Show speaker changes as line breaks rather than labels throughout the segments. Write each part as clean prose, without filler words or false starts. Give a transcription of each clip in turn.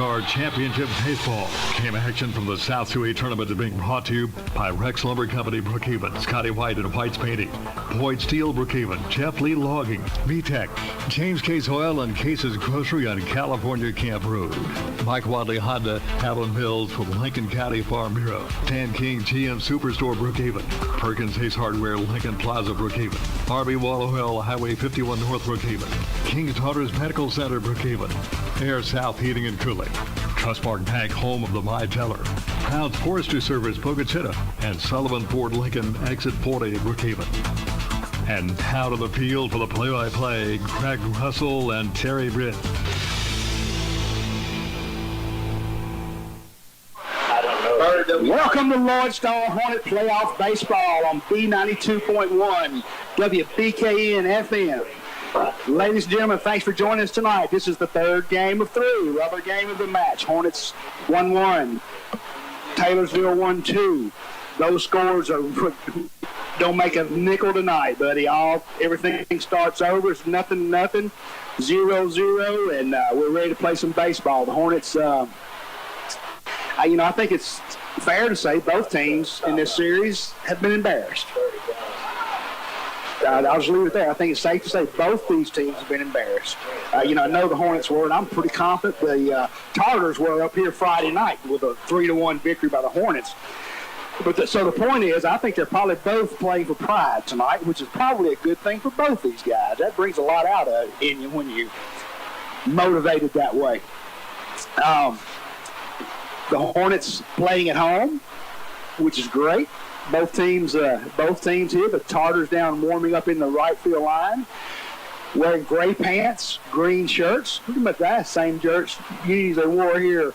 Star Championship Baseball. Game action from the South Sioux Tournament is being brought to you by Rex Lumber Company, Brookhaven, Scotty White and White's Painting, Boyd Steel, Brookhaven, Jeff Lee Logging, VTech, James Case Oil, and Case's Grocery on California Camp Road. Mike Wadley Honda, Howland Mills from Lincoln County Farm Bureau, Dan King GM Superstore, Brookhaven, Perkins Ace Hardware, Lincoln Plaza, Brookhaven, RB Wall Oil, Highway 51 North, Brookhaven, King's Daughters Medical Center, Brookhaven, Air South Heating and Cooling, Trustmark Bank, home of the My Teller, Proud Forestry Service, Pocatello, and Sullivan Ford Lincoln, Exit 40, Brookhaven. And out of the field for the play-by-play, Greg Russell and Terry Britt.
Welcome to Loyd Star Hornet Playoff Baseball on B92.1 WBKN FM. Ladies and gentlemen, thanks for joining us tonight. This is the third game of three, rubber game of the match. Hornets 1-1, Taylorsville 1-2. Those scores don't make a nickel tonight, buddy. Everything starts over. It's nothing, 0-0, and we're ready to play some baseball. The Hornets, I think it's fair to say both teams in this series have been embarrassed. I'll just leave it there. I think it's safe to say both these teams have been embarrassed. I know the Hornets were, and I'm pretty confident the Tartars were up here Friday night with a 3-1 victory by the Hornets. So the point is, I think they're probably both playing for pride tonight, which is probably a good thing for both these guys. That brings a lot out of in you when you're motivated that way. The Hornets playing at home, which is great. Both teams here. The Tartars down warming up in the right field line, wearing gray pants, green shirts. Pretty much that same shirts they wore here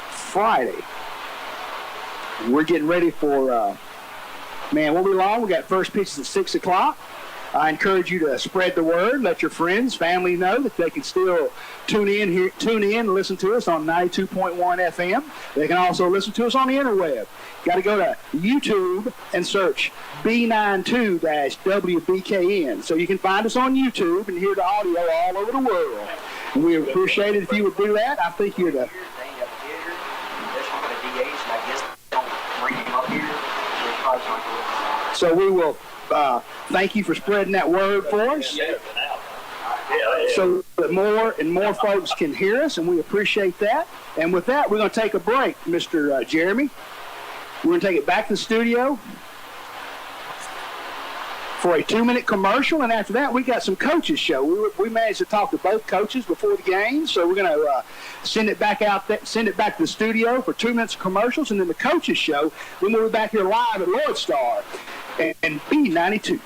Friday. We're getting ready for, won't be long. We got first pitches at 6 o'clock. I encourage you to spread the word. Let your friends, family know that they can still tune in and listen to us on 92.1 FM. They can also listen to us on the interweb. Got to go to YouTube and search B92-WBKN. So you can find us on YouTube and hear the audio all over the world. And we appreciate it if you would do that. I think you're the... So we will thank you for spreading that word for us so that more and more folks can hear us, and we appreciate that. And with that, we're going to take a break, Mr. Jeremy. We're going to take it back to the studio for a 2-minute commercial, and after that, we got some coaches show. We managed to talk to both coaches before the game, so we're going to send it back to the studio for 2 minutes of commercials, and then the coaches show. Then we'll be back here live at Loyd Star and B92.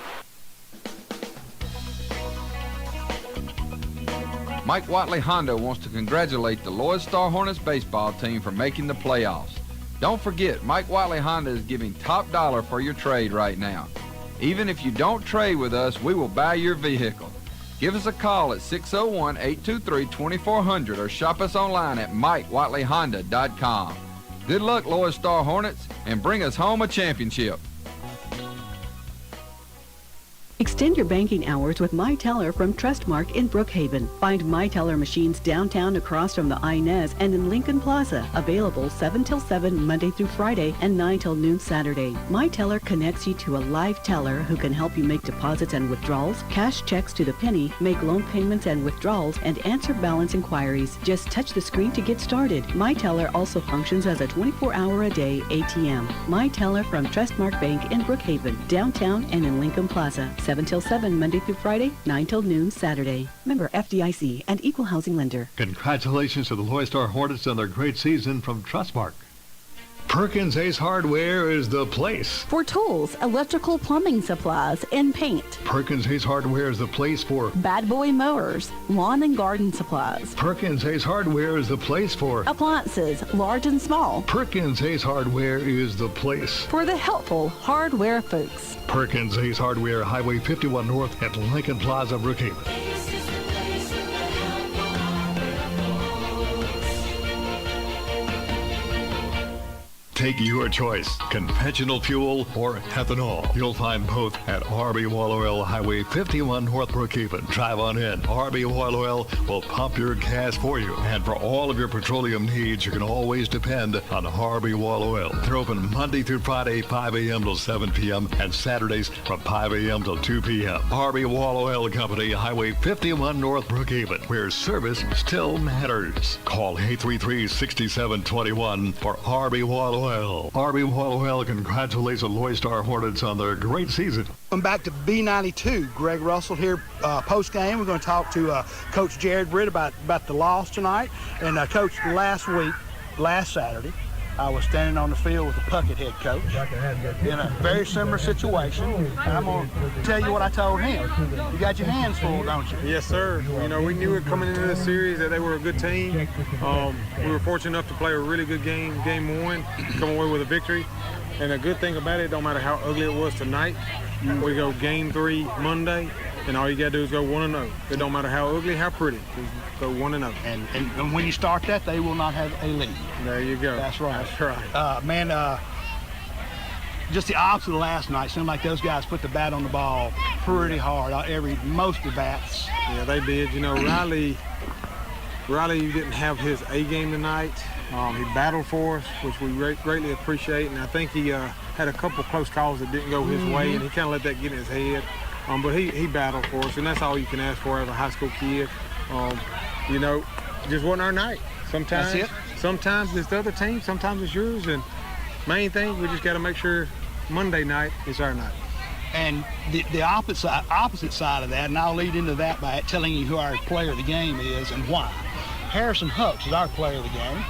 Mike Watley Honda wants to congratulate the Loyd Star Hornets baseball team for making the playoffs. Don't forget, Mike Watley Honda is giving top dollar for your trade right now. Even if you don't trade with us, we will buy your vehicle. Give us a call at 601-823-2400 or shop us online at MikeWatleyHonda.com. Good luck, Loyd Star Hornets, and bring us home a championship.
Extend your banking hours with My Teller from Trustmark in Brookhaven. Find My Teller machines downtown across from the Inez and in Lincoln Plaza. Available 7 till 7 Monday through Friday and 9 till noon Saturday. My Teller connects you to a live teller who can help you make deposits and withdrawals, cash checks to the penny, make loan payments and withdrawals, and answer balance inquiries. Just touch the screen to get started. My Teller also functions as a 24-hour-a-day ATM. My Teller from Trustmark Bank in Brookhaven, downtown and in Lincoln Plaza. 7 till 7 Monday through Friday, 9 till noon Saturday. Member FDIC and Equal Housing Lender.
Congratulations to the Loyd Star Hornets on their great season from Trustmark. Perkins Ace Hardware is the place
for tools, electrical, plumbing supplies, and paint.
Perkins Ace Hardware is the place for
bad boy mowers, lawn and garden supplies.
Perkins Ace Hardware is the place for
appliances, large and small.
Perkins Ace Hardware is the place
for the helpful hardware folks.
Perkins Ace Hardware, Highway 51 North at Lincoln Plaza, Brookhaven. Take your choice, conventional fuel or ethanol. You'll find both at RB Oil Oil, Highway 51 North Brookhaven. Drive on in. RB Oil Oil will pump your gas for you. And for all of your petroleum needs, you can always depend on RB Oil Oil. They're open Monday through Friday, 5 a.m. till 7 p.m. and Saturdays from 5 a.m. till 2 p.m. RB Oil Oil Company, Highway 51 North Brookhaven, where service still matters. Call 833-6721 for RB Oil Oil. RB Oil Oil congratulates the Loyd Star Hornets on their great season.
Welcome back to B92. Greg Russell here post-game. We're going to talk to Coach Jared Britt about the loss tonight. And Coach, last Saturday, I was standing on the field with the Puckett head coach in a very similar situation. And I'm going to tell you what I told him. You got your hands full, don't you?
Yes, sir. You know, we knew it coming into this series that they were a good team. We were fortunate enough to play a really good game, game one, come away with a victory. And the good thing about it, don't matter how ugly it was tonight, we go game 3 Monday, and all you got to do is go 1-0. It don't matter how ugly, how pretty, just go 1-0.
And when you start that, they will not have a lead.
There you go.
That's right.
That's right.
Man, just the opposite of last night. Seemed like those guys put the bat on the ball pretty hard. Most of the bats.
Yeah, they did. You know, Riley didn't have his A game tonight. He battled for us, which we greatly appreciate, and I think he had a couple close calls that didn't go his way, and he kind of let that get in his head. But he battled for us, and that's all you can ask for as a high school kid. You know, just wasn't our night. Sometimes it's the other team, sometimes it's yours, and main thing, we just got to make sure Monday night is our night.
And the opposite side of that, and I'll lead into that by telling you who our player of the game is and why. Harrison Hucks is our player of the game.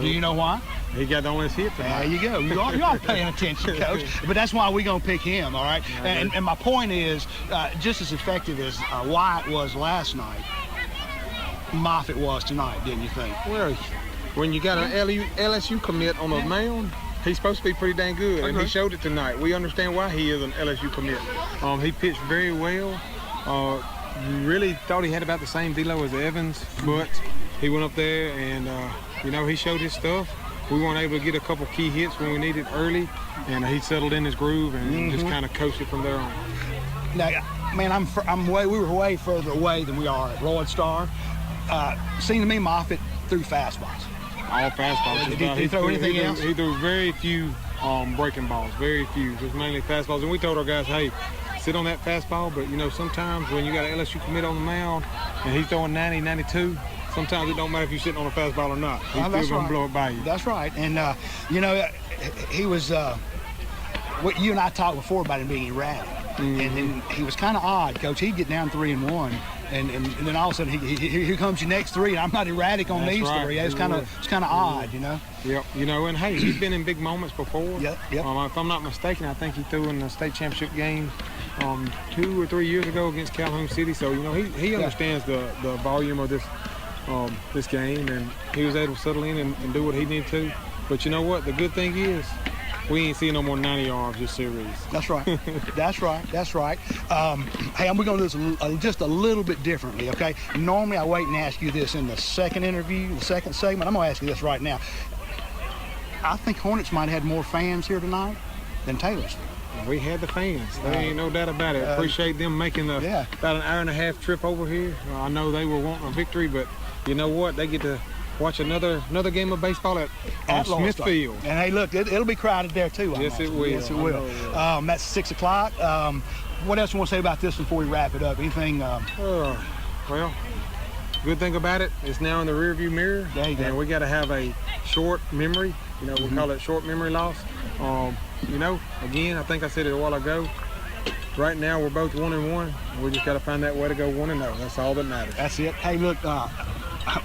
Do you know why?
He got the only hit tonight.
There you go. You are paying attention, Coach. But that's why we're going to pick him, all right? And my point is, just as effective as Wyatt was last night, Moffitt was tonight, didn't you think?
Well, when you got an LSU commit on the mound, he's supposed to be pretty dang good, and he showed it tonight. We understand why he is an LSU commit. He pitched very well. Really thought he had about the same velo as Evans, but he went up there and, you know, he showed his stuff. We weren't able to get a couple key hits when we needed early, and he settled in his groove and just kind of coasted from there on.
Now, man, we were way further away than we are at Loyd Star. Seemed to me Moffitt threw fastballs.
All fastballs.
Did he throw anything else?
He threw very few breaking balls, very few. Just mainly fastballs. And we told our guys, hey, sit on that fastball, but, you know, sometimes when you got an LSU commit on the mound and he's throwing 90, 92, sometimes it don't matter if you're sitting on a fastball or not. He's still going to blow it by you.
That's right. And, you know, he was, what you and I talked before about him being erratic. And he was kind of odd, Coach. He'd get down 3-1, and then all of a sudden, here comes your next three, and I'm not erratic on these three. It's kind of odd, you know?
Yep. You know, and, hey, he's been in big moments before.
Yep.
If I'm not mistaken, I think he threw in the state championship game 2 or 3 years ago against Calhoun City. So, you know, he understands the volume of this game, and he was able to settle in and do what he needed to. But you know what? The good thing is we ain't seeing no more 90 yards this series.
That's right. That's right. Hey, we're going to do this just a little bit differently, okay? Normally, I wait and ask you this in the second interview, the second segment. I'm going to ask you this right now. I think Hornets might have had more fans here tonight than Taylorsville.
We had the fans. There ain't no doubt about it. Appreciate them making about an hour-and-a-half trip over here. I know they were wanting a victory, but you know what? They get to watch another game of baseball at Smithfield.
And hey, look, it'll be crowded there too.
Yes, it will.
Yes, it will. That's 6 o'clock. What else you want to say about this before we wrap it up? Anything?
Well, good thing about it, it's now in the rearview mirror.
There you go.
And we got to have a short memory. You know, we call it short memory loss. You know, again, I think I said it a while ago. Right now, we're both 1-1. We just got to find that way to go 1-0. That's all that matters.
That's it. Hey, look.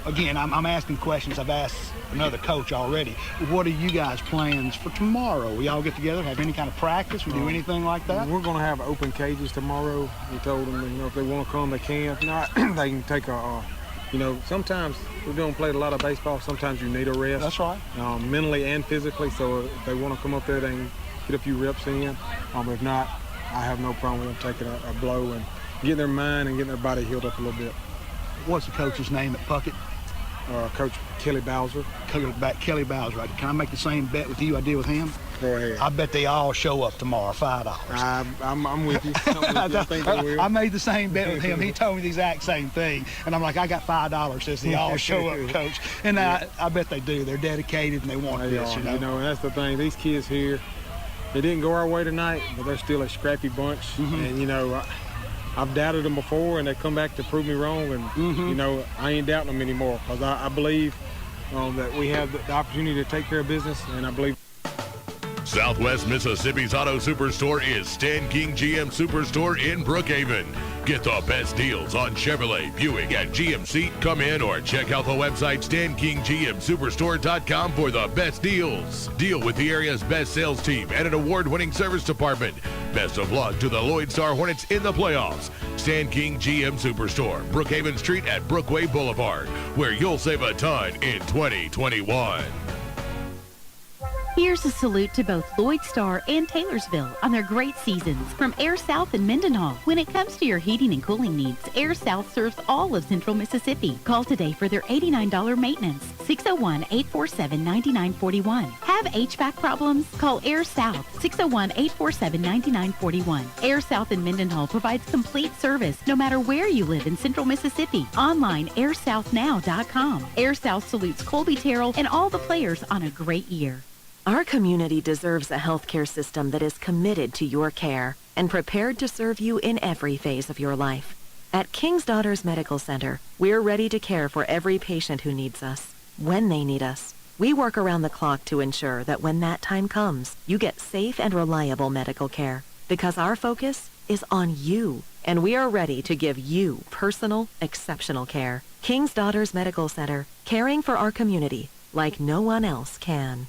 Again, I'm asking questions I've asked another coach already. What are you guys' plans for tomorrow? We all get together, have any kind of practice? We do anything like that?
We're going to have open cages tomorrow. We told them, you know, if they want to come, they can. If not, they can take you know, sometimes we're going to play a lot of baseball. Sometimes you need a rest.
That's right.
Mentally and physically. So if they want to come up there, they can get a few reps in. If not, I have no problem with them taking a blow and getting their mind and getting their body healed up a little bit.
What's the coach's name at Puckett?
Coach Kelly Bowser.
Kelly Bowser. Can I make the same bet with you I did with him?
Go ahead.
I bet they all show up tomorrow, $5.
I'm with you. I think they will.
I made the same bet with him. He told me the exact same thing. And I'm like, I got $5. Says they all show up, Coach. And I bet they do. They're dedicated and they want this.
You know, and that's the thing. These kids here, they didn't go our way tonight, but they're still a scrappy bunch. And, you know, I've doubted them before, and they come back to prove me wrong. And, you know, I ain't doubting them anymore because I believe that we have the opportunity to take care of business, and I believe.
Southwest Mississippi's Auto Superstore is Stan King GM Superstore in Brookhaven. Get the best deals on Chevrolet, Buick, and GMC. Come in or check out the website StanKingGMSuperstore.com for the best deals. Deal with the area's best sales team and an award-winning service department. Best of luck to the Loyd Star Hornets in the playoffs. Stan King GM Superstore, Brookhaven Street at Brookway Boulevard, where you'll save a ton in 2021.
Here's a salute to both Loyd Star and Taylorsville on their great seasons from Air South and Mendenhall. When it comes to your heating and cooling needs, Air South serves all of Central Mississippi. Call today for their $89 maintenance, 601-847-9941. Have HVAC problems? Call Air South, 601-847-9941. Air South and Mendenhall provides complete service no matter where you live in Central Mississippi. Online, airsouthnow.com. Air South salutes Colby Terrell and all the players on a great year.
Our community deserves a healthcare system that is committed to your care and prepared to serve you in every phase of your life. At King's Daughters Medical Center, we're ready to care for every patient who needs us, when they need us. We work around the clock to ensure that when that time comes, you get safe and reliable medical care, because our focus is on you, and we are ready to give you personal, exceptional care. King's Daughters Medical Center, caring for our community like no one else can.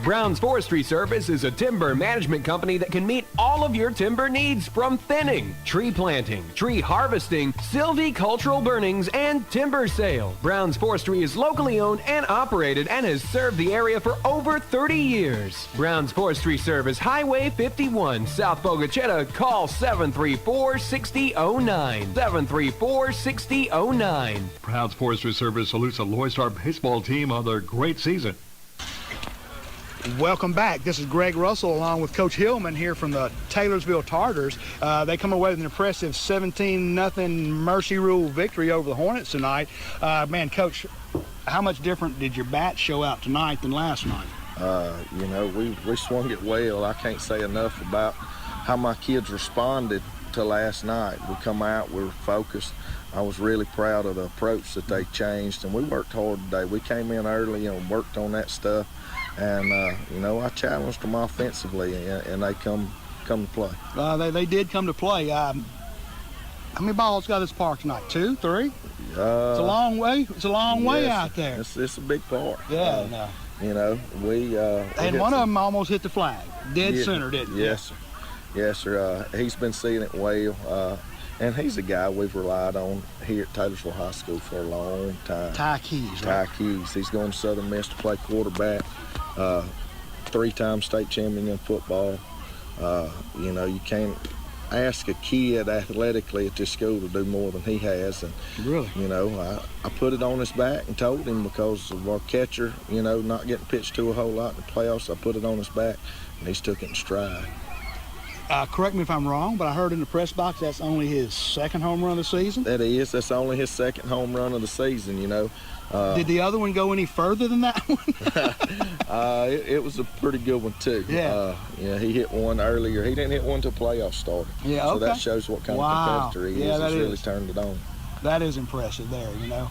Brown's Forestry Service is a timber management company that can meet all of your timber needs, from thinning, tree planting, tree harvesting, silvicultural burnings, and timber sale. Brown's Forestry is locally owned and operated and has served the area for over 30 years. Brown's Forestry Service, Highway 51, South Bogachetta. Call 734-6009. 734-6009.
Brown's Forestry Service salutes the Loyd Star baseball team on their great season.
Welcome back. This is Greg Russell along with Coach Hillman here from the Taylorsville Tartars. They come away with an impressive 17-0 Mercy Rule victory over the Hornets tonight. Man, Coach, how much different did your bat show out tonight than last night?
You know, we swung it well. I can't say enough about how my kids responded to last night. We come out, we were focused. I was really proud of the approach that they changed, and we worked hard today. We came in early and worked on that stuff. And, you know, I challenged them offensively, and they come to play.
They did come to play. How many balls got this park tonight? 2, 3? It's a long way. It's a long way out there.
It's a big park.
Yeah, no.
You know, we
and one of them almost hit the flag. Dead center, didn't it?
Yes, sir. Yes, sir. He's been seeing it well. And he's a guy we've relied on here at Taylorsville High School for a long time.
Ty Keys, right?
Ty Keys. He's going to Southern Miss to play quarterback. 3-time state champion in football. You know, you can't ask a kid athletically at this school to do more than he has. And,
really?
You know, I put it on his back and told him, because of our catcher, you know, not getting pitched to a whole lot in the playoffs, I put it on his back, and he's took it in stride.
Correct me if I'm wrong, but I heard in the press box that's only his second home run of the season?
That is. That's only his second home run of the season, you know.
Did the other one go any further than that one?
It was a pretty good one, too.
Yeah.
Yeah, he hit one earlier. He didn't hit one until playoffs started.
Yeah, okay.
So that shows what kind of competitor he is. He's really turned it on.
That is impressive there, you know.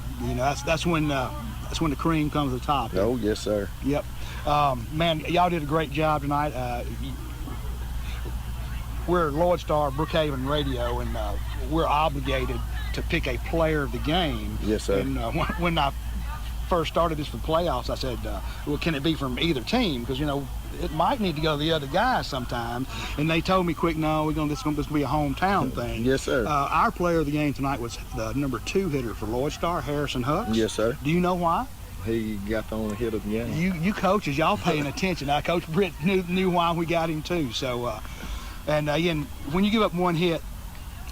That's when the cream comes to the top.
Oh, yes, sir.
Yep. Man, y'all did a great job tonight. We're Loyd Star Brookhaven Radio, and we're obligated to pick a player of the game.
Yes, sir.
And when I first started this for playoffs, I said, well, can it be from either team? Because, you know, it might need to go to the other guy sometimes. And they told me quick, no, this is going to be a hometown thing.
Yes, sir.
Our player of the game tonight was the number 2 hitter for Loyd Star, Harrison Hucks.
Yes, sir.
Do you know why?
He got the only hit of the game.
You coaches, y'all paying attention. Now, Coach Britt knew why we got him, too. So, and again, when you give up one hit,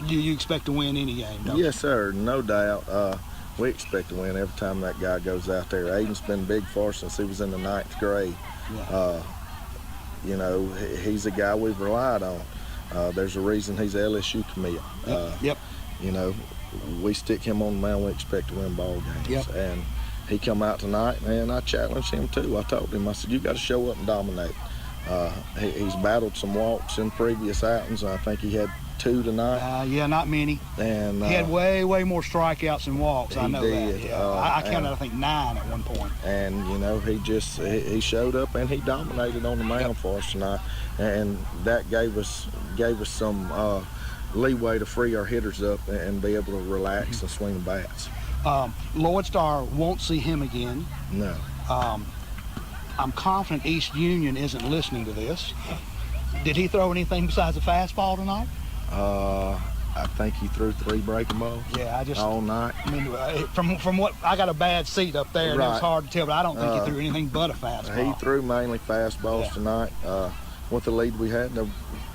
you expect to win any game, don't you?
Yes, sir, no doubt. we expect to win every time that guy goes out there. Aiden's been big for us since he was in the 9th grade.
Yeah.
You know, he's a guy we've relied on. There's a reason he's an LSU commit.
Yep.
You know, we stick him on the mound, we expect to win ball games.
Yep.
And he come out tonight, and I challenged him too. I told him, I said, you got to show up and dominate. He's battled some walks in previous outings. I think he had 2 tonight.
Yeah, not many.
And
he had way more strikeouts than walks. I know
did.
that. Yeah. I counted, I think, 9 at one point.
And you know, he showed up and he dominated on the mound for us tonight, and that gave us some leeway to free our hitters up and be able to relax and swing the bats.
Loyd Star won't see him again.
No.
I'm confident East Union isn't listening to this. Did he throw anything besides a fastball tonight?
I think he threw 3 breaking balls.
Yeah,
all night.
I mean, from what I got a bad seat up there, and it was hard to tell, but I don't think he threw anything but a fastball.
He threw mainly fastballs tonight. With the lead we had, there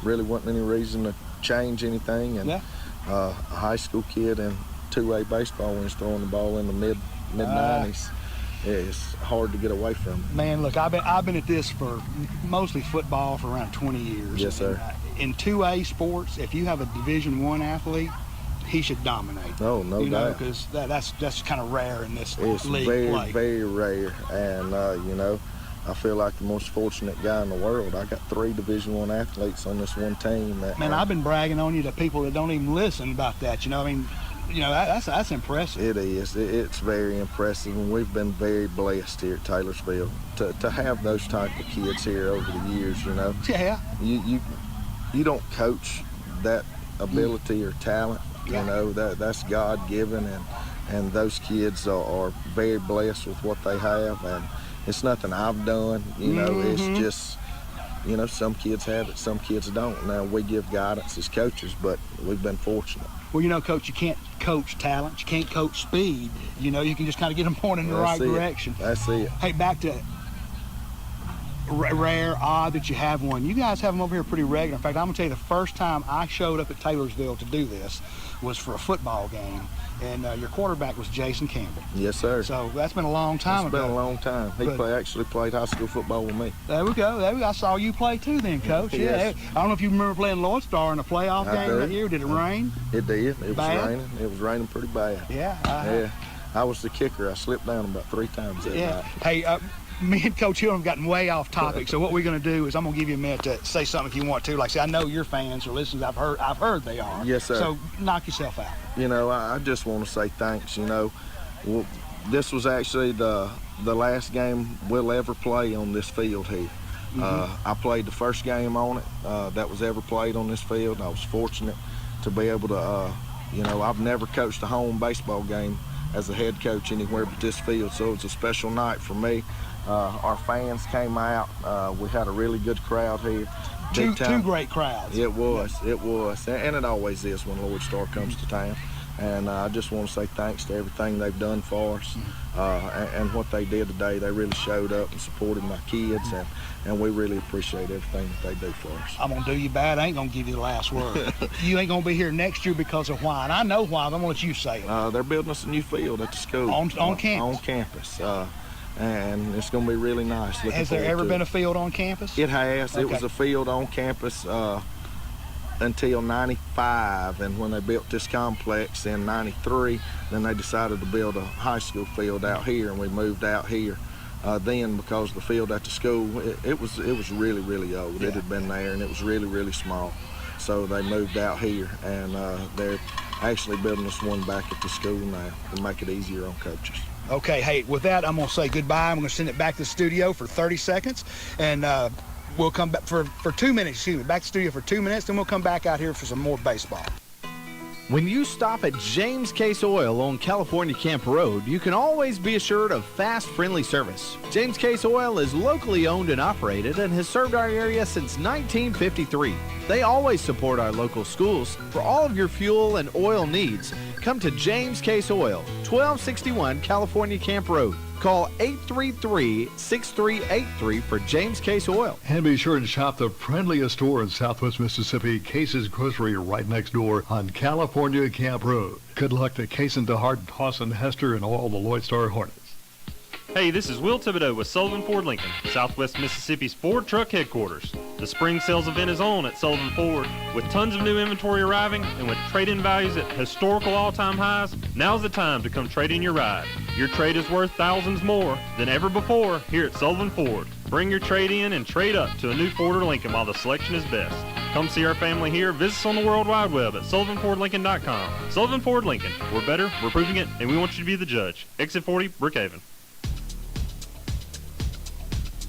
really wasn't any reason to change anything. And a high school kid in 2A baseball when he's throwing the ball in the mid 90s. It's hard to get away from.
Man, look, I've been at this for mostly football for around 20 years.
Yes, sir.
In 2A sports, if you have a Division I athlete, he should dominate.
Oh, no doubt.
Because that's kind of rare in this
it's
league.
It's very rare. And, you know, I feel like the most fortunate guy in the world. I got 3 Division I athletes on this one team.
Man, I've been bragging on you to people that don't even listen about that. You know, I mean, that's impressive.
It is. It's very impressive, and we've been very blessed here at Taylorsville to have those type of kids here over the years. You know.
Yeah.
You don't coach that ability or talent. You know, that's God given, and those kids are very blessed with what they have, and it's nothing I've done. You know, it's just, you know, some kids have it, some kids don't. Now we give guidance as coaches, but we've been fortunate.
Well, you know, Coach, you can't coach talent. You can't coach speed. You know, you can just kind of get them pointed in the right direction.
That's it.
Hey, back to rare, odd that you have one. You guys have them over here pretty regular. In fact, I'm going to tell you the first time I showed up at Taylorsville to do this was for a football game, and your quarterback was Jason Campbell.
Yes, sir.
So that's been a long time ago.
It's been a long time. He actually played high school football with me.
There we go. I saw you play too then, Coach.
Yes.
Yeah. I don't know if you remember playing Loyd Star in a playoff game that year. Did it rain?
It did. It was raining. It was raining pretty bad.
Yeah.
Yeah. I was the kicker. I slipped down about 3 times that night.
Hey, me and Coach Hill have gotten way off topic, so what we're going to do is I'm going to give you a minute to say something if you want to. Like I say, I know your fans or listeners. I've heard they are.
Yes, sir.
So knock yourself out.
You know, I just want to say thanks. You know, this was actually the last game we'll ever play on this field here. I played the first game on it that was ever played on this field. I was fortunate to be able to, you know, I've never coached a home baseball game as a head coach anywhere but this field, so it's a special night for me. Our fans came out. We had a really good crowd here.
Two great crowds.
It was, and it always is when Loyd Star comes to town. And I just want to say thanks to everything they've done for us and what they did today. They really showed up and supported my kids, and we really appreciate everything that they do for us.
I'm going to do you bad. I ain't going to give you the last word. You ain't going to be here next year because of why, and I know why, but I'm going to let you say it.
They're building us a new field at the school.
On campus?
On campus. And it's going to be really nice.
Has there ever been a field on campus?
It has. Okay. It was a field on campus until 95, and when they built this complex in 93, then they decided to build a high school field out here, and we moved out here. Then because the field at the school, it was really, really old. It had been there, and it was really, really small. So they moved out here, and they're actually building us one back at the school now to make it easier on coaches.
Okay, hey, with that, I'm going to say goodbye. I'm going to send it back to the studio for 30 seconds, and we'll come back for 2 minutes. Excuse me, back to the studio for 2 minutes, then we'll come back out here for some more baseball.
When you stop at James Case Oil on California Camp Road, you can always be assured of fast, friendly service. James Case Oil is locally owned and operated and has served our area since 1953. They always support our local schools. For all of your fuel and oil needs, come to James Case Oil, 1261 California Camp Road. Call 833-6383 for James Case Oil.
And be sure to shop the friendliest store in Southwest Mississippi, Case's Grocery, right next door on California Camp Road. Good luck to Case and DeHart, Dawson, Hester, and all the Loyd Star Hornets.
Hey, this is Will Thibodeau with Sullivan Ford Lincoln, Southwest Mississippi's Ford Truck headquarters. The spring sales event is on at Sullivan Ford. With tons of new inventory arriving and with trade-in values at historical all-time highs, now's the time to come trade in your ride. Your trade is worth thousands more than ever before here at Sullivan Ford. Bring your trade in and trade up to a new Ford or Lincoln while the selection is best. Come see our family here. Visit us on the World Wide Web at SullivanFordLincoln.com. Sullivan Ford Lincoln. We're better, we're proving it, and we want you to be the judge. Exit 40, Brookhaven.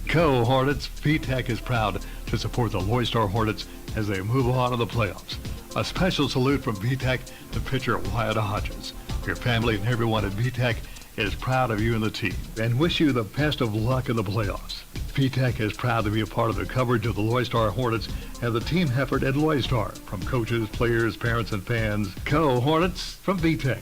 Go Hornets! VTech is proud to support the Loyd Star Hornets as they move on to the playoffs. A special salute from VTech to pitcher Wyatt Hodges. Your family and everyone at VTech is proud of you and the team and wish you the best of luck in the playoffs. VTech is proud to be a part of the coverage of the Loyd Star Hornets and the team effort at Loyd Star. From coaches, players, parents, and fans, go Hornets from VTech.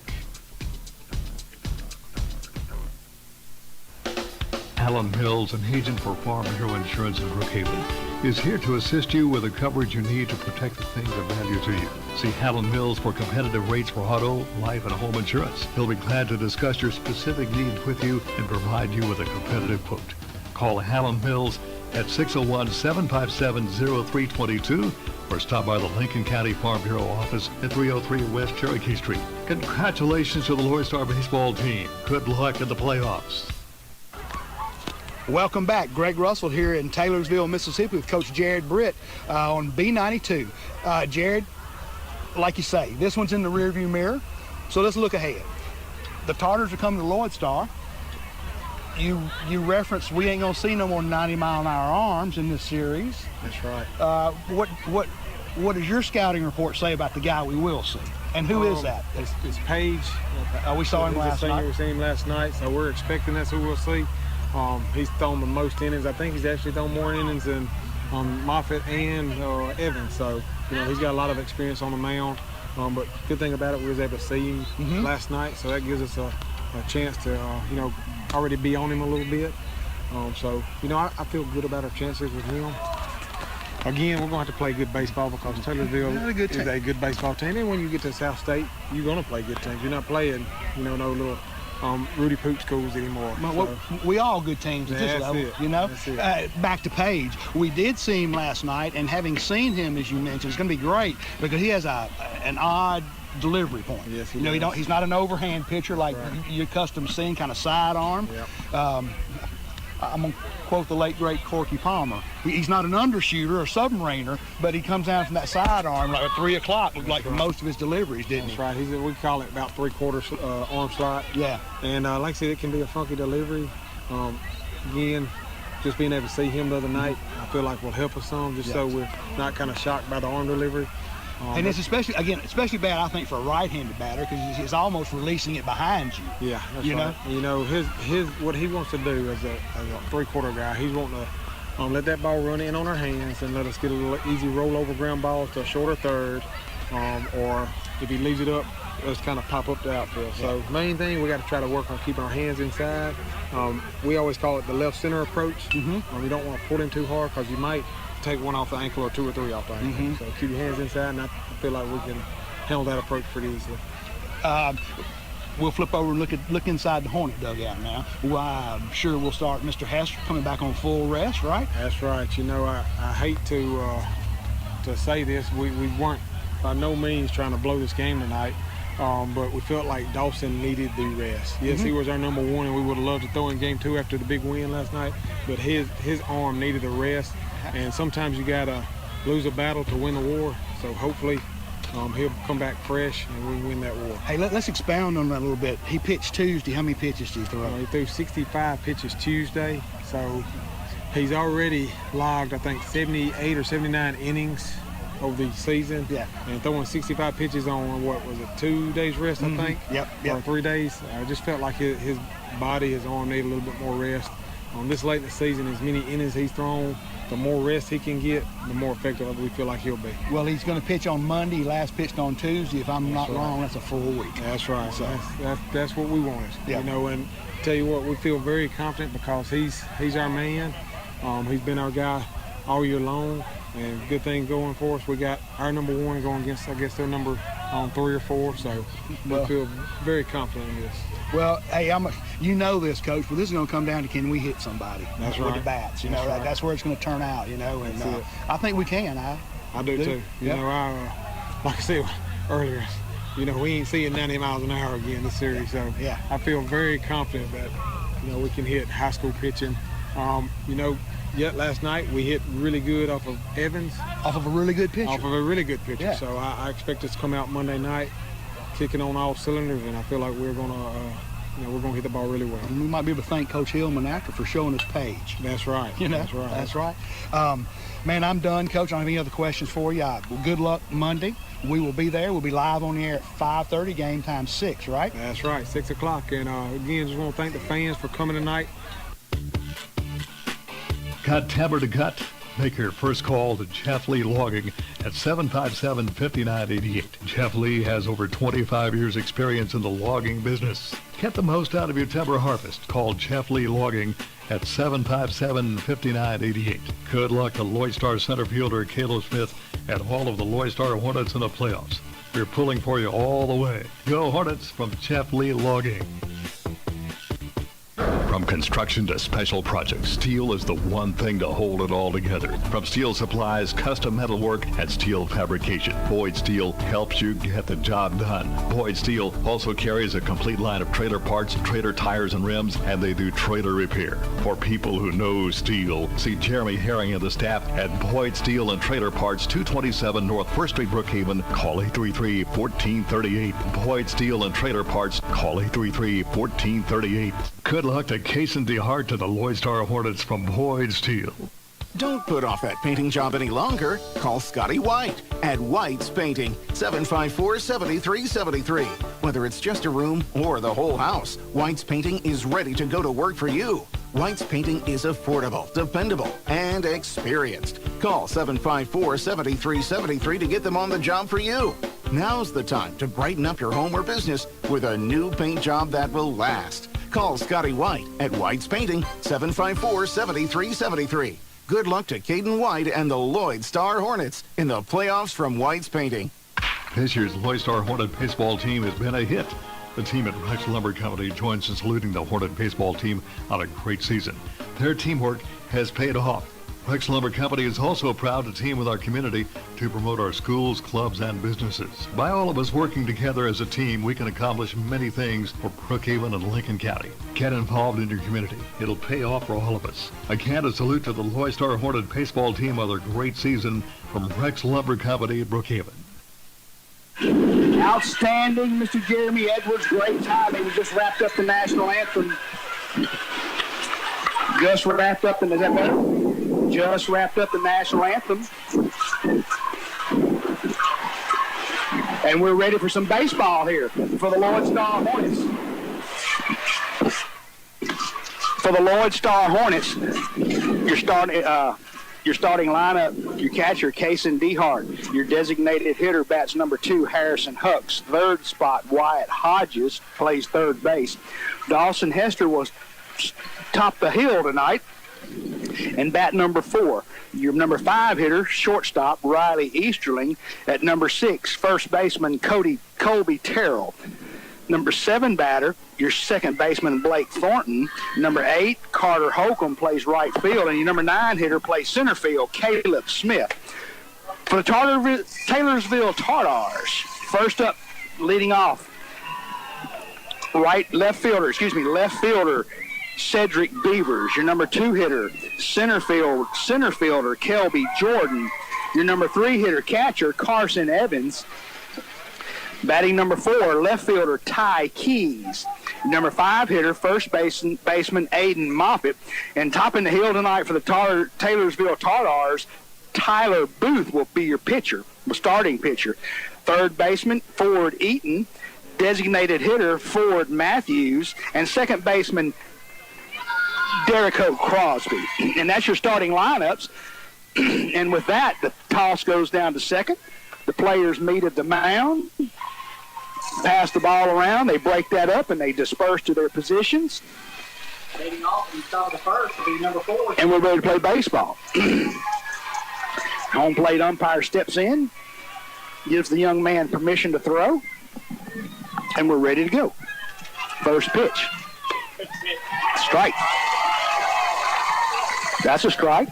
Alan Mills, an agent for Farm Bureau Insurance in Brookhaven, is here to assist you with the coverage you need to protect the things of value to you. See Alan Mills for competitive rates for auto, life, and home insurance. He'll be glad to discuss your specific needs with you and provide you with a competitive quote. Call Alan Mills at 601-757-0322 or stop by the Lincoln County Farm Bureau office at 303 West Cherokee Street. Congratulations to the Loyd Star baseball team. Good luck in the playoffs.
Welcome back. Greg Russell here in Taylorsville, Mississippi with Coach Jared Britt on B92. Jared, like you say, this one's in the rearview mirror, so let's look ahead. The Tartars are coming to Loyd Star. You referenced we ain't gonna see no more 90-mile-an-hour arms in this series.
That's right.
What does your scouting report say about the guy we will see? And who is that?
It's Page.
We saw him last night.
We seen him last night, so we're expecting that's who we'll see. He's thrown the most innings. I think he's actually thrown more innings than Moffitt and Evans. So, he's got a lot of experience on the mound. But good thing about it, we was able to see him last night. So that gives us a chance to, already be on him a little bit. So, I feel good about our chances with him. Again, we're going to have to play good baseball because Taylorsville is a good baseball team. And when you get to South State, you're going to play good teams. You're not playing, no little Rudy Poop schools anymore.
Well, we all good teams at this level, back to Page. We did see him last night, and having seen him, as you mentioned, it's going to be great because he has an odd delivery point.
Yes,
he's not an overhand pitcher like you're accustomed to seeing, kind of sidearm.
Yep.
I'm going to quote the late, great Corky Palmer. He's not an undershooter or submariner, but he comes down from that sidearm like at 3 o'clock, looked like most of his deliveries, didn't he?
That's right. We call it about 3/4 arm slot.
Yeah.
And like I said, it can be a funky delivery. Again, just being able to see him the other night, I feel like will help us some, so we're not kind of shocked by the arm delivery.
And it's especially bad, I think, for a right-handed batter because he's almost releasing it behind you.
Yeah, that's right. His what he wants to do as a 3/4 guy, he's wanting to let that ball run in on our hands and let us get a little easy rollover ground ball to a shorter third, or if he leaves it up, let's kind of pop up the outfield. So main thing, we got to try to work on keeping our hands inside. We always call it the left center approach. You don't want to pull him too hard because you might take one off the ankle or 2 or 3 off the ankle. So keep your hands inside, and I feel like we can handle that approach pretty easily.
We'll flip over and look inside the Hornet dugout now. Well, I'm sure we'll start Mr. Hester coming back on full rest, right?
That's right. I hate to say this. We weren't by no means trying to blow this game tonight, but we felt like Dawson needed the rest. Yes, he was our number one, and we would have loved to throw in game 2 after the big win last night, but his arm needed a rest. And sometimes you gotta lose a battle to win the war. So hopefully he'll come back fresh and we win that war.
Hey, let's expound on that a little bit. He pitched Tuesday. How many pitches did he throw?
He threw 65 pitches Tuesday. So he's already logged, I think, 78 or 79 innings over the season.
Yeah.
And throwing 65 pitches on, 2 days rest, I think?
Yep.
Or 3 days. I just felt like his body, his arm needed a little bit more rest. This late in the season, as many innings he's thrown, the more rest he can get, the more effective we feel like he'll be.
Well, he's going to pitch on Monday. He last pitched on Tuesday. If I'm not wrong, that's a full week.
That's right. So that's what we wanted.
Yeah.
And tell you what, we feel very confident because he's our man. He's been our guy all year long, and good thing going for us. We got our number 1 going against, I guess, their number 3 or 4, so we feel very confident in this.
Well, hey, you know this, Coach, but this is going to come down to can we hit somebody
with
the bats. You know, that's where it's going to turn out. You know, and I think we can.
I do too. You know, like I said earlier, you know, we ain't seeing 90 miles an hour again this series, so I feel very confident that we can hit high school pitching. Last night we hit really good off of Evans.
Off of a really good pitcher.
Yeah. So I expect us to come out Monday night kicking on all cylinders, and I feel like we're gonna hit the ball really well.
And we might be able to thank Coach Hillman after for showing us page.
That's right.
That's right. Man, I'm done, Coach. I don't have any other questions for you. Good luck Monday. We will be there. We'll be live on the air at 5:30. Game time 6, right?
That's right, 6 o'clock. And again, just want to thank the fans for coming tonight.
Got timber to cut? Make your first call to Jeff Lee Logging at 757-5988. Jeff Lee has over 25 years experience in the logging business. Get the most out of your timber harvest. Call Jeff Lee Logging at 757-5988. Good luck to Loyd Star center fielder Caleb Smith and all of the Loyd Star Hornets in the playoffs. We're pulling for you all the way. Go Hornets from Jeff Lee Logging. From construction to special projects, steel is the one thing to hold it all together. From steel supplies, custom metalwork, and steel fabrication, Boyd Steel helps you get the job done. Boyd Steel also carries a complete line of trailer parts, trailer tires and rims, and they do trailer repair. For people who know steel, see Jeremy Herring and the staff at Boyd Steel and Trailer Parts, 227 North 1st Street, Brookhaven. Call 833-1438. Boyd Steel and Trailer Parts. Call 833-1438. Good luck to Case and DeHart to the Loyd Star Hornets from Boyd Steel.
Don't put off that painting job any longer. Call Scotty White at White's Painting, 754-7373. Whether it's just a room or the whole house, White's Painting is ready to go to work for you. White's Painting is affordable, dependable, and experienced. Call 754-7373 to get them on the job for you. Now's the time to brighten up your home or business with a new paint job that will last. Call Scotty White at White's Painting, 754-7373. Good luck to Caden White and the Loyd Star Hornets in the playoffs from White's Painting.
This year's Loyd Star Hornet baseball team has been a hit. The team at Rex Lumber Company joins in saluting the Hornet baseball team on a great season. Their teamwork has paid off. Rex Lumber Company is also proud to team with our community to promote our schools, clubs, and businesses. By all of us working together as a team, we can accomplish many things for Brookhaven and Lincoln County. Get involved in your community. It'll pay off for all of us. Again, a salute to the Loyd Star Hornet baseball team on their great season from Rex Lumber Company at Brookhaven.
Outstanding, Mr. Jeremy Edwards. Great timing. We just wrapped up the national anthem. Just wrapped up the national anthem. And we're ready for some baseball here for the Loyd Star Hornets. For the Loyd Star Hornets, your starting lineup, your catcher, Kason DeHart. Your designated hitter bats number 2, Harrison Hucks. Third spot, Wyatt Hodges, plays third base. Dawson Hester was top the hill tonight. And bat number 4, your number 5 hitter, shortstop, Riley Easterling. At number 6, first baseman, Colby Terrell. Number 7 batter, your second baseman, Blake Thornton. Number 8, Carter Holcomb, plays right field. And your number 9 hitter plays center field, Caleb Smith. For the Taylorsville Tartars, first up, leading off, left fielder, Cedric Beavers. Your number 2 hitter, center fielder, Kelby Jordan. Your number 3 hitter, catcher, Carson Evans. Batting number 4, left fielder, Ty Keys. Number 5 hitter, first baseman, Aiden Moffitt. And topping the hill tonight for the Taylorsville Tartars, Tyler Booth will be your pitcher, starting pitcher. Third baseman, Ford Eaton. Designated hitter, Ford Matthews. And second baseman, Derrico Crosby. And that's your starting lineups. And with that, the toss goes down to second. The players meet at the mound, pass the ball around. They break that up, and they disperse to their positions. And we're ready to play baseball. Home plate umpire steps in, gives the young man permission to throw, and we're ready to go. First pitch. Strike. That's a strike.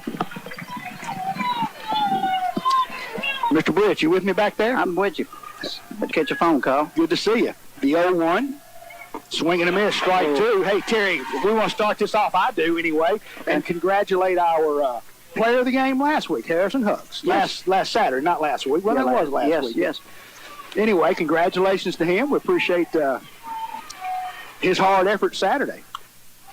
Mr. Britt, you with me back there?
I'm with you. But catch a phone call.
Good to see you. The 0-1. Swing and a miss, strike two. Hey, Terry, if we want to start this off, I do anyway, and congratulate our player of the game last week, Harrison Hugs.
Yes.
Last Saturday, not last week. Well,
Yeah,
that was last week.
Yes.
Anyway, congratulations to him. We appreciate his hard effort Saturday.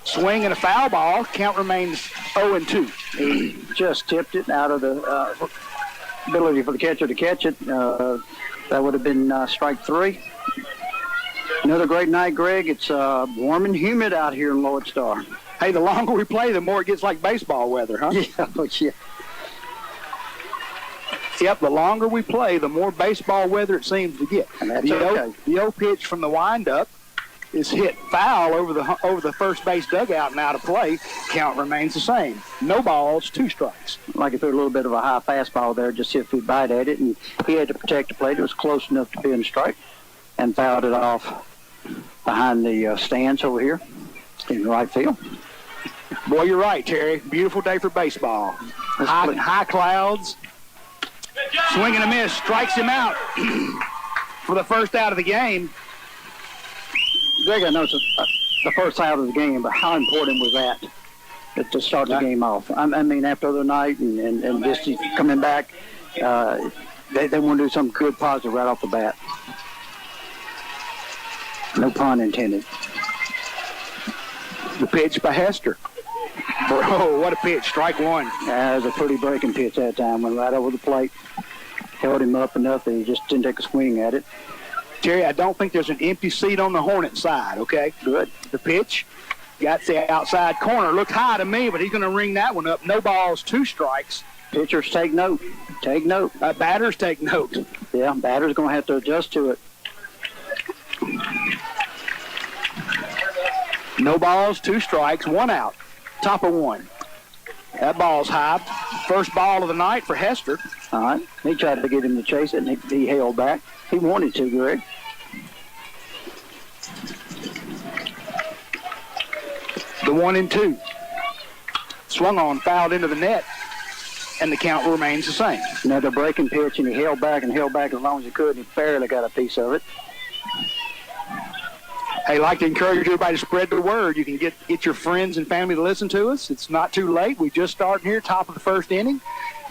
Swing and a foul ball. Count remains 0-2.
He just tipped it out of the ability for the catcher to catch it. That would have been strike three. Another great night, Greg. It's warm and humid out here in Loyd Star.
Hey, the longer we play, the more it gets like baseball weather, huh?
Yeah.
Yep, the longer we play, the more baseball weather it seems to get.
And that's
the
okay.
The 0 pitch from the windup is hit foul over the first base dugout and out of play. Count remains the same. No balls, 2 strikes.
Like he threw a little bit of a high fastball there, just see if he'd bite at it, and he had to protect the plate. It was close enough to be in strike, and fouled it off behind the stands over here in right field.
Boy, you're right, Terry. Beautiful day for baseball. High clouds. Swing and a miss. Strikes him out for the first out of the game.
Greg, I know it's the first out of the game, but how important was that to start the game off? I mean, after the night and just coming back, they want to do something good, positive right off the bat. No pun intended.
The pitch by Hester. Bro, what a pitch. Strike one.
That was a pretty breaking pitch that time. Went right over the plate. Held him up enough that he just didn't take a swing at it.
Terry, I don't think there's an empty seat on the Hornet side, okay?
Good.
The pitch. Got the outside corner. Looked high to me, but he's going to ring that one up. No balls, 2 strikes.
Pitchers take note. Take note.
Batters take note.
Yeah, batters going to have to adjust to it.
No balls, 2 strikes, 1 out. Top of 1. That ball's high. First ball of the night for Hester.
All right. He tried to get him to chase it, and he held back. He wanted to, Greg.
The 1-2. Swung on, fouled into the net, and the count remains the same.
Another breaking pitch, and he held back as long as he could, and he barely got a piece of it.
Hey, I'd like to encourage everybody to spread the word. You can get your friends and family to listen to us. It's not too late. We just started here, top of the first inning.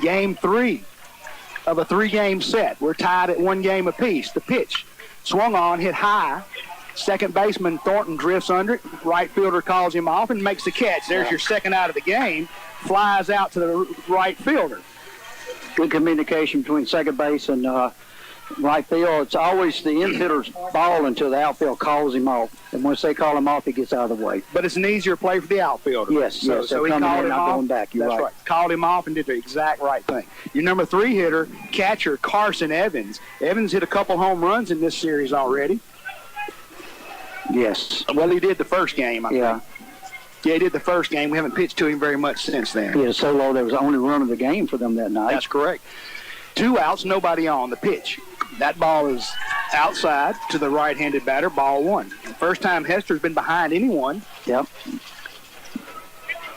Game 3 of a 3-game set. We're tied at 1 game apiece. The pitch swung on, hit high. Second baseman Thornton drifts under it. Right fielder calls him off and makes the catch. There's your second out of the game. Flies out to the right fielder.
Good communication between second base and right field. It's always the infielder's ball until the outfield calls him off. And once they call him off, he gets out of the way.
But it's an easier play for the outfielder.
Yes,
so he called him off.
Going back. You're
That's right. Called him off and did the exact right thing. Your number 3 hitter, catcher Carson Evans. Evans hit a couple home runs in this series already.
Yes.
Well, he did the first game, I think. Yeah, he did the first game. We haven't pitched to him very much since then.
He had a solo. That was the only run of the game for them that night.
That's correct. 2 outs, nobody on. The pitch. That ball is outside to the right-handed batter, ball 1. First time Hester's been behind anyone.
Yep.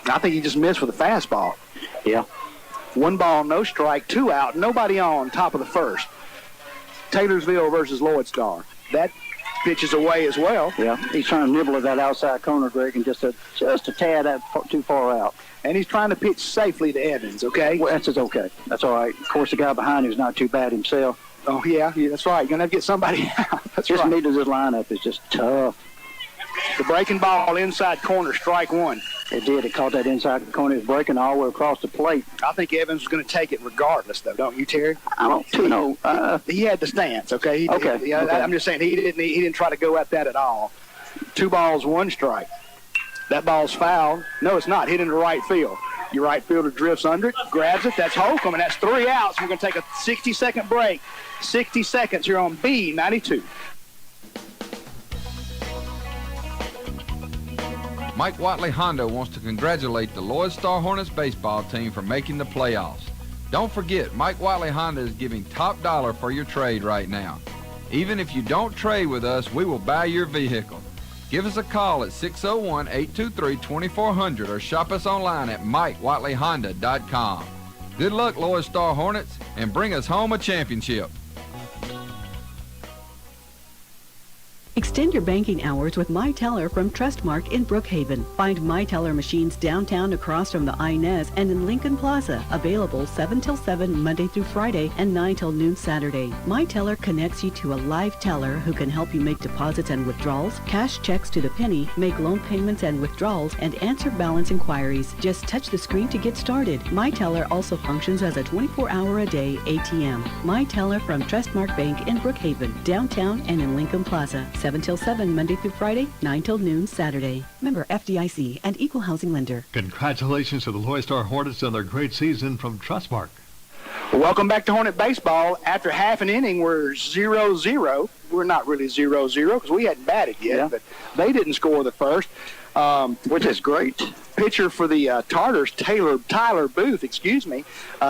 I think he just missed with a fastball.
Yeah.
1 ball, no strike, 2 out, nobody on, top of the first. Taylorsville versus Loyd Star. That pitches away as well.
Yeah, he's trying to nibble at that outside corner, Greg, and just a tad too far out.
And he's trying to pitch safely to Evans, okay?
Well, that's okay. That's all right. Of course, the guy behind him is not too bad himself.
Oh, yeah, that's right. You're going to have to get somebody out. That's
just
right.
Just this lineup is just tough.
The breaking ball inside corner, strike 1.
It did. It caught that inside corner. It was breaking all the way across the plate.
I think Evans was going to take it regardless, though, don't you, Terry?
I don't know.
He had the stance, okay?
Okay.
I'm just saying he didn't try to go at that at all. 2 balls, 1 strike. That ball's fouled. No, it's not. Hit into right field. Your right fielder drifts under it, grabs it. That's Holcomb, and that's 3 outs. We're going to take a 60-second break. 60 seconds here on B92.
Mike Watley Honda wants to congratulate the Loyd Star Hornets baseball team for making the playoffs. Don't forget, Mike Watley Honda is giving top dollar for your trade right now. Even if you don't trade with us, we will buy your vehicle. Give us a call at 601-823-2400 or shop us online at MikeWatleyHonda.com. Good luck, Loyd Star Hornets, and bring us home a championship.
Extend your banking hours with My Teller from Trustmark in Brookhaven. Find My Teller machines downtown across from the Inez and in Lincoln Plaza. Available 7 till 7 Monday through Friday and 9 till noon Saturday. My Teller connects you to a live teller who can help you make deposits and withdrawals, cash checks to the penny, make loan payments and withdrawals, and answer balance inquiries. Just touch the screen to get started. My Teller also functions as a 24-hour-a-day ATM. My Teller from Trustmark Bank in Brookhaven, downtown and in Lincoln Plaza. 7 till 7 Monday through Friday, 9 till noon Saturday. Member FDIC and Equal Housing Lender.
Congratulations to the Loyd Star Hornets on their great season from Trustmark.
Welcome back to Hornet Baseball. After half an inning, we're 0-0. We're not really 0-0 because we hadn't batted yet, but they didn't score the first, which is great. Pitcher for the Tartars, Tyler Booth,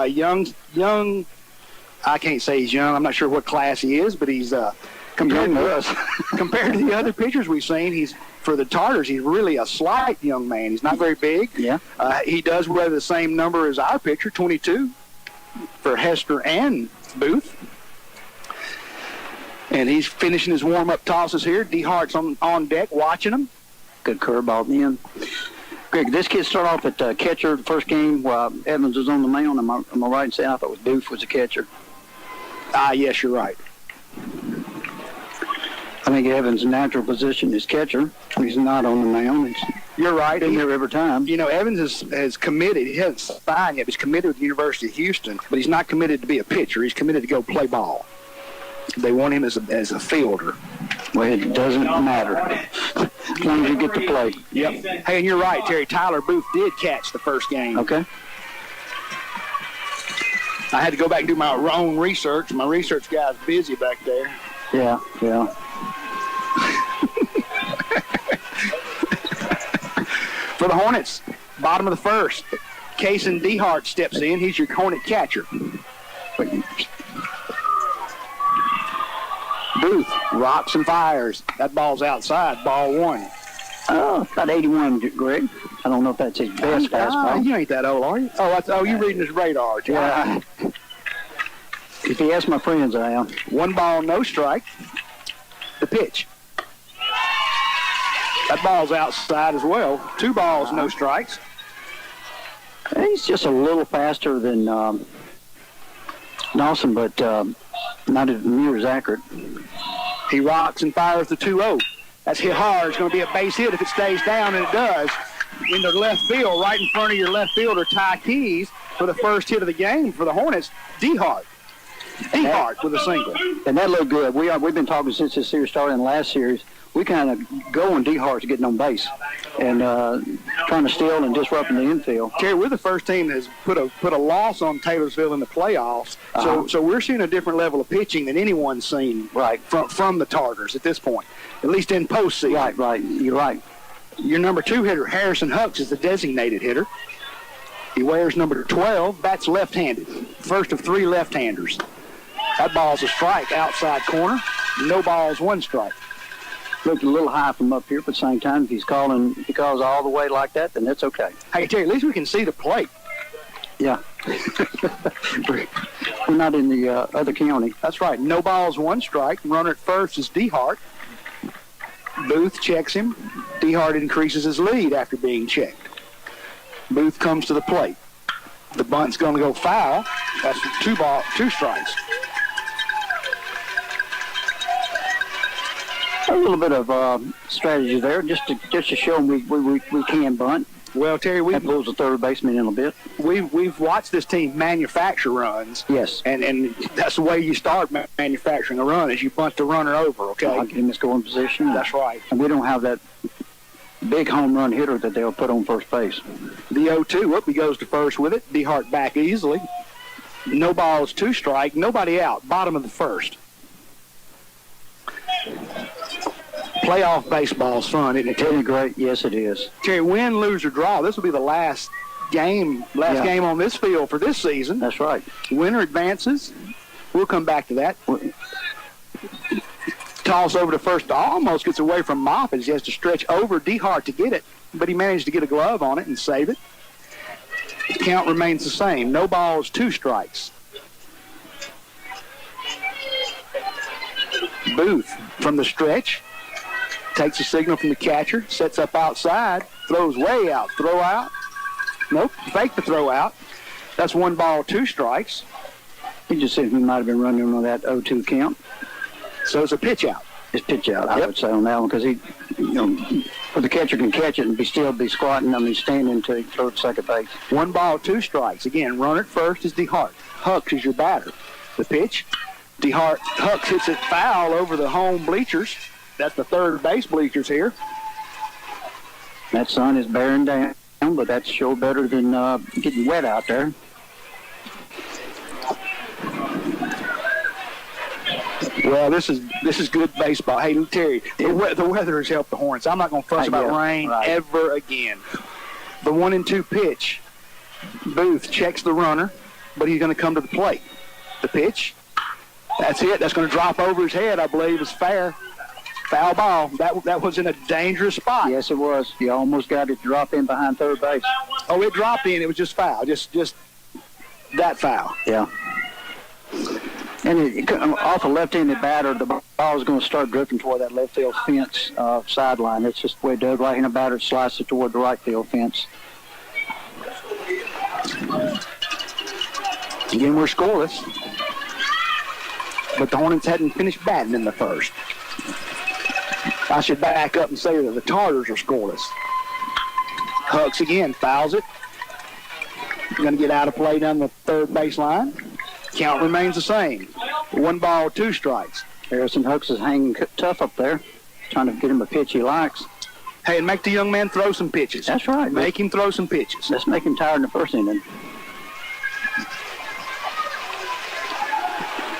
young. I can't say he's young. I'm not sure what class he is, but he's compared to the other pitchers we've seen, he's for the Tartars. He's really a slight young man. He's not very big. Yeah. He does wear the same number as our pitcher, 22, for Hester and Booth. And he's finishing his warm-up tosses here. D. Hart's on deck watching him.
Good curveball in. Greg, this kid started off at catcher the first game while Evans was on the mound. Am I right in saying I thought Booth was a catcher?
Yes, you're right.
I think Evans' natural position is catcher. He's not on the mound.
You're right.
Been there every time.
You know, Evans has committed. He hasn't signed yet. He's committed with the University of Houston, but he's not committed to be a pitcher. He's committed to go play ball. They want him as a fielder.
Well, it doesn't matter as long as you get to play.
Yep. Hey, and you're right, Terry. Tyler Booth did catch the first game.
Okay.
I had to go back and do my own research. My research guy's busy back there.
Yeah.
For the Hornets, bottom of the first, Kason Dehart steps in. He's your Hornet catcher. Booth rocks and fires. That ball's outside, ball one.
Oh, about 81, Greg. I don't know if that's his best fastball.
You ain't that old, are you? You're reading his radar.
Yeah. If he asks my friends, I am.
1 ball, no strike. The pitch. That ball's outside as well. 2 balls, no strikes.
He's just a little faster than Dawson, but not as near as accurate.
He rocks and fires the 2-0. That's hit hard. It's going to be a base hit if it stays down, and it does. Into left field, right in front of your left fielder, Ty Keys, for the first hit of the game for the Hornets, Dehart. Dehart with a single.
And that looked good. We've been talking since this series started in the last series. We kind of go on Dehart's getting on base and trying to steal and disrupting the infield.
Terry, we're the first team that has put a loss on Taylorsville in the playoffs. So we're seeing a different level of pitching than anyone's seen from the Tartars at this point, at least in postseason.
Right. You're right.
Your number 2 hitter, Harrison Hucks, is the designated hitter. He wears number 12. Bats left-handed. First of 3 left-handers. That ball's a strike outside corner. No balls, 1 strike.
Looked a little high from up here, but at the same time, if he calls all the way like that, then that's okay.
Hey, Terry, at least we can see the plate.
Yeah. We're not in the other county.
That's right. No balls, 1 strike. Runner at first is Dehart. Booth checks him. Dehart increases his lead after being checked. Booth comes to the plate. The bunt's going to go foul. That's 2 strikes.
A little bit of strategy there, just to show them we can bunt.
Well, Terry,
that pulls the third baseman in a bit.
We've watched this team manufacture runs.
Yes.
And that's the way you start manufacturing a run, is you bunt the runner over, okay?
I'll get him in scoring position.
That's right.
And we don't have that big home run hitter that they'll put on first base.
The 0-2, he goes to first with it. Dehart back easily. No balls, 2 strike, nobody out. Bottom of the first. Playoff baseball is fun, isn't it?
Isn't it great? Yes, it is.
Terry, win, lose, or draw. This will be the last game on this field for this season.
That's right.
Winner advances. We'll come back to that. Toss over to first. Almost gets away from Moffitt. He has to stretch over DeHart to get it, but he managed to get a glove on it and save it. The count remains the same. No balls, 2 strikes. Booth from the stretch takes a signal from the catcher, sets up outside, throws way out. Throw out. Nope, fake the throw out. That's 1 ball, 2 strikes.
He just said he might have been running on that 0-2 count.
So it's a pitch out.
It's pitch out, I would say, on that one, because the catcher can catch it and be squatting, standing to throw to second base.
1 ball, 2 strikes. Again, runner at first is DeHart. Hucks is your batter. The pitch, DeHart, Hucks hits it foul over the home bleachers. That's the third base bleachers here.
That sun is bearing down, but that's sure better than getting wet out there.
Well, this is good baseball. Hey, Terry, the weather has helped the Hornets. I'm not going to fuss about rain ever again. The 1-2 pitch. Booth checks the runner, but he's going to come to the plate. The pitch. That's it. That's going to drop over his head, I believe, is fair. Foul ball. That was in a dangerous spot.
Yes, it was. You almost got it to drop in behind third base.
Oh, it dropped in. It was just foul. Just that foul.
Yeah. And off a left-handed batter, the ball is going to start drifting toward that left field fence sideline. That's just the way it does. Right-handed batter slices it toward the right field fence.
Again, we're scoreless. But the Hornets hadn't finished batting in the first. I should back up and say that the Tartars are scoreless. Hucks again, fouls it. Going to get out of play down the third baseline. Count remains the same. 1 ball, 2 strikes.
Harrison Hucks is hanging tough up there, trying to get him a pitch he likes.
Hey, and make the young man throw some pitches.
That's right.
Make him throw some pitches.
Let's make him tired in the first inning.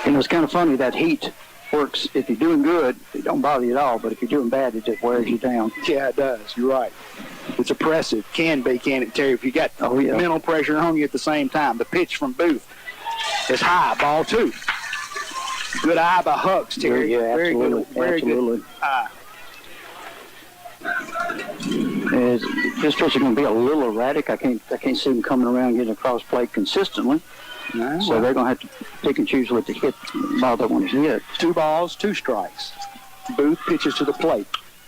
It's kind of funny that heat works. If you're doing good, it don't bother you at all. But if you're doing bad, it just wears you down.
Yeah, it does. You're right. It's oppressive. Can be, can't it, Terry? If you got mental pressure on you at the same time. The pitch from Booth is high. Ball 2. Good eye by Hucks, Terry.
Yeah,
very
absolutely.
good. Very
absolutely.
good eye.
This pitch is going to be a little erratic. I can't see him coming around getting across plate consistently.
No,
so they're going to have to pick and choose what to hit while they want to hit.
2 balls, 2 strikes. Booth pitches to the plate.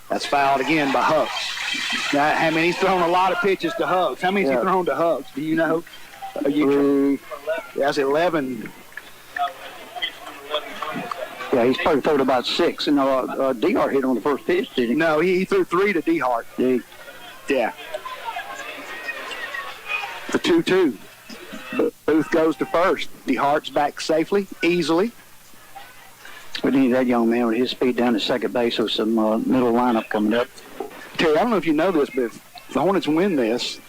That's fouled again by Hucks. Now, I mean, he's thrown a lot of pitches to Hucks. How many has he thrown to Hucks? Do you know?
3.
That's 11.
Yeah, he's probably thrown about 6. And DeHart hit on the first pitch, did he?
No, he threw 3 to DeHart. Yeah. The 2-2. Booth goes to first. DeHart's back safely, easily.
We need that young man with his speed down to second base with some middle lineup coming up.
Terry, I don't know if you know this, but if the Hornets win this,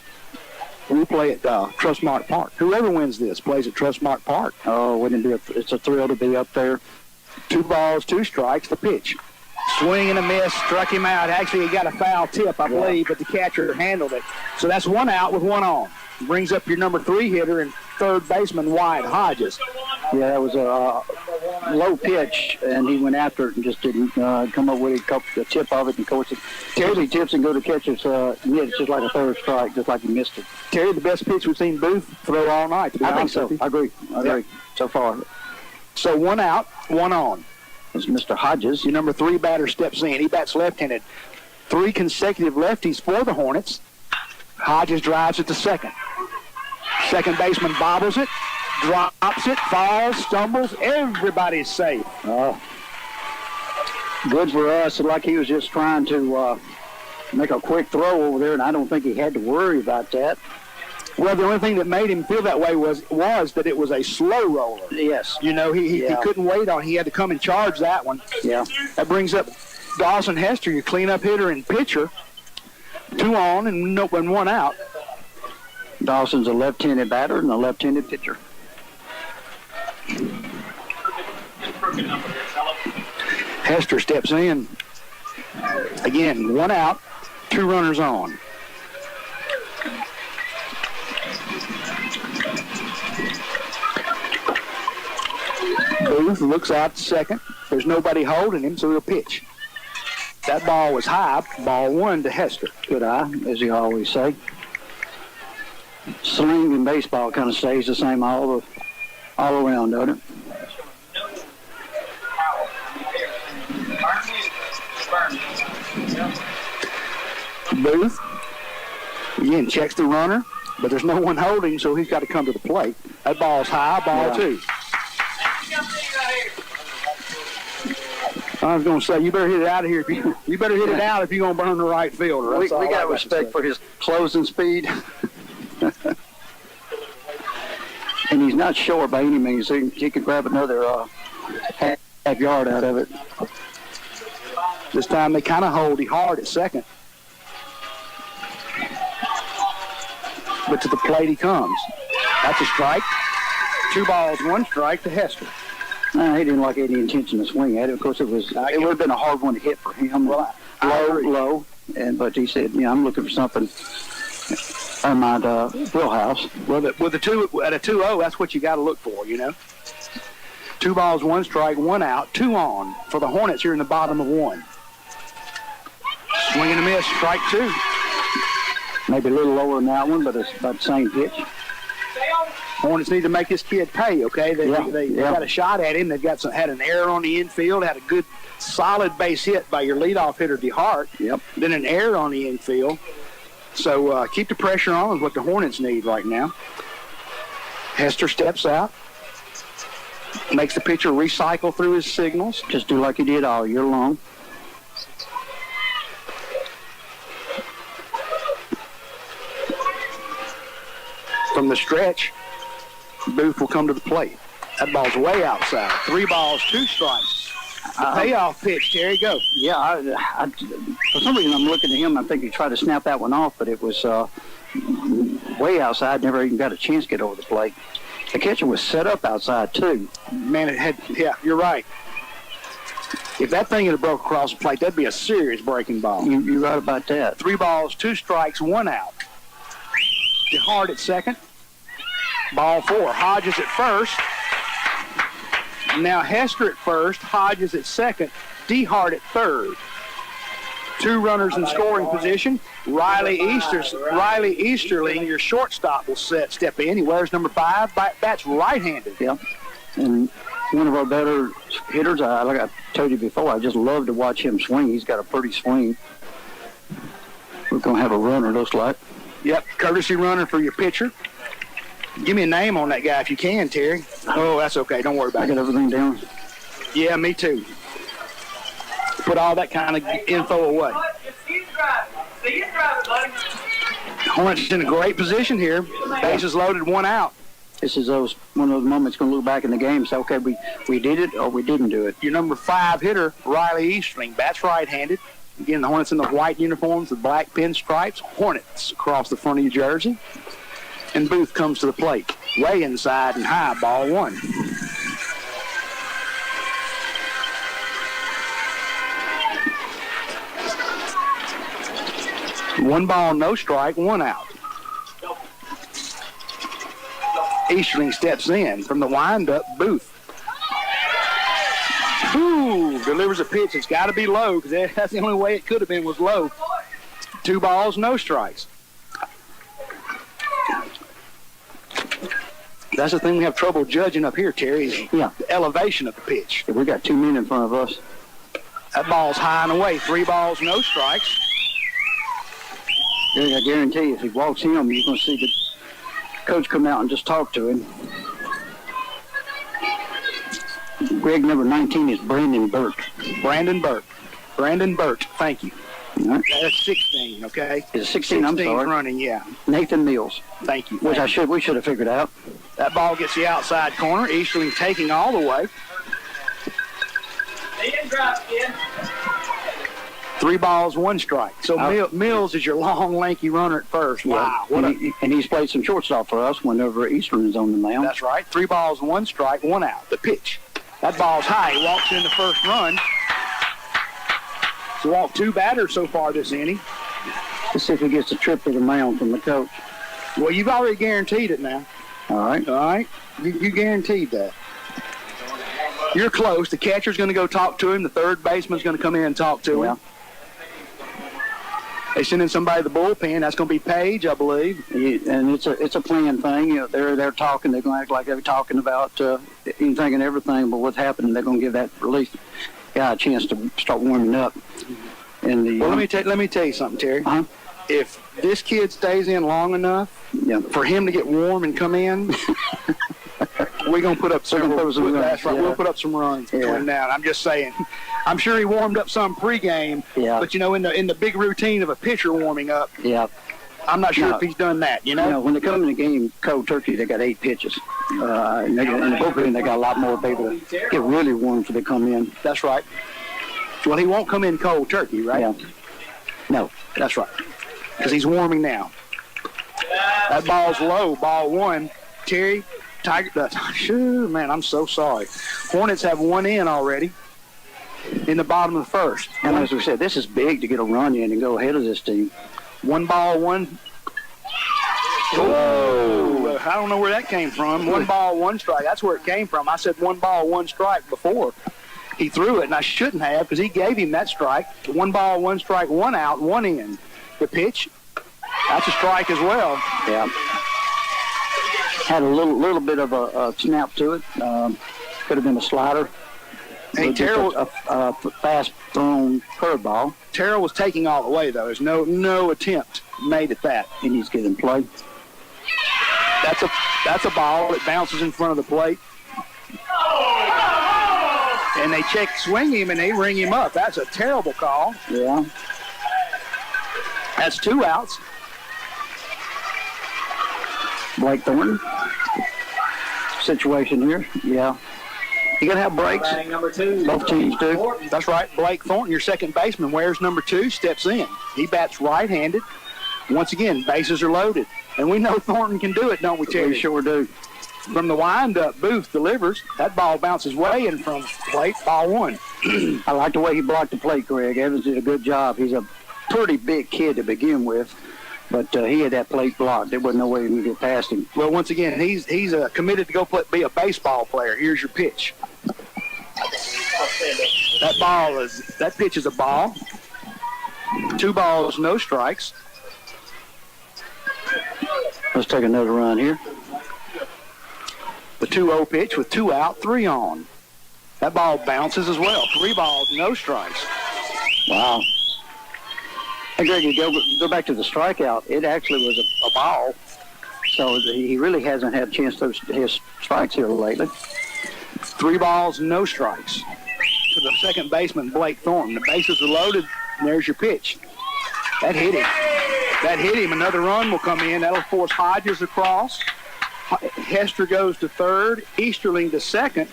we play at Trustmark Park. Whoever wins this plays at Trustmark Park.
Oh, wouldn't it be it's a thrill to be up there.
2 balls, 2 strikes, the pitch. Swing and a miss, struck him out. Actually, he got a foul tip, I believe, but the catcher handled it. So that's 1 out with 1 on. Brings up your number 3 hitter and third baseman, Wyatt Hodges.
Yeah, that was a low pitch, and he went after it and just didn't come up with the tip of it. And of course, Terry tips and go to catcher's mitt. It's just like a third strike, just like he missed it.
Terry, the best pitch we've seen Booth throw all night, to be honest
with you. I agree. So far.
So 1 out, 1 on.
It's Mr. Hodges.
Your number 3 batter steps in. He bats left-handed. 3 consecutive lefties for the Hornets. Hodges drives it to second. Second baseman bobbles it, drops it, falls, stumbles. Everybody's safe.
Good for us. Like he was just trying to make a quick throw over there, and I don't think he had to worry about that.
Well, the only thing that made him feel that way was that it was a slow roller.
Yes.
You know, he couldn't wait on it. He had to come and charge that one.
Yeah.
That brings up Dawson Hester, your cleanup hitter and pitcher. 2 on and 1 out.
Dawson's a left-handed batter and a left-handed pitcher.
Hester steps in. Again, 1 out, 2 runners on. Booth looks out to second. There's nobody holding him, so he'll pitch. That ball was high. Ball 1 to Hester.
Good eye, as you always say. Sling in baseball kind of stays the same all around, doesn't it?
Booth, again, checks the runner, but there's no one holding, so he's got to come to the plate. That ball's high, ball 2. I was going to say, you better hit it out of here. You better hit it out if you're going to burn the right fielder.
We got respect for his closing speed. And he's not short by any means. He could grab another half yard out of it.
This time they kind of hold him hard at second. But to the plate he comes. That's a strike. 2 balls, 1 strike to Hester.
He didn't like any intention to swing at it. Of course, it would have been a hard one to hit for him.
Well,
low. But he said, I'm looking for something on my wheelhouse.
Well, with a 2-0, that's what you got to look for, 2 balls, 1 strike, 1 out, 2 on for the Hornets here in the bottom of 1. Swing and a miss, strike 2.
Maybe a little lower than that one, but it's about the same pitch.
Hornets need to make this kid pay, okay? They got a shot at him. They've had an error on the infield, had a good, solid base hit by your leadoff hitter, DeHart.
Yep.
Then an error on the infield. So keep the pressure on is what the Hornets need right now. Hester steps out, makes the pitcher recycle through his signals.
Just do like he did all year long.
From the stretch, Booth will come to the plate. That ball's way outside. 3 balls, 2 strikes. The payoff pitch. There you go.
Yeah, for some reason I'm looking at him. I think he tried to snap that one off, but it was way outside. Never even got a chance to get over the plate. The catcher was set up outside, too.
Man, you're right. If that thing had broke across the plate, that'd be a serious breaking ball.
You're right about that.
3 balls, 2 strikes, 1 out. DeHart at second. Ball 4. Hodges at first. Now Hester at first. Hodges at second. DeHart at third. 2 runners in scoring position. Riley Easterling, your shortstop, will step in. He wears number 5. Bats right-handed.
Yeah. And one of our better hitters, like I told you before, I just love to watch him swing. He's got a pretty swing. We're going to have a runner, looks like.
Yep, courtesy runner for your pitcher. Give me a name on that guy if you can, Terry. Oh, that's okay. Don't worry about it.
I got everything down.
Yeah, me too. Put all that kind of info away. Hornets in a great position here. Bases loaded, 1 out.
This is one of those moments going to look back in the game and say, okay, we did it or we didn't do it.
Your number 5 hitter, Riley Easterling, bats right-handed. Again, the Hornets in the white uniforms with black pinstripes. Hornets across the front of your jersey. And Booth comes to the plate. Way inside and high, ball 1. One ball, no strike, 1 out. Easterling steps in from the windup. Booth. Ooh, delivers a pitch. It's got to be low because that's the only way it could have been was low. 2 balls, no strikes. That's the thing we have trouble judging up here, Terry, is the elevation of the pitch.
We got 2 men in front of us.
That ball's high and away. 3 balls, no strikes.
I guarantee you, if he walks in, you're going to see the coach come out and just talk to him. Greg, number 19 is Brandon Burt.
Brandon Burt, thank you.
Right.
That's 16, okay?
It's 16, I'm sorry.
Running, yeah.
Nathan Mills.
Thank you.
Which we should have figured out.
That ball gets the outside corner. Easterling taking all the way. 3 balls, 1 strike. So Mills is your long, lanky runner at first. Wow.
And he's played some shortstop for us whenever Easterling is on the mound.
That's right. 3 balls, 1 strike, 1 out. The pitch. That ball's high. He walks in the first run. walked 2 batters so far this inning.
Let's see if he gets a trip to the mound from the coach.
Well, you've already guaranteed it now.
All right.
All right? You guaranteed that. You're close. The catcher's going to go talk to him. The third baseman's going to come in and talk to him. They send in somebody to the bullpen. That's going to be Page, I believe.
And it's a planned thing. You know, they're talking. They're going to act like they're talking about anything and everything. But what's happening? They're going to give that relief guy a chance to start warming up. And
well, let me tell you something, Terry.
Uh-huh.
If this kid stays in long enough for him to get warm and come in, we're going to put up several. That's right. We'll put up some runs between now. And I'm just saying. I'm sure he warmed up some pregame, but you know, in the big routine of a pitcher warming up, I'm not sure if he's done that. You know,
when they come in the game cold turkey, they got 8 pitches. In the bullpen, they got a lot more to be able to get really warm before they come in.
That's right. Well, he won't come in cold turkey, right?
Yeah. No,
that's right. Because he's warming now. That ball's low, ball 1. Terry, man, I'm so sorry. Hornets have 1 in already in the bottom of the first.
And as we said, this is big to get a run in and go ahead of this team.
1 ball, 1. Oh, I don't know where that came from. 1 ball, 1 strike. That's where it came from. I said 1 ball, 1 strike before he threw it, and I shouldn't have because he gave him that strike. 1 ball, 1 strike, 1 out, 1 in. The pitch, that's a strike as well.
Yeah. Had a little bit of a snap to it. Could have been a slider.
Hey, Terrell,
a fast thrown curveball.
Terrell was taking all the way, though. There's no attempt made at that.
He needs to get in play.
That's a ball that bounces in front of the plate. And they swing him, and they ring him up. That's a terrible call.
Yeah.
That's 2 outs.
Blake Thornton. Situation here. Yeah. You got to have breaks.
Number 2.
Both teams do.
That's right. Blake Thornton, your second baseman, wears number 2, steps in. He bats right-handed. Once again, bases are loaded. And we know Thornton can do it, don't we, Terry?
We sure do.
From the wind-up, Booth delivers. That ball bounces way in front of the plate, ball 1.
I like the way he blocked the plate, Greg. Evans did a good job. He's a pretty big kid to begin with, but he had that plate blocked. There wasn't no way he could get past him.
Well, once again, he's committed to go be a baseball player. Here's your pitch. That pitch is a ball. 2 balls, no strikes.
Let's take another run here.
The 2-0 pitch with 2 out, 3 on. That ball bounces as well. 3 balls, no strikes.
Wow. Hey, Greg, you go back to the strikeout. It actually was a ball, so he really hasn't had a chance to his strikes here lately.
3 balls, no strikes. To the second baseman, Blake Thornton. The bases are loaded, and there's your pitch. That hit him. Another run will come in. That'll force Hodges across. Hester goes to third, Easterling to second,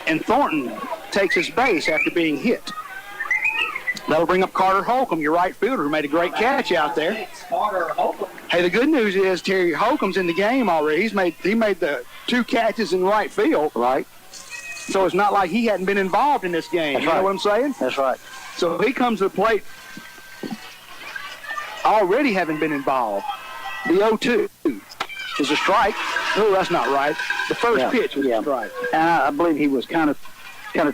and Thornton takes his base after being hit. That'll bring up Carter Holcomb, your right fielder, who made a great catch out there. Hey, the good news is Terry Holcomb's in the game already. He made the 2 catches in right field.
Right.
So it's not like he hadn't been involved in this game.
That's
you know what I'm saying?
That's right.
So he comes to the plate already having been involved. The 0-2 is a strike. Oh, that's not right. The first pitch was a strike.
And I believe he was kind of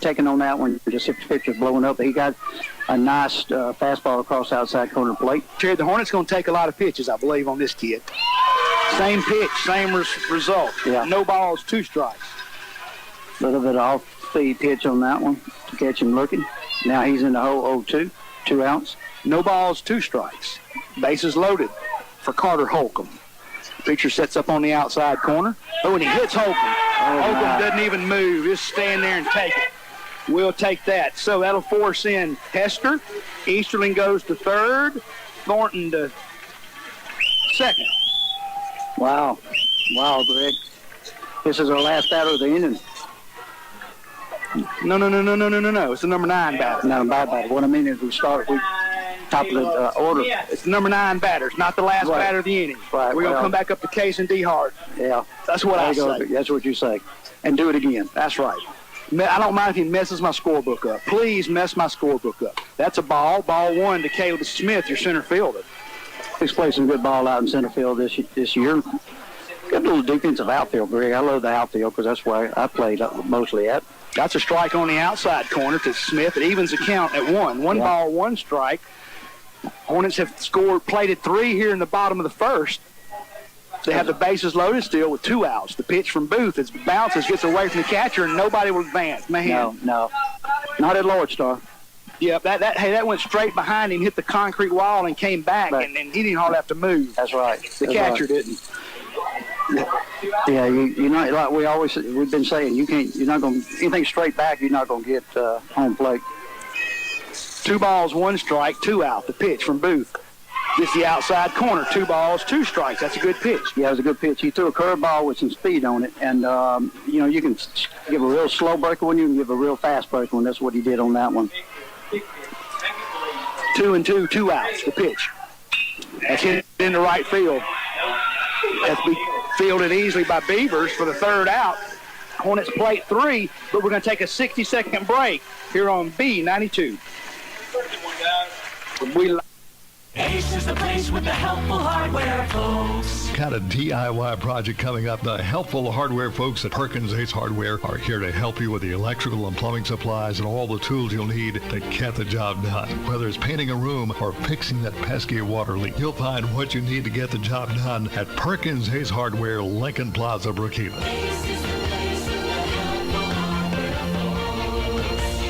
taking on that one, just if the pitch was blowing up. But he got a nice fastball across the outside corner plate.
Terry, the Hornets going to take a lot of pitches, I believe, on this kid. Same pitch, same result.
Yeah.
No balls, 2 strikes.
A little bit of off-speed pitch on that one to catch him looking. Now he's in the hole 0-2, 2 outs.
No balls, 2 strikes. Bases loaded for Carter Holcomb. Pitcher sets up on the outside corner. Oh, and he hits Holcomb. Holcomb doesn't even move. Just stand there and take it. We'll take that. So that'll force in Hester. Easterling goes to third. Thornton to second.
Wow, Greg. This is our last batter of the inning.
No. It's the number 9 batter.
No, batter. What I mean is we top of the order.
It's the number 9 batters, not the last batter of the inning.
Right.
We're going to come back up to Case and D. Hart.
Yeah.
That's what I say.
That's what you say. And do it again.
That's right. I don't mind if he messes my scorebook up. Please mess my scorebook up. That's a ball. Ball 1 to Caleb Smith, your center fielder.
He's played some good ball out in center field this year. Got a little defensive outfield, Greg. I love the outfield because that's where I played mostly at.
That's a strike on the outside corner to Smith. It evens the count at 1. One ball, 1 strike. Hornets have plated 3 here in the bottom of the first. They have the bases loaded still with 2 outs. The pitch from Booth, it bounces, gets away from the catcher, and nobody will advance. Man.
No. Not at Loyd Star.
Yep, that went straight behind him, hit the concrete wall, and came back, and he didn't hardly have to move.
That's right.
The catcher didn't.
Yeah, you know, like we've been saying, you're not going to, anything straight back, you're not going to get home plate.
2 balls, 1 strike, 2 out. The pitch from Booth. Just the outside corner. 2 balls, 2 strikes. That's a good pitch.
Yeah, it was a good pitch. He threw a curveball with some speed on it, and you can give a real slow breaker one, you can give a real fast breaker one. That's what he did on that one.
2-2, 2 outs. The pitch. That's hit into right field. That's be fielded easily by Beavers for the 3rd out. Hornets plate 3, but we're going to take a 60-second break here on B92.
Ace is the place with the helpful hardware, folks.
Got a DIY project coming up. The helpful hardware folks at Perkins Ace Hardware are here to help you with the electrical and plumbing supplies and all the tools you'll need to get the job done. Whether it's painting a room or fixing that pesky water leak, you'll find what you need to get the job done at Perkins Ace Hardware, Lincoln Plaza, Brookhaven.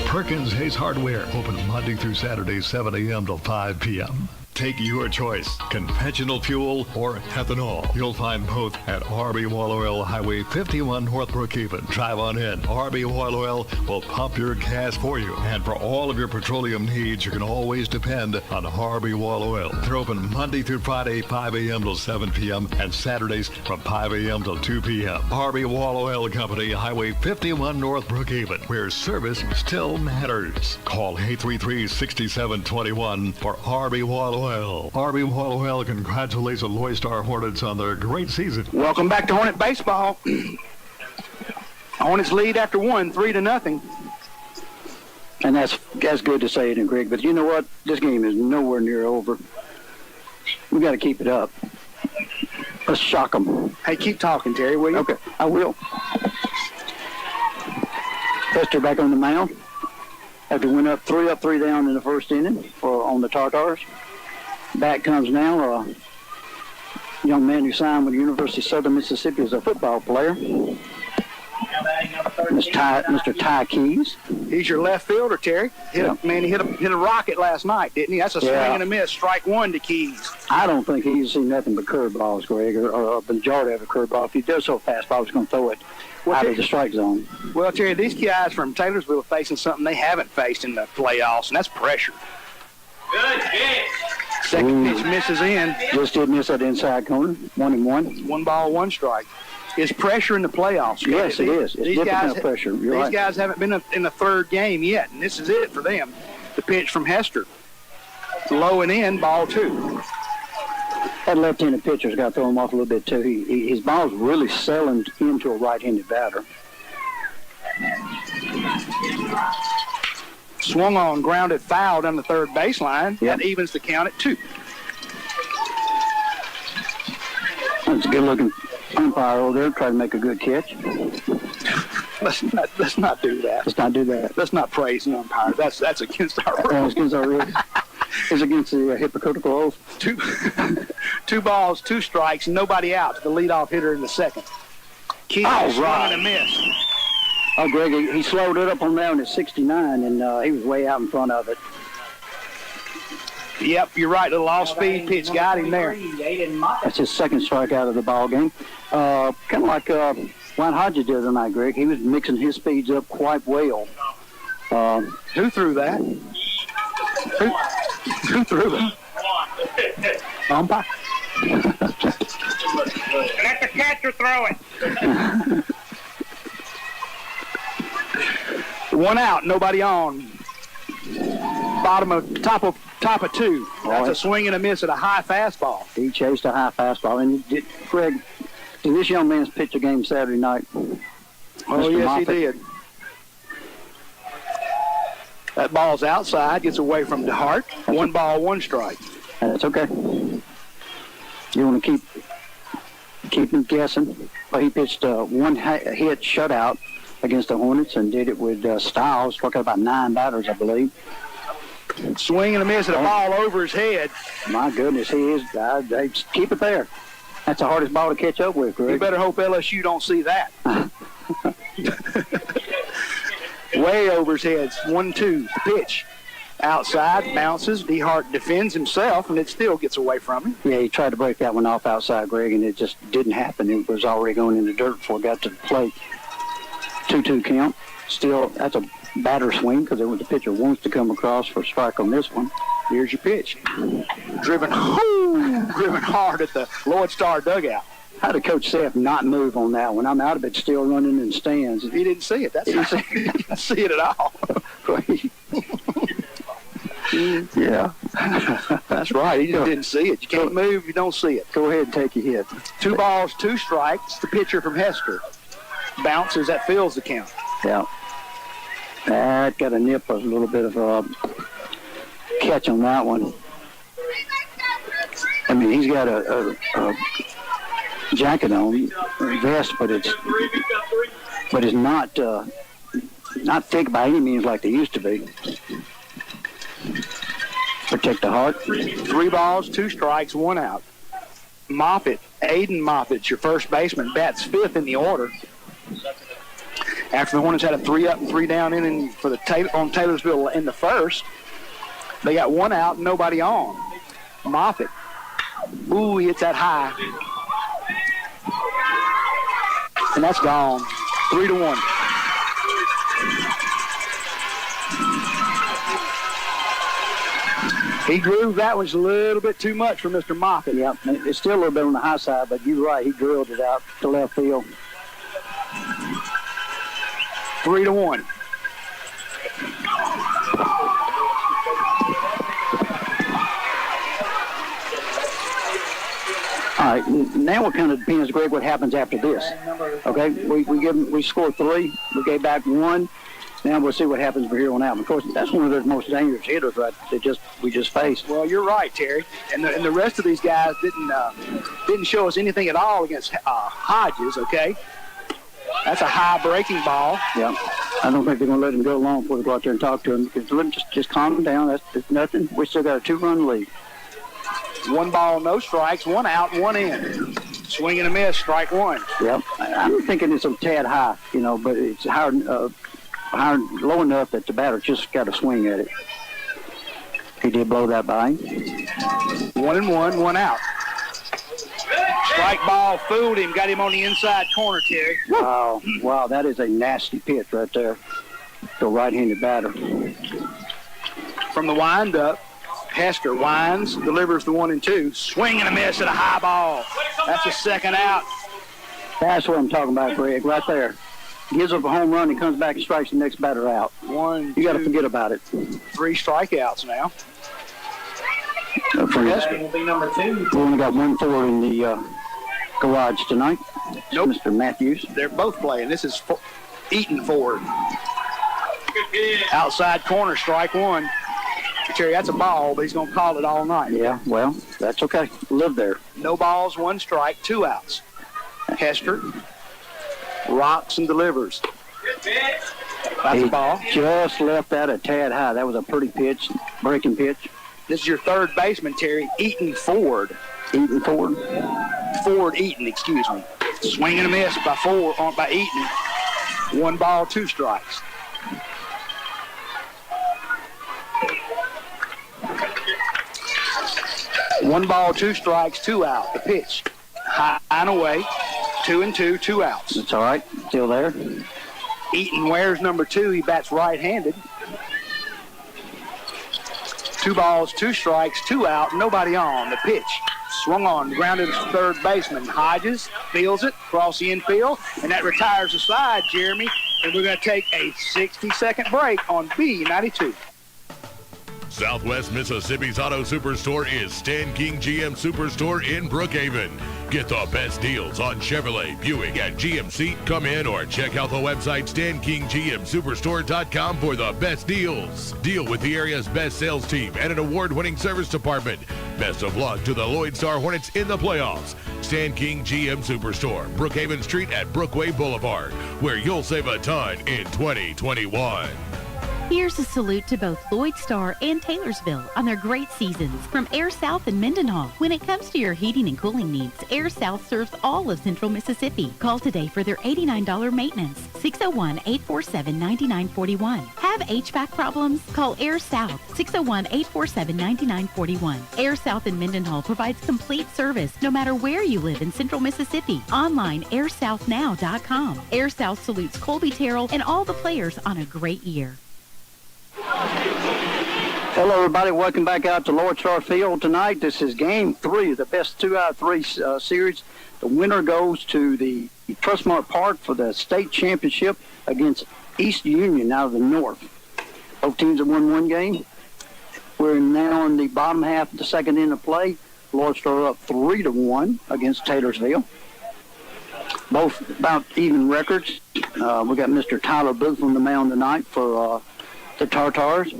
Perkins Hayes Hardware, open Monday through Saturday, 7 a.m. till 5 p.m. Take your choice, conventional fuel or ethanol. You'll find both at RB Oil Oil, Highway 51 North Brookhaven. Drive on in. RB Oil Oil will pump your gas for you. And for all of your petroleum needs, you can always depend on RB Oil Oil. They're open Monday through Friday, 5 a.m. till 7 p.m. and Saturdays from 5 a.m. till 2 p.m. RB Oil Oil Company, Highway 51 North Brookhaven, where service still matters. Call 833-6721 for RB Oil Oil. RB Oil Oil congratulates the Loyd Star Hornets on their great season.
Welcome back to Hornet Baseball. Hornets lead after 1, 3-0.
And that's good to say it, Greg. But you know what? This game is nowhere near over. We got to keep it up. Let's shock them.
Hey, keep talking, Terry, will you?
Okay, I will. Hester back on the mound. After went up three down in the first inning on the Tartars. Back comes now a young man who signed with the University of Southern Mississippi as a football player. Mr. Ty Keys.
He's your left fielder, Terry. He hit a rocket last night, didn't he? That's a swing and a miss. Strike 1 to Keys.
I don't think he's seen nothing but curveballs, Greg, or the majority of a curveball. If he does so fast, I was going to throw it out of the strike zone.
Well, Terry, these guys from Taylorsville are facing something they haven't faced in the playoffs, and that's pressure.
Good pitch.
Second pitch misses in.
Just did miss that inside corner. 1-1.
1 ball, 1 strike. Is pressure in the playoffs?
Yes, it is. It's different pressure.
These guys haven't been in the 3rd game yet, and this is it for them. The pitch from Hester. Low and in, ball 2.
That left-handed pitcher's got to throw him off a little bit, too. His ball's really selling into a right-handed batter.
Swung on, grounded foul down the 3rd baseline. Yep. That evens the count at 2.
That's a good-looking umpire over there. Try to make a good catch.
Let's not do that.
Let's not do that.
Let's not praise the umpire. That's against our rules.
It's against our rules. It's against the hypocritical oath.
2 balls, 2 strikes, nobody out to the leadoff hitter in the 2nd. Keys swung and a miss.
Oh, Greg, he slowed it up on that one at 69, and he was way out in front of it.
Yep, you're right. The off-speed pitch got him there.
That's his 2nd strikeout of the ball game. Kind of like Juan Hodges did tonight, Greg. He was mixing his speeds up quite well.
Who threw that? Who threw it? Umpire.
Let the catcher throw it.
1 out, nobody on. Top of 2. That's a swing and a miss at a high fastball.
He chased a high fastball. And Greg, did this young man's pitch a game Saturday night?
Oh, yes, he did. That ball's outside, gets away from DeHart. 1 ball, 1 strike.
That's okay. You want to keep him guessing. Well, he pitched 1 hit shutout against the Hornets and did it with Styles. Struck out about 9 batters, I believe.
Swing and a miss at a ball over his head.
My goodness, he is. Keep it there. That's the hardest ball to catch up with, Greg.
You better hope LSU don't see that. Way over his head. 1-2. Pitch. Outside, bounces. DeHart defends himself, and it still gets away from him.
Yeah, he tried to break that one off outside, Greg, and it just didn't happen. It was already going in the dirt before it got to the plate. 2-2 count. Still, that's a batter swing because the pitcher wants to come across for a strike on this one.
Here's your pitch. Driven hard at the Loyd Star dugout.
How did Coach Seth not move on that one? I'm out of it, still running in the stands.
He didn't see it. He didn't see it at all.
Yeah.
That's right. He just didn't see it. You can't move if you don't see it.
Go ahead and take your hit.
2 balls, 2 strikes. The pitcher from Hester. Bounces, that fills the count.
Yeah. That got a nip, a little bit of a catch on that one. I mean, he's got a jacket on, a vest, but it's not thick by any means like they used to be. Protect the heart.
3 balls, 2 strikes, 1 out. Moffitt, Aiden Moffitt, your first baseman, bats 5th in the order. After the Hornets had a 3-up and 3-down inning on Taylorsville in the first, they got 1 out and nobody on. Moffitt, ooh, he hits that high. And that's gone. 3-1. He grooved that was a little bit too much for Mr. Moffitt.
Yep, it's still a little bit on the high side, but you're right, he drilled it out to left field.
3-1.
All right, now it kind of depends, Greg, what happens after this. Okay, we scored 3, we gave back 1. Now we'll see what happens from here on out. Of course, that's one of their most dangerous hitters, right? We just faced.
Well, you're right, Terry. And the rest of these guys didn't show us anything at all against Hodges. Okay, that's a high breaking ball.
Yeah, I don't think they're going to let him go long before they go out there and talk to him. Because let him just calm him down. That's nothing. We still got a 2-run lead.
1 ball, no strikes, 1 out, 1 in. Swing and a miss, strike 1.
Yep, I'm thinking it's a tad high, but it's higher, low enough that the batter just got to swing at it. He did blow that by.
1-1, 1 out. Strike ball fooled him, got him on the inside corner, Terry.
Wow, that is a nasty pitch right there. The right-handed batter.
From the wind-up, Hester winds, delivers the 1-2. Swing and a miss at a high ball. That's a 2nd out.
That's what I'm talking about, Greg, right there. Gives up a home run and comes back and strikes the next batter out. You got to forget about it.
3 strikeouts now.
For Hester will be number 2. We only got 1 forward in the garage tonight.
Nope.
Mr. Matthews.
They're both playing. This is Eaton forward. Outside corner, strike 1. Terry, that's a ball, but he's going to call it all night.
Yeah, well, that's okay. Live there.
No balls, 1 strike, 2 outs. Hester rocks and delivers. That's a ball.
Just left that a tad high. That was a pretty pitch, breaking pitch.
This is your 3rd baseman, Terry, Eaton Ford.
Eaton Ford?
Ford Eaton, excuse me. Swing and a miss by Eaton. 1 ball, 2 strikes. One ball, 2 strikes, 2 out. The pitch, high and away, 2-2, 2 outs.
That's all right. Still there.
Eaton wears number 2. He bats right-handed. 2 balls, 2 strikes, 2 out. Nobody on. The pitch swung on, grounded to 3rd baseman. Hodges fields it across the infield, and that retires the side, Jeremy. And we're going to take a 60-second break on B92.
Southwest Mississippi's Auto Superstore is Stan King GM Superstore in Brookhaven. Get the best deals on Chevrolet, Buick, and GMC. Come in or check out the website StanKingGMSuperstore.com for the best deals. Deal with the area's best sales team and an award-winning service department. Best of luck to the Loyd Star Hornets in the playoffs. Stan King GM Superstore, Brookhaven Street at Brookway Boulevard, where you'll save a ton in 2021.
Here's a salute to both Loyd Star and Taylorsville on their great seasons from Air South and Mendenhall. When it comes to your heating and cooling needs, Air South serves all of Central Mississippi. Call today for their $89 maintenance, 601-847-9941. Have HVAC problems? Call Air South, 601-847-9941. Air South and Mendenhall provides complete service no matter where you live in Central Mississippi. Online, airsouthnow.com. Air South salutes Colby Terrell and all the players on a great year.
Hello, everybody. Welcome back out to Loyd Star Field tonight. This is Game 3, the best 2 out of 3 series. The winner goes to the Trustmark Park for the state championship against East Union out of the north. Both teams have won one game. We're now in the bottom half of the second inning of play. Loyd Star up 3-1 against Taylorsville. Both about even records. We got Mr. Tyler Booth on the mound tonight for the Tartars.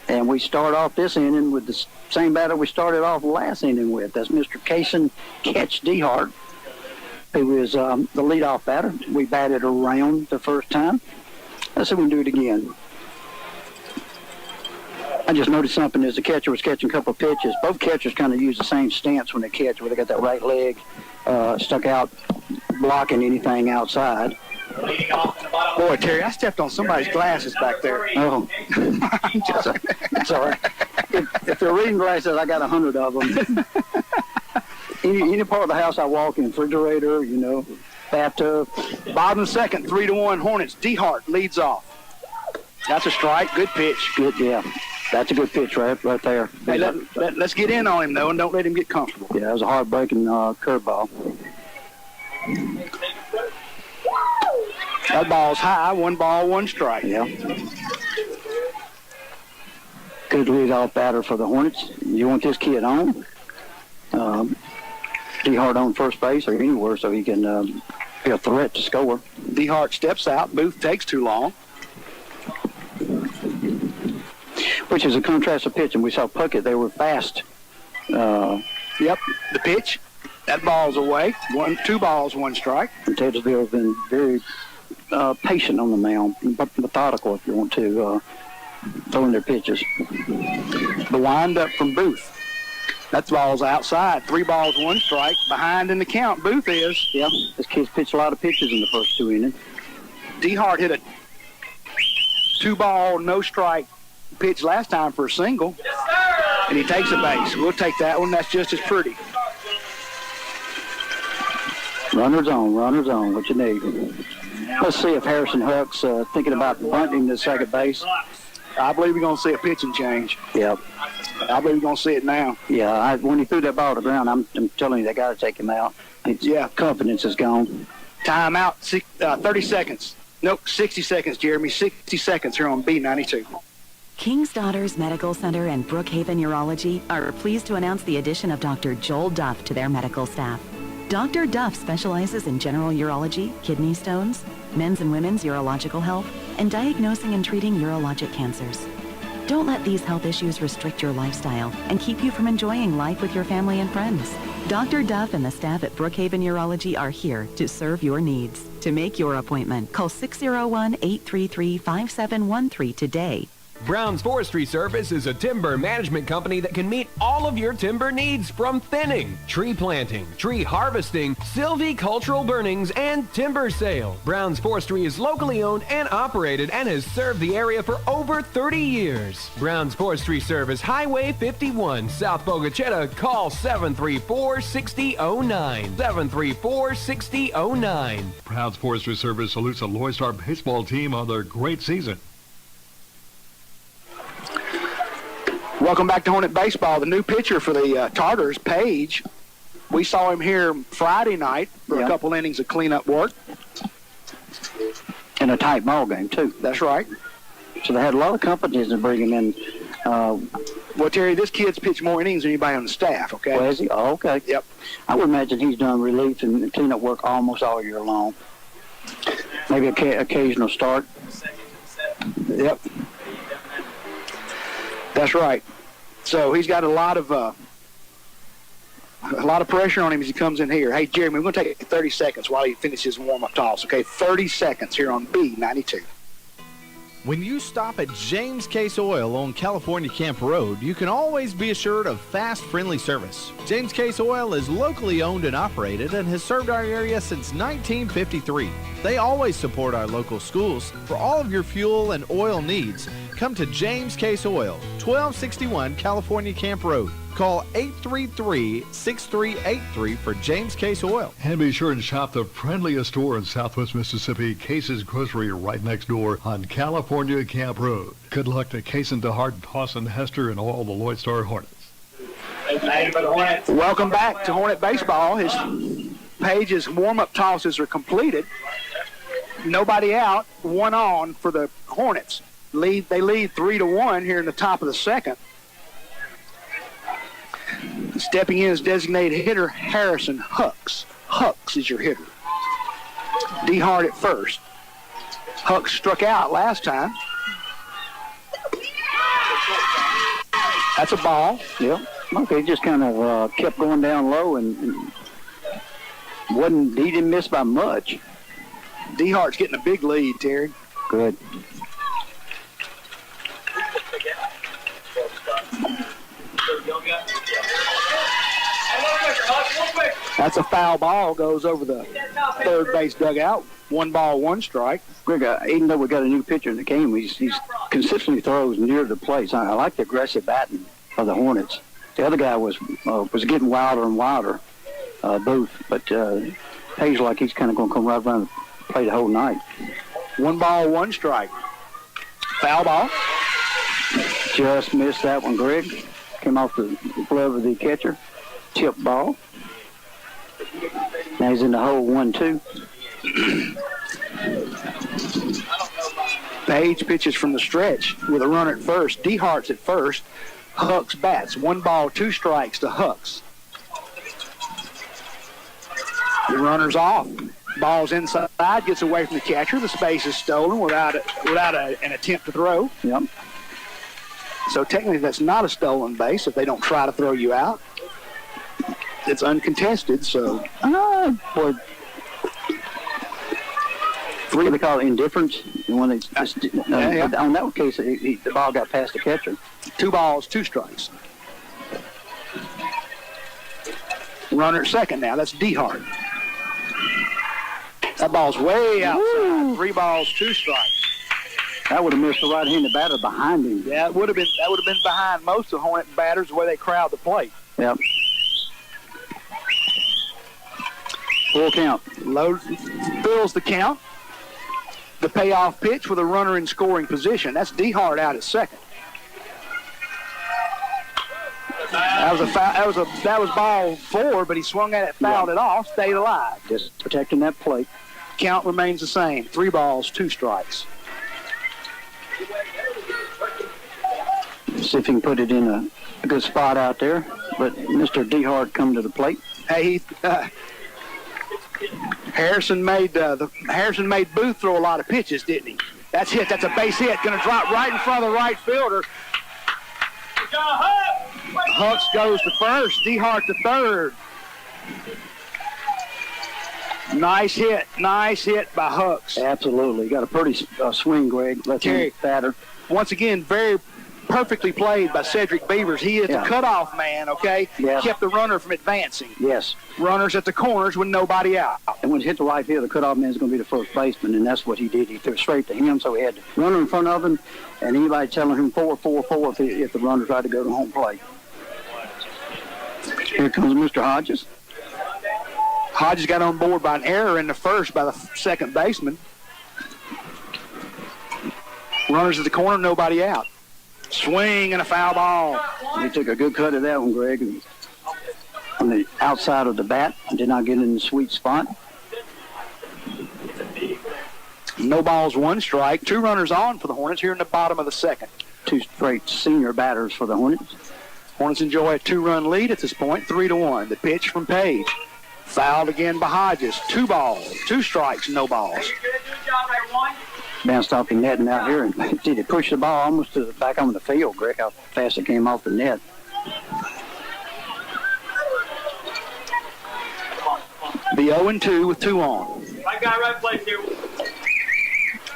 And we start off this inning with the same batter we started off last inning with. That's Mr. Cason Catch DeHart, who is the leadoff batter. We batted around the first time. Let's see if we can do it again. I just noticed something as the catcher was catching a couple of pitches. Both catchers kind of use the same stance when they catch, where they got that right leg stuck out, blocking anything outside.
Boy, Terry, I stepped on somebody's glasses back there.
Oh, it's all right. If they're reading glasses, I got 100 of them. any part of the house I walk in, refrigerator, bathtub.
Bottom of the second, 3-1 Hornets. DeHart leads off. That's a strike. Good pitch.
Good, yeah. That's a good pitch right there.
Hey, let's get in on him, though, and don't let him get comfortable.
Yeah, it was a hard-breaking curveball.
That ball's high. 1 ball, 1 strike.
Yeah. Good leadoff batter for the Hornets. You want this kid on. DeHart on first base or anywhere so he can be a threat to score.
DeHart steps out. Booth takes too long.
Which is a contrast of pitching. We saw Puckett. They were fast.
Yep. The pitch. That ball's away. 2 balls, 1 strike.
And Taylorsville has been very patient on the mound, but methodical if you want to, throwing their pitches.
The wind-up from Booth. That ball's outside. 3 balls, 1 strike. Behind in the count, Booth is.
Yeah, this kid's pitched a lot of pitches in the first 2 innings.
DeHart hit a 2-ball, no strike pitch last time for a single. Yes, sir. And he takes a base. We'll take that one. That's just as pretty.
Runners on, what you need. Let's see if Harrison Huck's thinking about bunting to second base.
I believe we're going to see a pitching change.
Yep.
I believe we're going to see it now.
Yeah, when he threw that ball to the ground, I'm telling you, they got to take him out. Confidence is gone.
Time out, 30 seconds. Nope, 60 seconds, Jeremy. 60 seconds here on B92.
King's Daughters Medical Center and Brookhaven Urology are pleased to announce the addition of Dr. Joel Duff to their medical staff. Dr. Duff specializes in general urology, kidney stones, men's and women's urological health, and diagnosing and treating urologic cancers. Don't let these health issues restrict your lifestyle and keep you from enjoying life with your family and friends. Dr. Duff and the staff at Brookhaven Urology are here to serve your needs. To make your appointment, call 601-833-5713 today.
Brown's Forestry Service is a timber management company that can meet all of your timber needs, from thinning, tree planting, tree harvesting, silvicultural burnings, and timber sale. Brown's Forestry is locally owned and operated and has served the area for over 30 years. Brown's Forestry Service, Highway 51, South Bogachetta. Call 734-6009. 734-6009.
Brown's Forestry Service salutes the Loyd Star baseball team on their great season.
Welcome back to Hornet Baseball. The new pitcher for the Tartars, Page. We saw him here Friday night for a couple innings of cleanup work.
And a tight ball game, too.
That's right.
So they had a lot of competition to bring him in
Well, Terry, this kid's pitched more innings than anybody on the staff, okay?
Well, is he? Oh, okay.
Yep.
I would imagine he's done relief and cleanup work almost all year long. Maybe occasional start.
Yep. That's right. So he's got a lot of pressure on him as he comes in here. Hey, Jeremy, we're going to take 30 seconds while he finishes warm-up toss, okay? 30 seconds here on B92.
When you stop at James Case Oil on California Camp Road, you can always be assured of fast, friendly service. James Case Oil is locally owned and operated and has served our area since 1953. They always support our local schools. For all of your fuel and oil needs, come to James Case Oil, 1261 California Camp Road. Call 833-6383 for James Case Oil.
And be sure and shop the friendliest store in Southwest Mississippi, Case's Grocery, right next door on California Camp Road. Good luck to Case and DeHart, Dawson, Hester, and all the Loyd Star Hornets.
Welcome back to Hornet Baseball. His Page's warm-up tosses are completed. Nobody out, one on for the Hornets. They lead 3-1 here in the top of the second. Stepping in as designated hitter, Harrison Hucks. Hucks is your hitter. DeHart at first. Hucks struck out last time. That's a ball.
Yeah. Okay, just kind of kept going down low and he didn't miss by much.
DeHart's getting a big lead, Terry.
Good.
That's a foul ball, goes over the third base dugout. 1 ball, 1 strike.
Greg, even though we got a new pitcher in the game, he's consistently throws near the plate. I like the aggressive batting of the Hornets. The other guy was getting wilder and wilder, Booth, but Page like he's kind of going to come right around the plate the whole night.
1 ball, 1 strike. Foul ball.
Just missed that one, Greg. Came off the glove of the catcher. Chip ball. Now he's in the hole 1-2.
Page pitches from the stretch with a runner at first. DeHart's at first. Hucks bats. 1 ball, 2 strikes to Hucks. The runner's off. Ball's inside, gets away from the catcher. The space is stolen without an attempt to throw.
Yep.
So technically that's not a stolen base if they don't try to throw you out. It's uncontested, so.
Boy. What do they call it, indifference? When they just, on that case, the ball got past the catcher.
2 balls, 2 strikes. Runner at second now. That's DeHart. That ball's way outside. 3 balls, 2 strikes.
That would have missed the right-handed batter behind him.
Yeah, that would have been behind most of the Hornet batters the way they crowd the plate.
Yep. Full count.
Loyd fills the count. The payoff pitch with a runner in scoring position. That's DeHart out at second. That was ball 4, but he swung at it, fouled it off, stayed alive.
Just protecting that plate.
Count remains the same. 3 balls, 2 strikes.
See if he can put it in a good spot out there. But Mr. DeHart come to the plate.
Hey, Harrison made Booth throw a lot of pitches, didn't he? That's hit. That's a base hit. Going to drop right in front of the right fielder. Hucks goes to first. DeHart to third. Nice hit by Hucks.
Absolutely. Got a pretty swing, Greg. Let's hit fatter.
Once again, very perfectly played by Cedric Beavers. He is the cutoff man, okay?
Yeah.
Kept the runner from advancing.
Yes.
Runners at the corners with nobody out.
And when he hit the right field, the cutoff man is going to be the first baseman, and that's what he did. He threw it straight to him, so he had the runner in front of him, and anybody telling him 4-4-4 if the runner tried to go to home plate. Here comes Mr. Hodges.
Hodges got on board by an error in the first by the second baseman. Runners at the corner, nobody out. Swing and a foul ball.
He took a good cut of that one, Greg, on the outside of the bat. Did not get in the sweet spot.
No balls, 1 strike. 2 runners on for the Hornets here in the bottom of the second.
two straight senior batters for the Hornets.
Hornets enjoy a 2-run lead at this point, 3-1. The pitch from Page. Fouled again by Hodges. 2 balls, 2 strikes, no balls.
Bounced off the net and out here, and did it push the ball almost to the back on the field, Greg, how fast it came off the net.
The 0-2 with 2 on.
Right guy, right place here.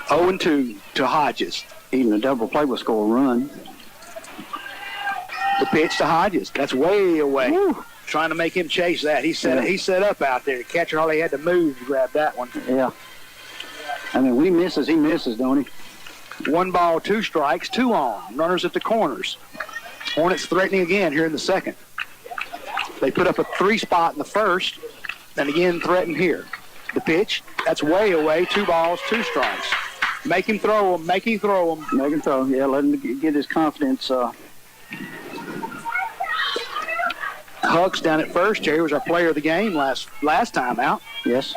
0-2 to Hodges.
Even a double play will score a run.
The pitch to Hodges. That's way away. Woo. Trying to make him chase that. He set up out there. The catcher hardly had to move to grab that one.
Yeah. I mean, he misses, don't he?
1 ball, 2 strikes, 2 on. Runners at the corners. Hornets threatening again here in the second. They put up a 3 spot in the first, and again threaten here. The pitch, that's way away. 2 balls, 2 strikes. Make him throw them. Make him throw them.
Make him throw. Yeah, let him get his confidence.
Hucks down at first. Terry was our player of the game last time out.
Yes.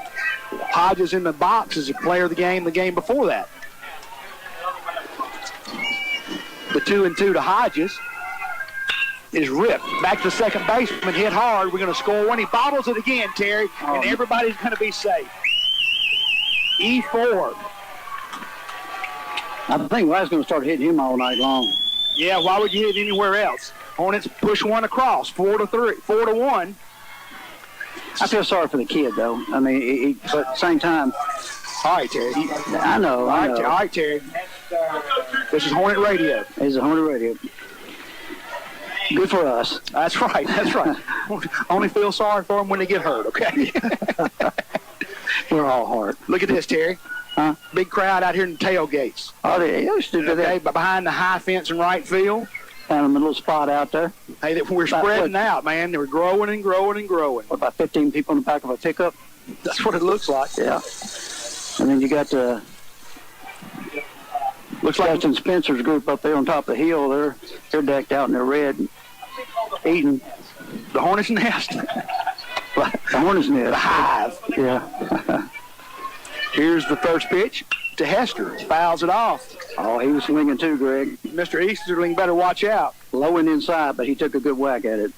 Hodges in the box is a player of the game before that. The 2-2 to Hodges is ripped. Back to the second baseman, hit hard. We're going to score one. He bobbles it again, Terry, and everybody's going to be safe. E4.
I think Wyatt's going to start hitting him all night long.
Yeah, why would you hit anywhere else? Hornets push one across, 4-1.
I feel sorry for the kid, though. I mean, but at the same time.
All right, Terry.
I know.
All right, Terry. This is Hornet Radio.
This is Hornet Radio. Good for us.
That's right. That's right. Only feel sorry for them when they get hurt, okay?
We're all hard.
Look at this, Terry.
Huh?
Big crowd out here in the tailgates.
Oh, they used to do that.
Behind the high fence in right field.
Found them a little spot out there.
Hey, we're spreading out, man. They were growing and growing and growing.
What, about 15 people in the back of a pickup?
That's what it looks like.
Yeah. And then you got the Justin Spencer's group up there on top of the hill. They're decked out in their red, eating
the hornet's nest.
The hornet's nest.
The hive.
Yeah.
Here's the first pitch to Hester. Fouls it off.
Oh, he was swinging too, Greg.
Mr. Easterling better watch out.
Low and inside, but he took a good whack at it.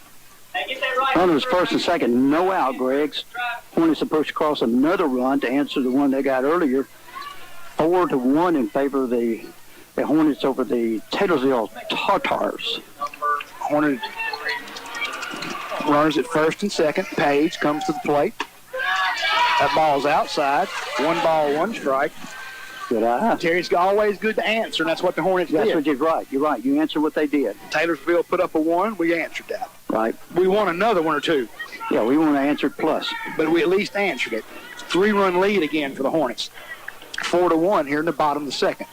Runners first and second, no out, Greg's. Hornets approach across another run to answer the one they got earlier. 4-1 in favor of the Hornets over the Taylorsville Tartars.
Hornets runners at first and second. Page comes to the plate. That ball's outside. 1 ball, 1 strike.
Good eye.
Terry's always good to answer, and that's what the Hornets did.
That's what you're right. You're right. You answer what they did.
Taylorsville put up a 1. We answered that.
Right.
We want another 1 or 2.
Yeah, we want to answer plus.
But we at least answered it. 3-run lead again for the Hornets. 4-1 here in the bottom of the second.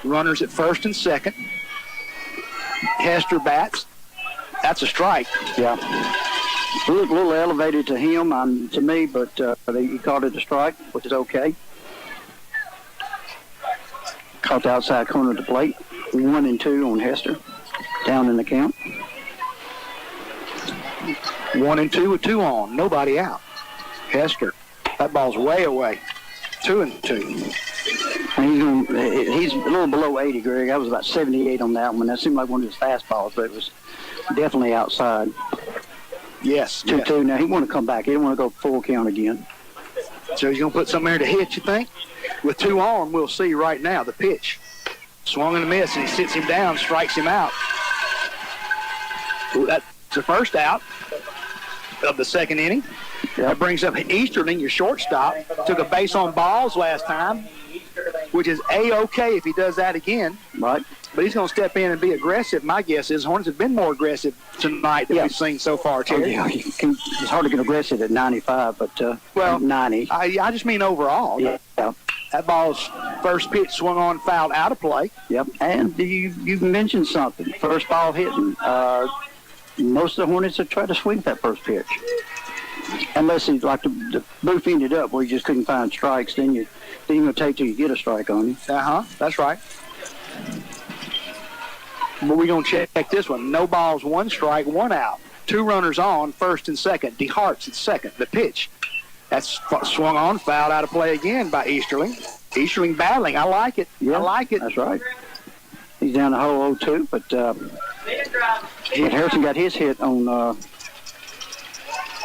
Runners at first and second. Hester bats. That's a strike.
Yeah. It looked a little elevated to him, to me, but he called it a strike, which is okay. Caught the outside corner of the plate. 1-2 on Hester. Down in the count.
1-2 with 2 on. Nobody out. Hester. That ball's way away. 2-2.
And he's a little below 80, Greg. I was about 78 on that one. That seemed like one of his fastballs, but it was definitely outside.
Yes.
2-2. Yes. Now he want to come back. He didn't want to go full count again.
So he's going to put something there to hit, you think? With 2 on, we'll see right now the pitch. Swung and a miss, and he sits him down, strikes him out. Ooh, that's the first out of the second inning. Yep. That brings up Easterling, your shortstop. Took a base on balls last time, which is A-okay if he does that again.
Right.
But he's going to step in and be aggressive. My guess is Hornets have been more aggressive tonight than we've seen so far, Terry.
Oh, yeah. It's hard to get aggressive at 95, but 90.
I just mean overall.
Yeah.
That ball's first pitch swung on, fouled out of play.
Yep. And you mentioned something. First ball hitting. Most of the Hornets have tried to swing that first pitch. Unless he's like the booth ended up where you just couldn't find strikes, then you're going to take till you get a strike on you.
That's right. But we're going to check this one. No balls, 1 strike, 1 out. 2 runners on, first and second. DeHart's at second. The pitch. That's swung on, fouled out of play again by Easterling. Easterling battling. I like it.
Yeah,
I like it.
That's right. He's down the hole 0-2, but Harrison got his hit on.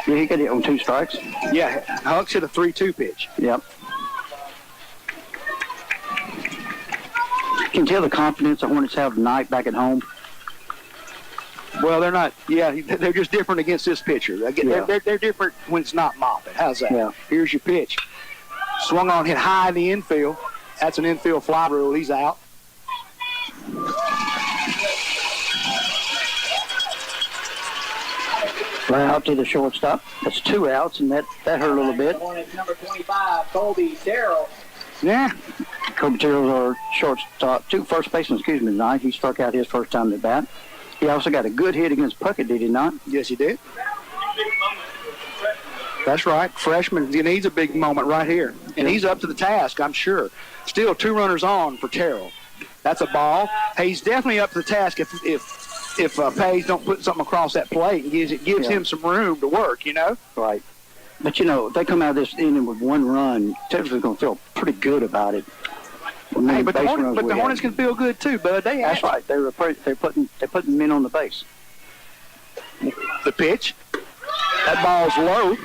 He got hit on 2 strikes.
Yeah, Huck's hit a 3-2 pitch.
Yep. You can tell the confidence the Hornets have tonight back at home.
Well, they're not. Yeah, they're just different against this pitcher. They're different when it's not Moffitt. How's that?
Yeah.
Here's your pitch. Swung on, hit high in the infield. That's an infield fly rule. He's out.
Fly out to the shortstop. That's 2 outs, and that hurt a little bit.
Number 25, Colby Terrell.
Yeah.
Colby Terrell's our shortstop. 2 first basemen, tonight. He struck out his first time at bat. He also got a good hit against Puckett, did he not?
Yes, he did. That's right. Freshman, he needs a big moment right here. And he's up to the task, I'm sure. Still 2 runners on for Terrell. That's a ball. Hey, he's definitely up to the task if Page don't put something across that plate and gives him some room to work,
Right. But, if they come out of this inning with 1 run, Taylorsville's going to feel pretty good about it.
Hey, but the Hornets can feel good too, bud.
That's right. They're putting men on the base.
The pitch. That ball's low,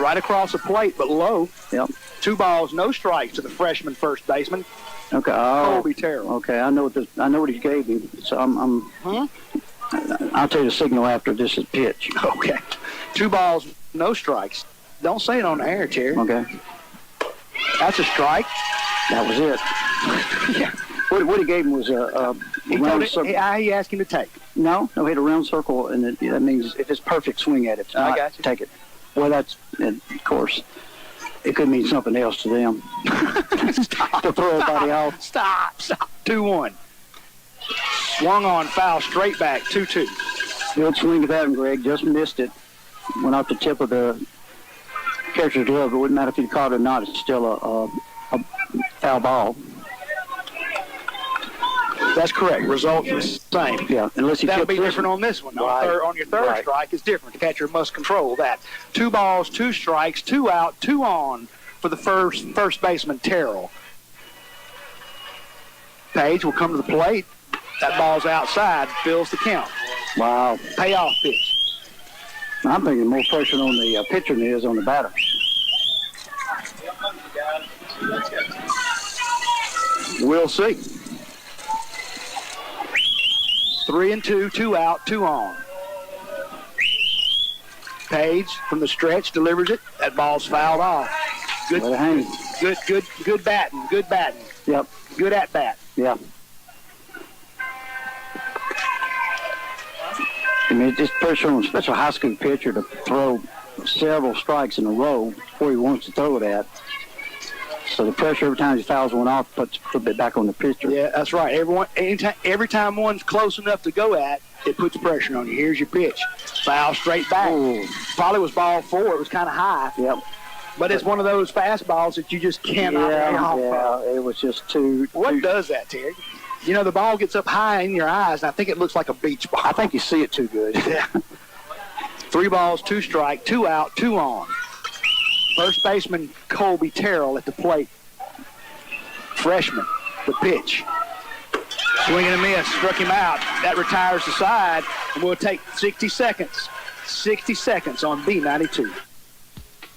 right across the plate, but low.
Yep.
2 balls, no strikes to the freshman first baseman.
Okay.
Colby Terrell.
Okay, I know what he gave him. So I'll tell you the signal after this is pitch.
Okay. 2 balls, no strikes. Don't say it on the air, Terry.
Okay.
That's a strike.
That was it.
Yeah.
What he gave him was a round circle.
He asked him to take.
No, he had a round circle, and that means if it's perfect, swing at it. If
I
not,
got you.
Take it. Well, of course, it could mean something else to them. To throw everybody off.
Stop. 2-1. Swung on, foul, straight back, 2-2.
Good swing of that one, Greg. Just missed it. Went off the tip of the catcher's glove. It wouldn't matter if he caught it or not. It's still a foul ball.
That's correct. Result is the same.
Yeah, unless he
that'll be
tips
different on this one.
Right.
On your third strike, it's different. The catcher must control that. 2 balls, 2 strikes, 2 out, 2 on for the first baseman, Terrell. Page will come to the plate. That ball's outside, fills the count.
Wow.
Payoff pitch.
I'm thinking more pressure on the pitcher than it is on the batter.
We'll see. 3-2, 2 out, 2 on. Page from the stretch delivers it. That ball's fouled off. Good batting. Good batting.
Yep.
Good at bat.
Yeah. I mean, it's pressure on especially a high school pitcher to throw several strikes in a row before he wants to throw it at. So the pressure every time he fouls one off puts a little bit back on the pitcher.
Yeah, that's right. Every time one's close enough to go at, it puts pressure on you. Here's your pitch. Foul straight back.
Ooh.
Probably was ball 4. It was kind of high.
Yep.
But it's one of those fastballs that you just cannot lay off.
Yeah, it was just too.
What does that, Terry? The ball gets up high in your eyes, and I think it looks like a beach ball.
I think you see it too good.
Yeah. 3 balls, 2 strike, 2 out, 2 on. First baseman Colby Terrell at the plate. Freshman, the pitch. Swing and a miss, struck him out. That retires the side, and we'll take 60 seconds. 60 seconds on B92.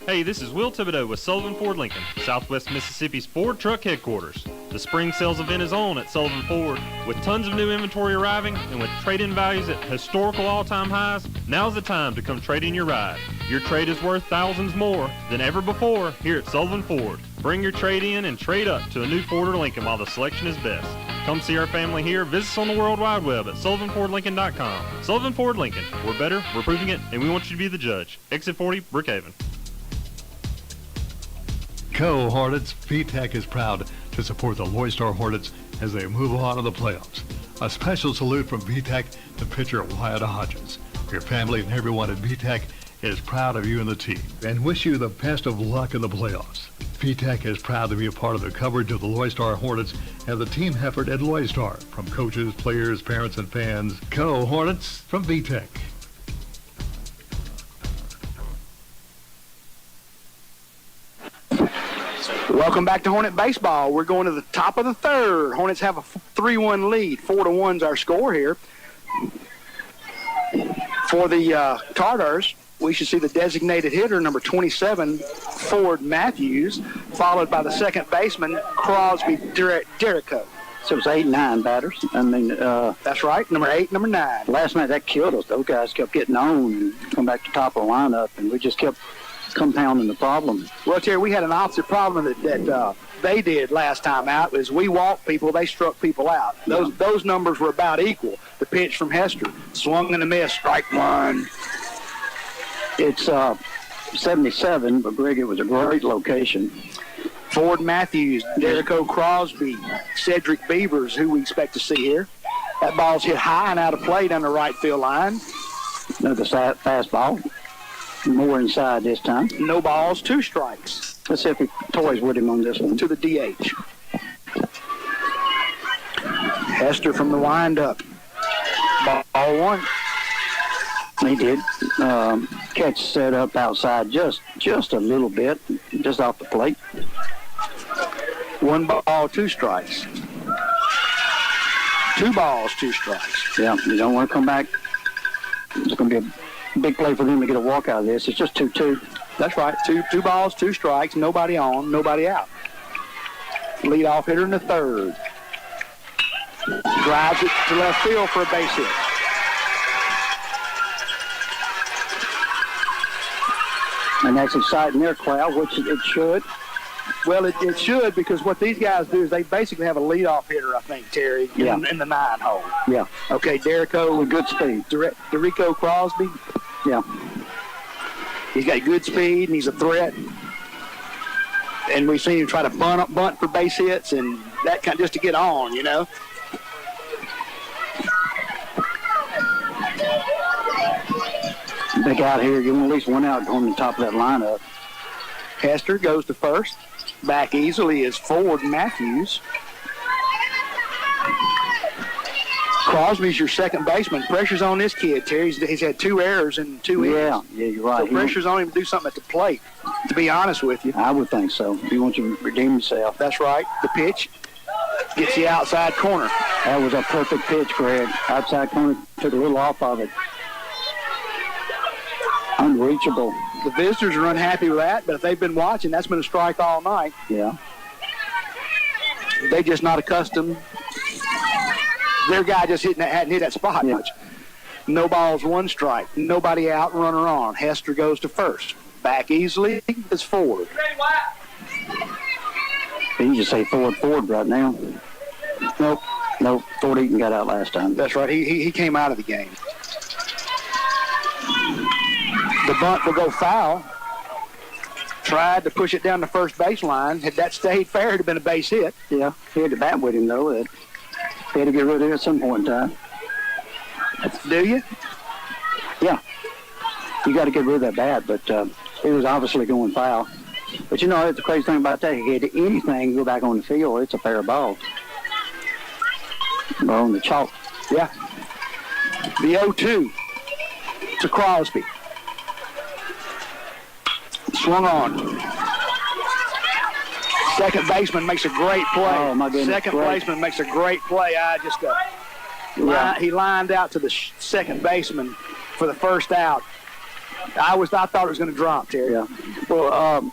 Hey, this is Will Thibodeau with Sullivan Ford Lincoln, Southwest Mississippi's Ford truck headquarters. The spring sales event is on at Sullivan Ford. With tons of new inventory arriving and with trade-in values at historical all-time highs, now's the time to come trade in your ride. Your trade is worth thousands more than ever before here at Sullivan Ford. Bring your trade in and trade up to a new Ford or Lincoln while the selection is best. Come see our family here. Visit us on the World Wide Web at SullivanFordLincoln.com. Sullivan Ford Lincoln. We're better, we're proving it, and we want you to be the judge. Exit 40, Brookhaven.
Go Hornets! VTech is proud to support the Loyd Star Hornets as they move on to the playoffs. A special salute from VTech to pitcher Wyatt Hodges. Your family and everyone at VTech is proud of you and the team and wish you the best of luck in the playoffs. VTech is proud to be a part of the coverage of the Loyd Star Hornets and the team effort at Loyd Star. From coaches, players, parents, and fans, go Hornets from VTech.
Welcome back to Hornet Baseball. We're going to the top of the third. Hornets have a 3-1 lead. 4-1's our score here. For the Tartars, we should see the designated hitter, number 27, Ford Matthews, followed by the second baseman, Crosby Derrico.
So it was 8 and 9 batters. I mean,
that's right, number 8, number 9.
Last night that killed us. Those guys kept getting on and come back to top of the lineup, and we just kept compounding the problem.
Well, Terry, we had an opposite problem that they did last time out. Was we walked people, they struck people out. Those numbers were about equal. The pitch from Hester, swung and a miss, strike one.
It's 77, but Greg, it was a great location.
Ford Matthews, Derrico Crosby, Cedric Beavers, who we expect to see here. That ball's hit high and out of play down the right field line.
Another fastball. More inside this time.
No balls, 2 strikes.
Let's see if he toys with him on this one.
To the DH. Hester from the windup. Ball 1.
He did. Catch set up outside just a little bit, just off the plate.
1 ball, 2 strikes. 2 balls, 2 strikes.
Yeah, you don't want to come back. It's going to be a big play for them to get a walk out of this. It's just 2-2.
That's right. 2 balls, 2 strikes. Nobody on, nobody out. Leadoff hitter in the third. Drives it to left field for a base hit.
And that's exciting their crowd, which it should.
Well, it should, because what these guys do is they basically have a leadoff hitter, I think, Terry, in the 9 hole.
Yeah.
Okay, Derrico.
With good speed.
Derrico Crosby.
Yeah.
He's got good speed, and he's a threat. And we've seen him try to bunt for base hits, and that kind of just to get on, you know.
Big out here. You want at least 1 out on the top of that lineup.
Hester goes to first. Back easily is Ford Matthews. Crosby's your second baseman. Pressure's on this kid, Terry. He's had 2 errors in 2 innings.
Yeah, you're right.
So pressure's on him to do something at the plate, to be honest with you.
I would think so. He wants to redeem himself.
That's right. The pitch gets the outside corner.
That was a perfect pitch, Greg. Outside corner, took a little off of it. Unreachable.
The visitors are unhappy with that, but if they've been watching, that's been a strike all night.
Yeah.
They're just not accustomed. Their guy just hadn't hit that spot much. No balls, 1 strike. Nobody out, runner on. Hester goes to first. Back easily is Ford.
You just say Ford right now. Nope. Ford Eaton got out last time.
That's right. He came out of the game. The bunt will go foul. Tried to push it down the first baseline. Had that stayed fair, it would have been a base hit.
Yeah, he had to bat with him, though. He had to get rid of it at some point in time.
Do you?
Yeah. You got to get rid of that bat, but it was obviously going foul. But, you know, the crazy thing about that, he had anything go back on the field, it's a fair ball. Or on the chalk.
Yeah. The 0-2 to Crosby. Swung on. Second baseman makes a great play.
Oh, my goodness.
Second baseman makes a great play. He lined out to the second baseman for the first out. I thought it was going to drop, Terry.
Yeah. Well,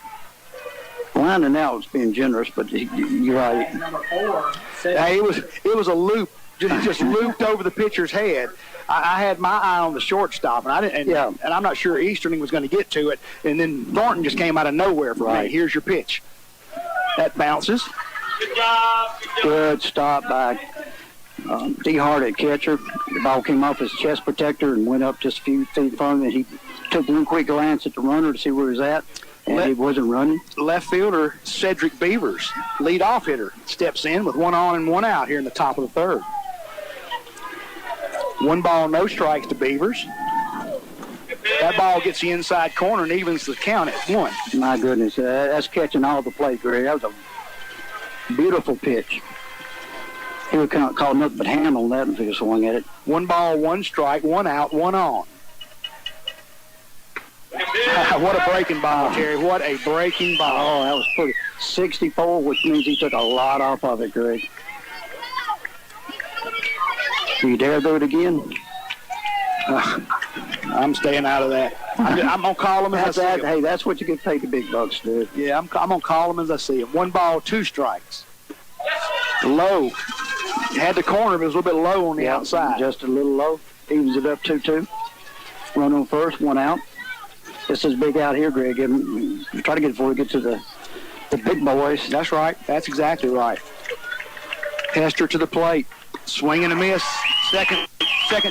lining out was being generous, but you're right.
Number 4.
It was a loop. Just looped over the pitcher's head. I had my eye on the shortstop, and I'm not sure Easterling was going to get to it. And then Thornton just came out of nowhere for me. Here's your pitch. That bounces.
Good job.
Good stop by D. Hart at catcher. The ball came off his chest protector and went up just a few feet in front of him. He took 1 quick glance at the runner to see where he was at, and he wasn't running.
Left fielder Cedric Beavers, leadoff hitter, steps in with 1 on and 1 out here in the top of the third. 1 ball, no strikes to Beavers. That ball gets the inside corner and evens the count at 1.
My goodness, that's catching all the plate, Greg. That was a beautiful pitch. He would call nothing but ham on that if he swung at it.
1 ball, 1 strike, 1 out, 1 on. What a breaking ball, Terry. What a breaking ball.
Oh, that was pretty. 64, which means he took a lot off of it, Greg. Do you dare do it again?
I'm staying out of that. I'm going to call him as I see him.
Hey, that's what you get paid the big bucks to do.
Yeah, I'm going to call him as I see him. 1 ball, 2 strikes. Low. Had the corner, but it was a little bit low on the outside.
Just a little low. Evens it up 2-2. Run on first, 1 out. This is big out here, Greg. Try to get it before we get to the big boys.
That's right. That's exactly right. Hester to the plate. Swing and a miss. Second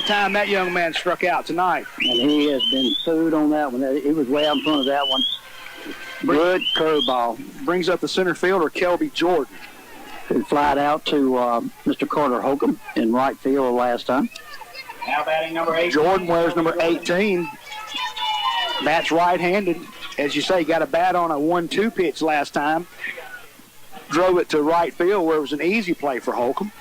time that young man struck out tonight.
And he has been food on that one. He was way out in front of that one. Good curveball.
Brings up the center fielder, Kelby Jordan.
Who flied out to Mr. Carter Holcomb in right field last time.
Now batting number 18. Jordan wears number 18. Bats right-handed. As you say, got a bat on a 1-2 pitch last time. Drove it to right field where it was an easy play for Holcomb.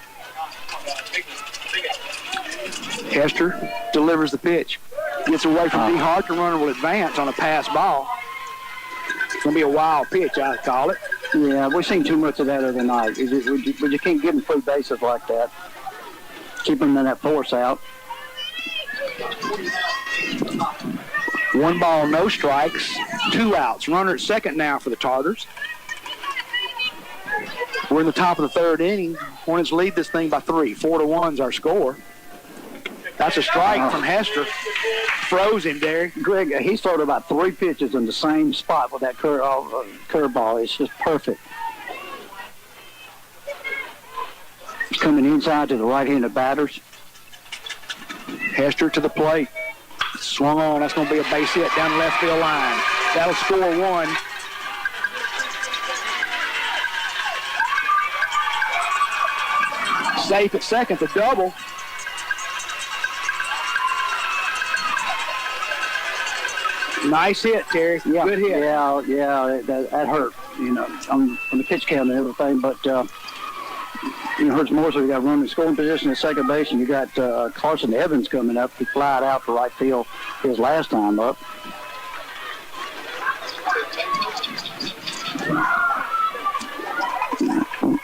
Hester delivers the pitch. Gets away from D. Hart. The runner will advance on a pass ball. It's going to be a wild pitch, I call it.
Yeah, we've seen too much of that other night. But you can't give them free bases like that. Keep them in that force out.
1 ball, no strikes, 2 outs. Runner at second now for the Tartars. We're in the top of the 3rd inning. Hornets lead this thing by 3. 4-1's our score. That's a strike from Hester. Froze him, Derek.
Greg, he's thrown about 3 pitches in the same spot with that curveball. It's just perfect. He's coming inside to the right-handed batters.
Hester to the plate. Swung on. That's going to be a base hit down the left field line. That'll score 1. Safe at second, the double. Nice hit, Terry.
Yeah,
good hit.
Yeah, that hurt, on the pitch count and everything, but it hurts more so you got to run in scoring position at second base, and you got Carson Evans coming up. He flied out to right field his last time up.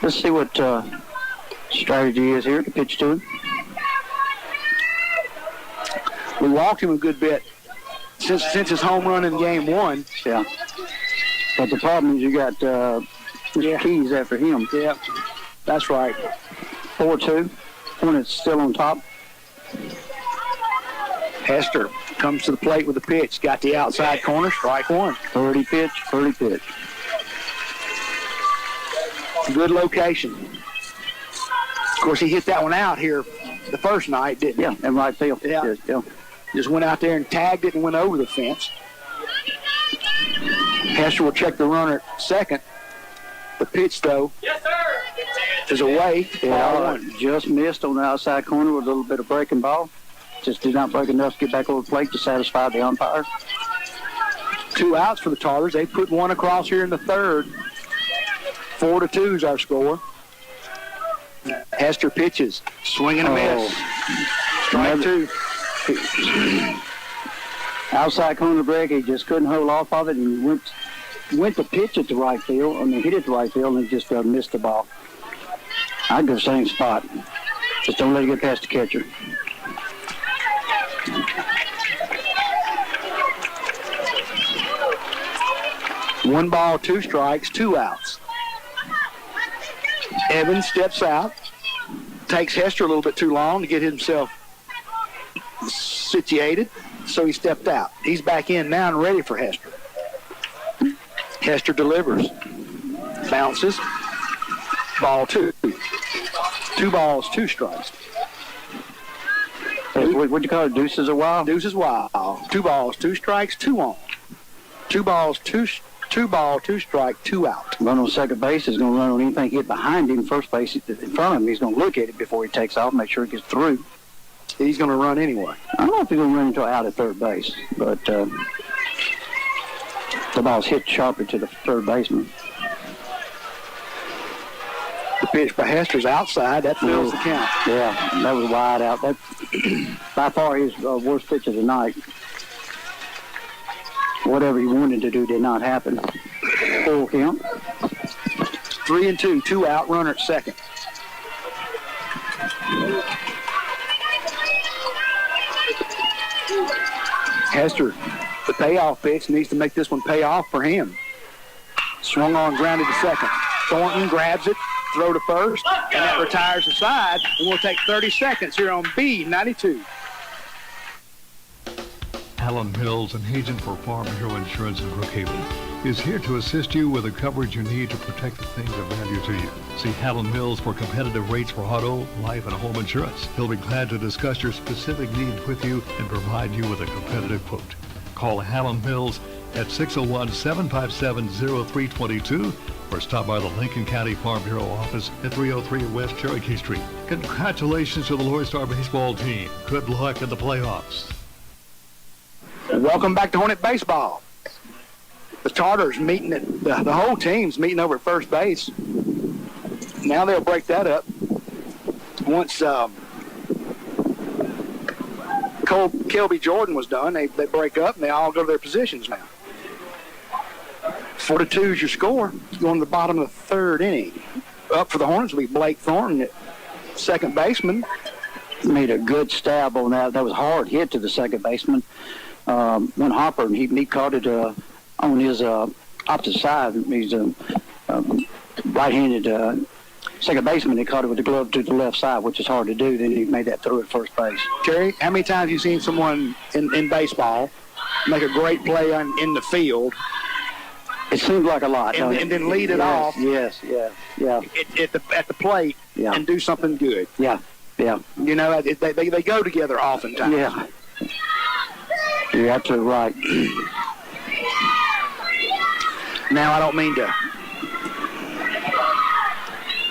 Let's see what strategy is here to pitch to him.
We walked him a good bit since his home run in game 1.
Yeah. But the problem is you got Mr. Keys after him.
Yeah, that's right.
4-2. Hornets still on top.
Hester comes to the plate with the pitch. Got the outside corner, strike 1.
30 pitch.
Good location. Of course, he hit that one out here the first night, didn't he?
Yeah, in right field.
Yeah. Just went out there and tagged it and went over the fence. Hester will check the runner at second. The pitch, though, is away.
Yeah, just missed on the outside corner with a little bit of breaking ball. Just did not break enough to get back over the plate to satisfy the umpire.
2 outs for the Tartars. They put 1 across here in the 3rd. 4-2 is our score. Hester pitches. Swing and a miss. Strike 2.
Outside corner break, he just couldn't hold off of it and went to pitch it to right field. Hit it to right field and just missed the ball. I'd go same spot. Just don't let it get past the catcher.
One ball, 2 strikes, 2 outs. Evans steps out. Takes Hester a little bit too long to get himself situated, so he stepped out. He's back in now and ready for Hester. Hester delivers. Bounces. Ball 2. 2 balls, 2 strikes.
What'd you call it? Deuces a while?
Deuces wild. 2 balls, 2 strikes, 2 on. 2 balls, 2 strike, 2 out.
Run on second base is going to run on anything hit behind him. First base in front of him, he's going to look at it before he takes off, make sure he gets through.
He's going to run anyway.
I don't know if he's going to run until out at third base, but the ball's hit sharply to the third baseman.
The pitch by Hester's outside. That fills the count.
Yeah, that was wide out. That by far his worst pitch of the night. Whatever he wanted to do did not happen. Full count.
3-2, 2 out, runner at second. Hester, the payoff pitch, needs to make this one pay off for him. Swung on, grounded to second. Thornton grabs it, throw to first, and that retires the side. And we'll take 30 seconds here on B92.
Alan Mills, an agent for Farm Bureau Insurance in Brookhaven, is here to assist you with the coverage you need to protect the things of value to you. See Alan Mills for competitive rates for auto, life, and home insurance. He'll be glad to discuss your specific needs with you and provide you with a competitive quote. Call Alan Mills at 601-757-0322 or stop by the Lincoln County Farm Bureau office at 303 West Cherokee Street. Congratulations to the Loyd Star baseball team. Good luck in the playoffs.
Welcome back to Hornet Baseball. The Tartars meeting at the whole team's meeting over at first base. Now they'll break that up. Once Kelby Jordan was done, they break up and they all go to their positions now. 4-2 is your score. Going to the bottom of the third inning. Up for the Hornets will be Blake Thornton at second baseman.
Made a good stab on that. That was a hard hit to the second baseman. One hopper, and he caught it on his opposite side. He's a right-handed second baseman. He caught it with the glove to the left side, which is hard to do. Then he made that throw at first base.
Terry, how many times have you seen someone in baseball make a great play in the field?
It seems like a lot.
And then lead it off.
Yes, yeah.
At the plate and do something good.
Yeah.
You know, they go together oftentimes.
Yeah. You're absolutely right.
Now, I don't mean to.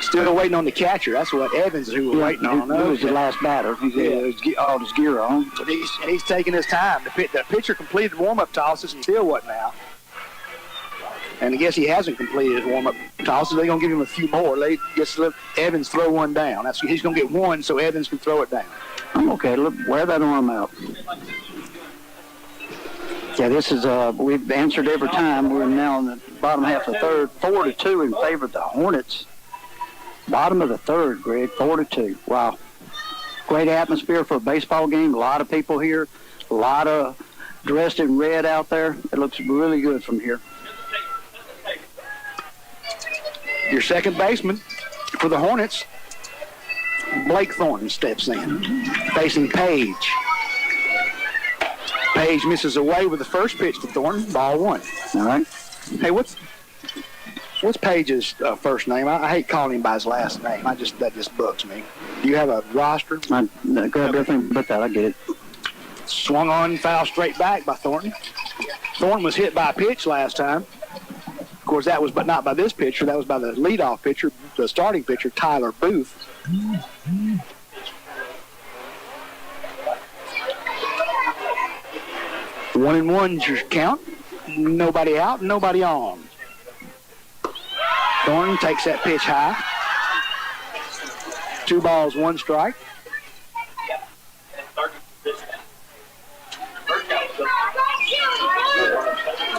Still waiting on the catcher. That's what Evans is who we're waiting on.
He was the last batter. He had all his gear on.
And he's taking his time. The pitcher completed warm-up tosses and still wasn't out. And I guess he hasn't completed his warm-up tosses. They're going to give him a few more. They just let Evans throw one down. He's going to get one so Evans can throw it down.
I'm okay. Look, wear that arm out. Yeah, this is, we've answered every time. We're now in the bottom half of the third. 4-2 in favor of the Hornets. Bottom of the third, Greg, 4-2. Wow. Great atmosphere for a baseball game. A lot of people here. A lot of dressed in red out there. It looks really good from here.
Your second baseman for the Hornets, Blake Thornton, steps in, facing Page. Page misses away with the first pitch to Thornton, ball one.
All right.
Hey, what's Page's first name? I hate calling him by his last name. That just bugs me. Do you have a roster?
I grabbed everything but that. I get it.
Swung on, foul straight back by Thornton. Thornton was hit by a pitch last time. Of course, that was not by this pitcher. That was by the leadoff pitcher, the starting pitcher, Tyler Booth. 1-1's your count. Nobody out, nobody on. Thornton takes that pitch high. 2 balls, 1 strike.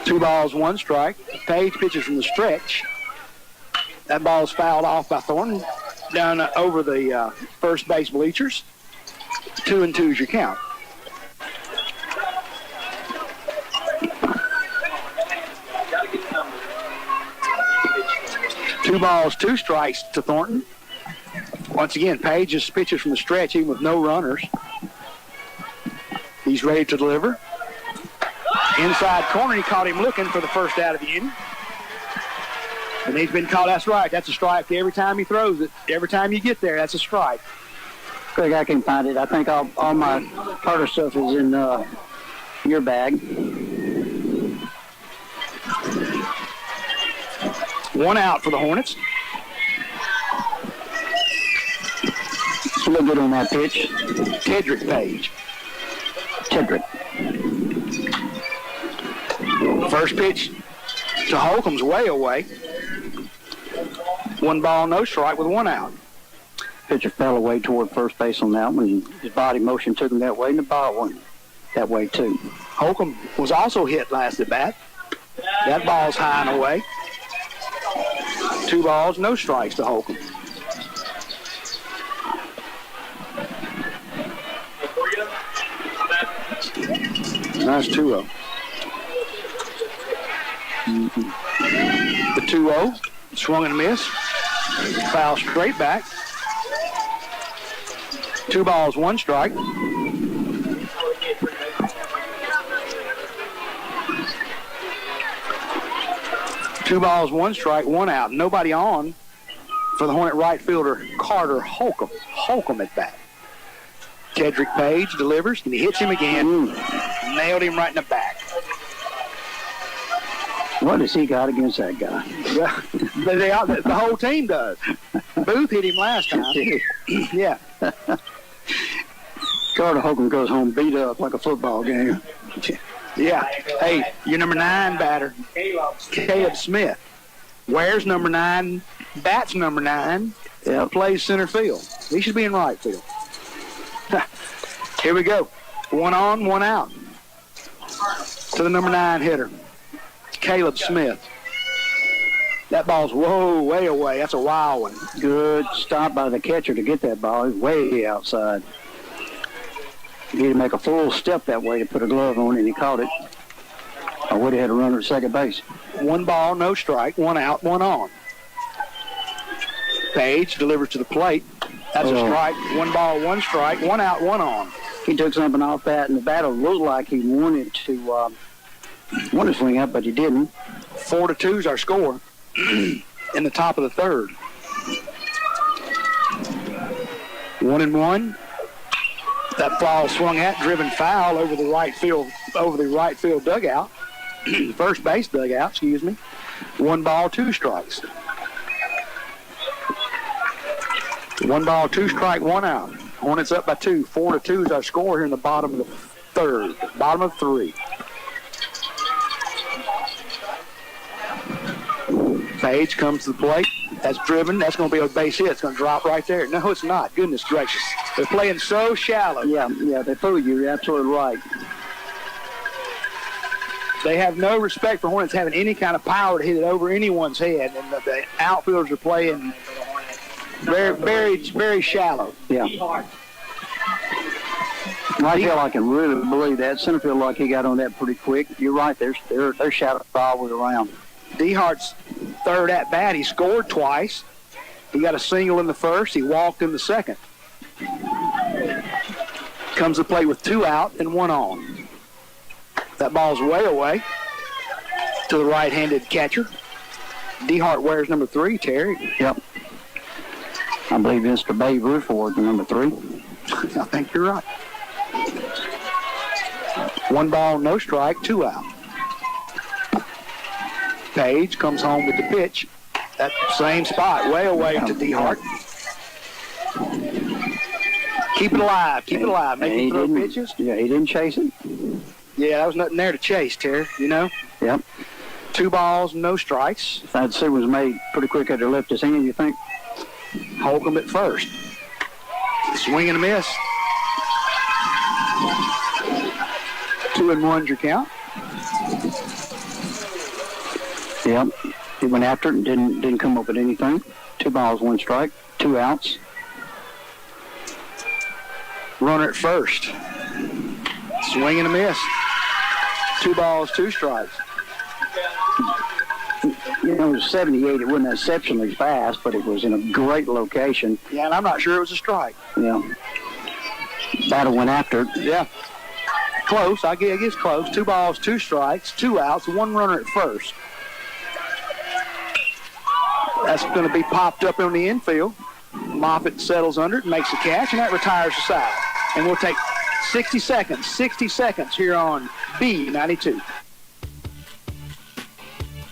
Two balls, 1 strike. Page pitches from the stretch. That ball's fouled off by Thornton down over the first base bleachers. 2-2 is your count. Two balls, 2 strikes to Thornton. Once again, Page just pitches from the stretch, even with no runners. He's ready to deliver. Inside corner, he caught him looking for the first out of the inning. And he's been caught. That's right. That's a strike every time he throws it. Every time you get there, that's a strike.
Greg, I can find it. I think all my Carter stuff is in your bag.
1 out for the Hornets.
It's a little good on that pitch.
Tedrick Page.
Tedrick.
First pitch to Holcomb's way away. 1 ball, no strike with 1 out.
Pitcher fell away toward first base on that one. His body motion took him that way, and the ball went that way too.
Holcomb was also hit last at bat. That ball's high and away. 2 balls, no strikes to Holcomb. Nice 2-0. The 2-0, swung and missed. Foul straight back. 2 balls, 1 strike. Two balls, 1 strike, 1 out. Nobody on for the Hornet right fielder, Carter Holcomb. Holcomb at bat. Tedrick Page delivers, and he hits him again. Nailed him right in the back.
What has he got against that guy?
The whole team does. Booth hit him last time. Yeah.
Carter Holcomb goes home beat up like a football game.
Yeah. Hey, your number 9 batter, Caleb Smith. Wears number 9, bats number 9, plays center field. He should be in right field. Here we go. 1 on, 1 out. To the number 9 hitter, Caleb Smith. That ball's way away. That's a wild one.
Good stop by the catcher to get that ball. He's way outside. He had to make a full step that way to put a glove on, and he caught it. I would have had a runner at second base.
1 ball, no strike, 1 out, 1 on. Page delivers to the plate. That's a strike. 1 ball, 1 strike, 1 out, 1 on.
He took something off that, and the batter looked like he wanted to swing up, but he didn't.
4-2 is our score in the top of the 3rd. 1-1. That ball swung at, driven foul over the right field dugout, first base dugout, excuse me. 1 ball, 2 strikes. 1 ball, 2 strike, 1 out. Hornets up by 2. 4-2 is our score here in the bottom of the 3rd. Bottom of 3. Page comes to the plate. That's driven. That's going to be a base hit. It's going to drop right there. No, it's not. Goodness gracious. They're playing so shallow.
Yeah, they fool you. You're absolutely right.
They have no respect for Hornets having any kind of power to hit it over anyone's head, and the outfielders are playing very shallow.
Yeah. I can really believe that. Center field like he got on that pretty quick. You're right. They're shallow all the way around.
DeHart's 3rd at bat. He scored twice. He got a single in the 1st. He walked in the 2nd. Comes to play with 2 out and 1 on. That ball's way away to the right-handed catcher. DeHart wears number 3, Terry.
Yep. I believe Mr. Babe Ruth wore the number 3.
I think you're right. 1 ball, no strike, 2 out. Page comes home with the pitch. That same spot, way away to DeHart. Keep it alive. Keep it alive. Make him throw pitches.
Yeah, he didn't chase it.
Yeah, there was nothing there to chase, Terry, you know?
Yep.
2 balls, no strikes.
That decision was made pretty quick after he left his hand, you think?
Holcomb at first. Swing and a miss. 2-1's your count.
Yep. He went after it and didn't come up with anything. 2 balls, 1 strike, 2 outs.
Runner at first. Swing and a miss. 2 balls, 2 strikes.
You know, it was 78. It wasn't exceptionally fast, but it was in a great location.
Yeah, and I'm not sure it was a strike.
Yeah. Batter went after it.
Yeah. Close. I guess close. 2 balls, 2 strikes, 2 outs, 1 runner at first. That's going to be popped up on the infield. Moffitt settles under it, makes the catch, and that retires the side. And we'll take 60 seconds here on B92.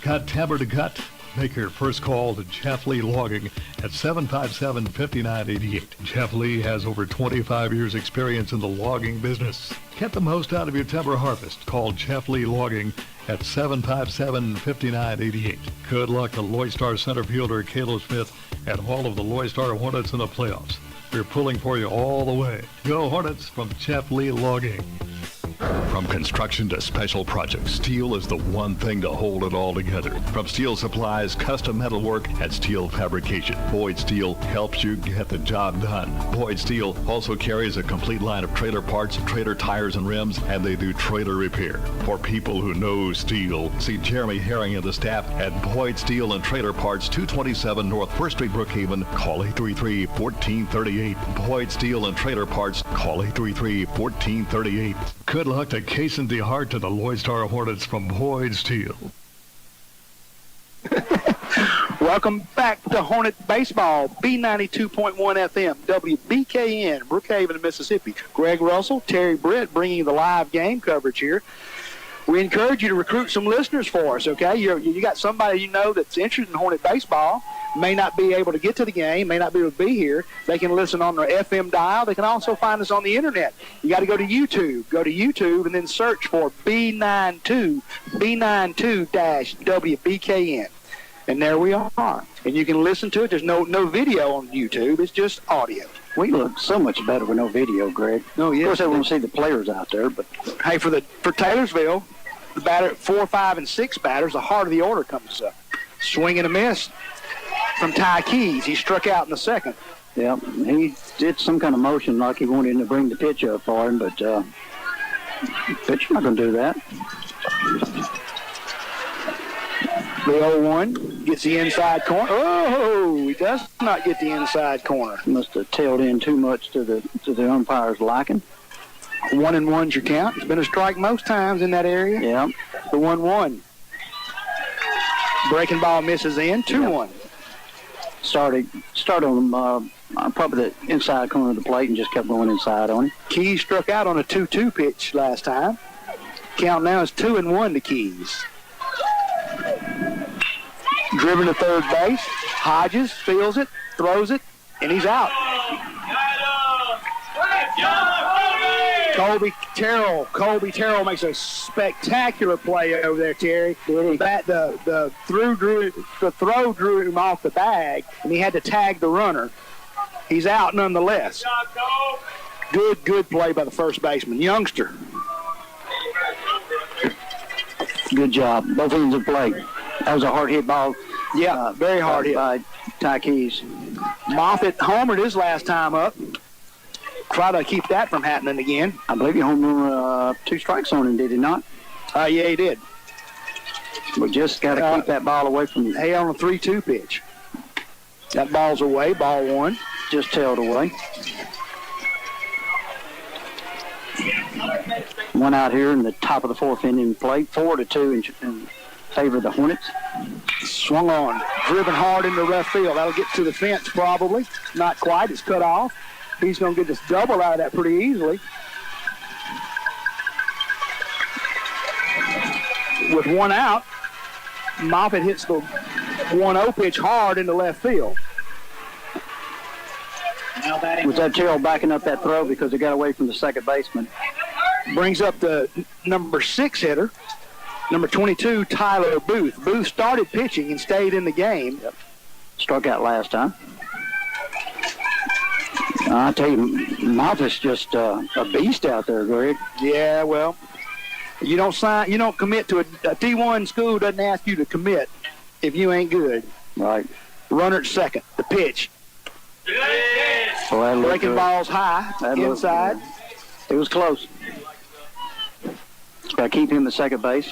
Got timber to cut? Make your first call to Jeff Lee Logging at 757-5988. Jeff Lee has over 25 years experience in the logging business. Get the most out of your timber harvest. Call Jeff Lee Logging at 757-5988. Good luck to Loyd Star center fielder Caleb Smith and all of the Loyd Star Hornets in the playoffs. We're pulling for you all the way. Go Hornets from Jeff Lee Logging. From construction to special projects, steel is the one thing to hold it all together. From steel supplies, custom metal work, and steel fabrication, Boyd Steel helps you get the job done. Boyd Steel also carries a complete line of trailer parts, trailer tires and rims, and they do trailer repair. For people who know steel, see Jeremy Herring and the staff at Boyd Steel and Trailer Parts, 227 North 1st Street, Brookhaven. Call 833-1438. Boyd Steel and Trailer Parts. Call 833-1438. Good luck to Case and DeHart to the Loyd Star Hornets from Boyd Steel.
Welcome back to Hornet Baseball, B92.1 FM, WBKN, Brookhaven, Mississippi. Greg Russell, Terry Britt bringing you the live game coverage here. We encourage you to recruit some listeners for us, okay? You got somebody you know that's interested in Hornet baseball, may not be able to get to the game, may not be able to be here. They can listen on their FM dial. They can also find us on the internet. You got to go to YouTube. Go to YouTube and then search for B92-WBKN. And there we are. And you can listen to it. There's no video on YouTube. It's just audio.
We look so much better with no video, Greg.
Oh, yeah.
Of course, everyone will see the players out there, but
hey, for Taylorsville, the batter 4, 5, and 6 batters, the heart of the order comes up. Swing and a miss from Ty Keys. He struck out in the second.
yeah, he did some kind of motion like he wanted to bring the pitch up for him, but pitcher's not going to do that.
The 0-1 gets the inside corner. Oh, he does not get the inside corner.
Must have tailed in too much to the umpire's liking.
1-1's your count. It's been a strike most times in that area.
Yeah.
The 1-1. Breaking ball misses in. 2-1.
Yeah. Started on probably the inside corner of the plate and just kept going inside on him.
Keys struck out on a 2-2 pitch last time. Count now is 2-1 to Keys. Driven to third base. Hodges feels it, throws it, and he's out. Colby Terrell makes a spectacular play over there, Terry. The throw drew him off the bag, and he had to tag the runner. He's out nonetheless. Good play by the first baseman, youngster.
Good job. Both ends of play. That was a hard hit ball.
Yeah, very hard hit
by Ty Keys.
Moffitt homered his last time up. Try to keep that from happening again.
I believe he homered 2 strikes on him, did he not?
Yeah, he did.
We just got to keep that ball away from you.
Hey, on a 3-2 pitch. That ball's away, ball 1.
Just tailed away. One out here in the top of the 4th inning plate, 4-2 in favor of the Hornets.
Swung on, driven hard into left field. That'll get to the fence probably. Not quite, it's cut off. He's going to get this double out of that pretty easily. With one out, Moffitt hits the 1-0 pitch hard into left field.
Was that Terrell backing up that throw because he got away from the second baseman?
Brings up the number 6 hitter, number 22, Tyler Booth. Booth started pitching and stayed in the game.
Yep. Struck out last time. I tell you, Moffitt's just a beast out there, Greg.
Yeah, well, you don't commit to a D1 school. Doesn't ask you to commit if you ain't good.
Right.
Runner at second. The pitch.
Well,
breaking balls high inside.
It was close. Got to keep him at second base.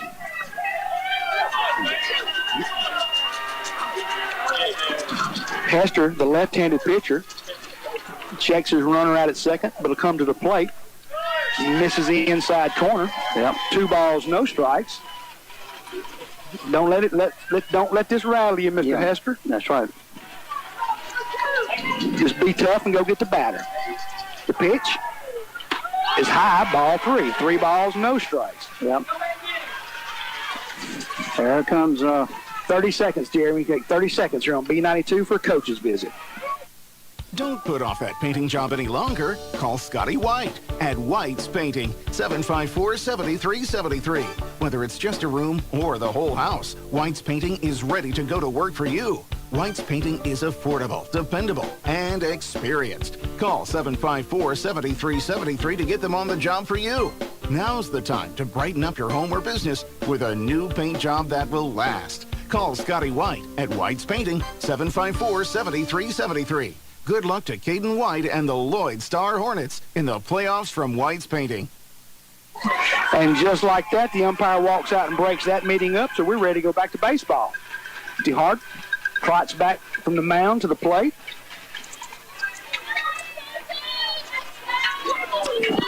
Hester, the left-handed pitcher, checks his runner out at second, but he'll come to the plate. Misses the inside corner.
Yep.
2 balls, no strikes. Don't let this rattle you, Mr. Hester.
That's right.
Just be tough and go get the batter. The pitch is high, ball 3. 3 balls, no strikes.
Yep. There comes
30 seconds, Jeremy. Take 30 seconds here on B92 for a coach's visit.
Don't put off that painting job any longer. Call Scotty White at White's Painting, 754-7373. Whether it's just a room or the whole house, White's Painting is ready to go to work for you. White's Painting is affordable, dependable, and experienced. Call 754-7373 to get them on the job for you. Now's the time to brighten up your home or business with a new paint job that will last. Call Scotty White at White's Painting, 754-7373. Good luck to Caden White and the Loyd Star Hornets in the playoffs from White's Painting.
And just like that, the umpire walks out and breaks that meeting up, so we're ready to go back to baseball. DeHart trots back from the mound to the plate.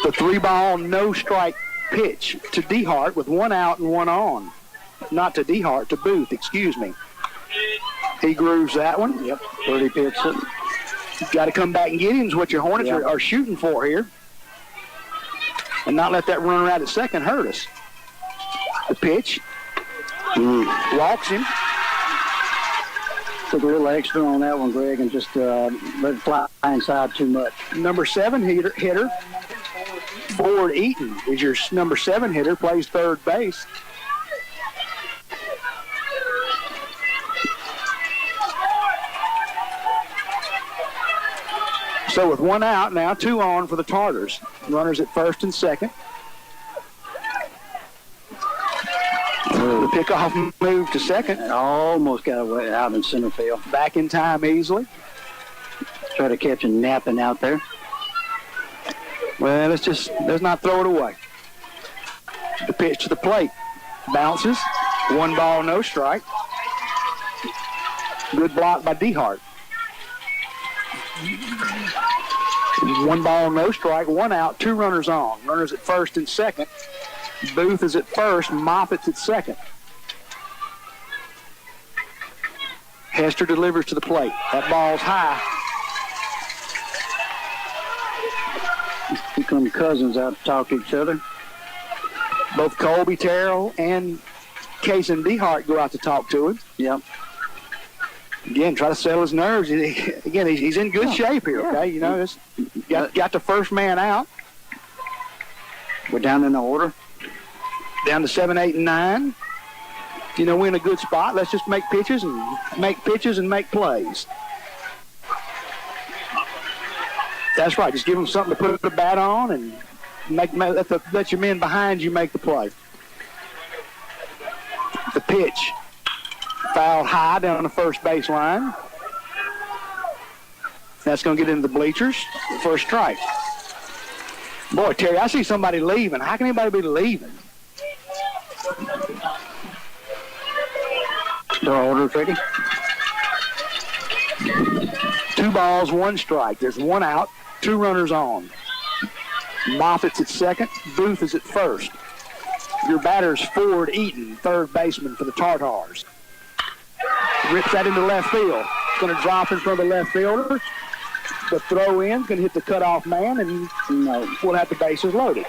The 3-ball, no-strike pitch to DeHart with 1 out and 1 on. Not to DeHart, to Booth, excuse me. He grooves that one.
Yep, 30 pitch.
Got to come back and get him is what your Hornets are shooting for here. And not let that runner out at second hurt us. The pitch. Walks him.
Took a little extra on that one, Greg, and just let it fly inside too much.
Number 7 hitter, Ford Eaton, is your number 7 hitter, plays third base. So with 1 out now, 2 on for the Tartars. Runners at first and second. The pickoff move to second.
Almost got away out in center field.
Back in time easily.
Try to catch him napping out there.
Well, let's not throw it away. The pitch to the plate. Bounces. 1 ball, no strike. Good block by DeHart. 1 ball, no strike, 1 out, 2 runners on. Runners at first and second. Booth is at first, Moffitt's at second. Hester delivers to the plate. That ball's high.
Here come cousins out to talk to each other.
Both Colby Terrell and Case and DeHart go out to talk to him.
Yep.
Again, try to settle his nerves. Again, he's in good shape here, okay? You know, got the first man out.
We're down in the order.
Down to 7, 8, and 9. You know, we're in a good spot. Let's just make pitches and make plays. That's right. Just give them something to put the bat on and let your men behind you make the play. The pitch. Fouled high down the first baseline. That's going to get into the bleachers. First strike. Boy, Terry, I see somebody leaving. How can anybody be leaving?
The order, Tricky.
2 balls, 1 strike. There's 1 out, 2 runners on. Moffitt's at second. Booth is at first. Your batter's Ford Eaton, third baseman for the Tartars. Rips that into left field. It's going to drop in front of the left fielder. The throw in going to hit the cutoff man, and we'll have the bases loaded.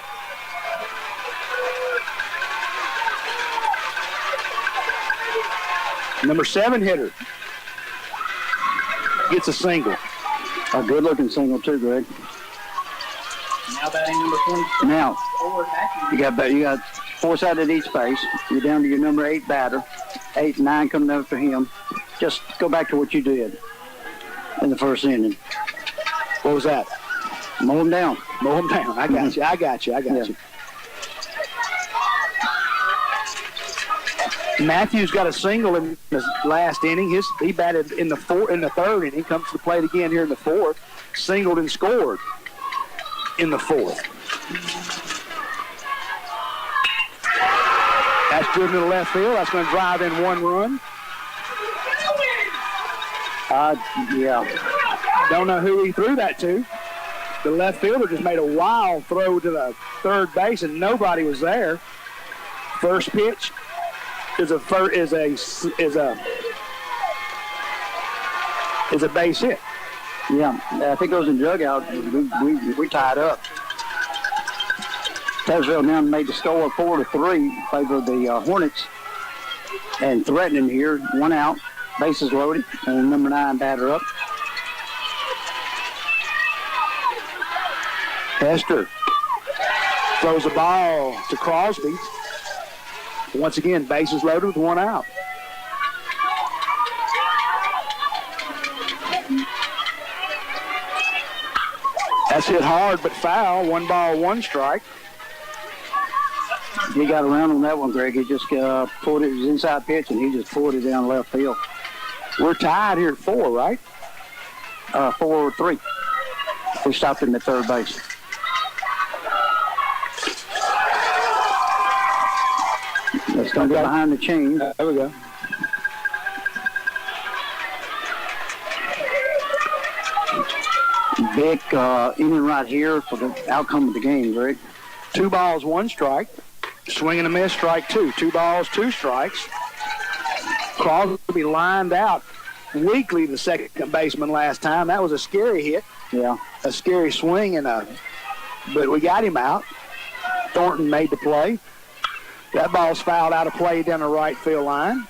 Number 7 hitter gets a single.
A good-looking single too, Greg.
Now batting number 20.
Now you got 4 sides at each base. You're down to your number 8 batter. 8 and 9 coming up for him. Just go back to what you did in the first inning.
What was that?
Mow him down.
Mow him down. I got you. Matthews got a single in the last inning. He batted in the third inning. Comes to the plate again here in the fourth. Singled and scored in the fourth. That's driven to the left field. That's going to drive in 1 run. Don't know who he threw that to. The left fielder just made a wild throw to the third base, and nobody was there. First pitch is a base hit.
Yeah, I think it was in dugout. We tied up. Taylorsville now made the score 4-3 in favor of the Hornets, and threatening here. 1 out, bases loaded, and number 9 batter up.
Hester throws a ball to Crosby. Once again, bases loaded with 1 out. That's hit hard but foul. 1 ball, 1 strike.
He got around on that one, Greg. He just pulled it. It was inside pitch, and he just pulled it down left field.
We're tied here at 4, right?
4-3. We stopped him at third base. That's going to be behind the chain.
There we go.
Big inning right here for the outcome of the game, Greg.
2 balls, 1 strike. Swing and a miss, strike 2. 2 balls, 2 strikes. Crosby lined out weakly the second baseman last time. That was a scary hit.
Yeah.
A scary swing, but we got him out. Thornton made the play. That ball's fouled out of play down the right field line.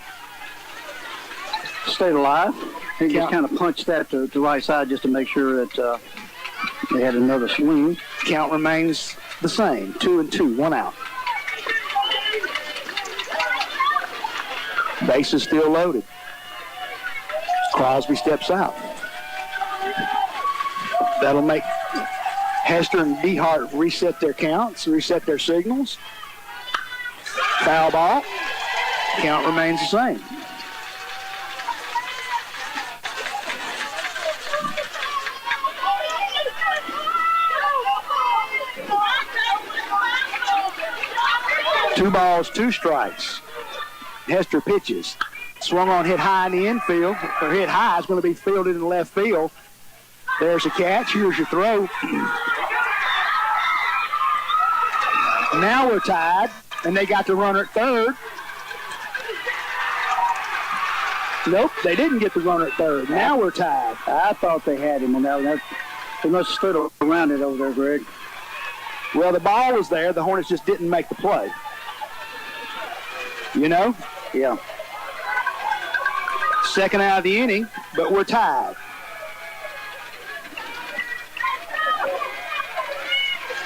Stayed alive. He just kind of punched that to the right side just to make sure that they had another swing.
Count remains the same, 2-2, 1 out. Base is still loaded. Crosby steps out. That'll make Hester and Dehart reset their counts, reset their signals. Foul ball. Count remains the same. Two balls, 2 strikes. Hester pitches. Swung on, hit high in the infield, or hit high. It's going to be fielded in left field. There's a catch. Here's your throw. Now we're tied, and they got the runner at third. Nope, they didn't get the runner at third. Now we're tied.
I thought they had him on that one. They must have stood around it over there, Greg.
Well, the ball was there. The Hornets just didn't make the play. You know?
Yeah.
Second out of the inning, but we're tied.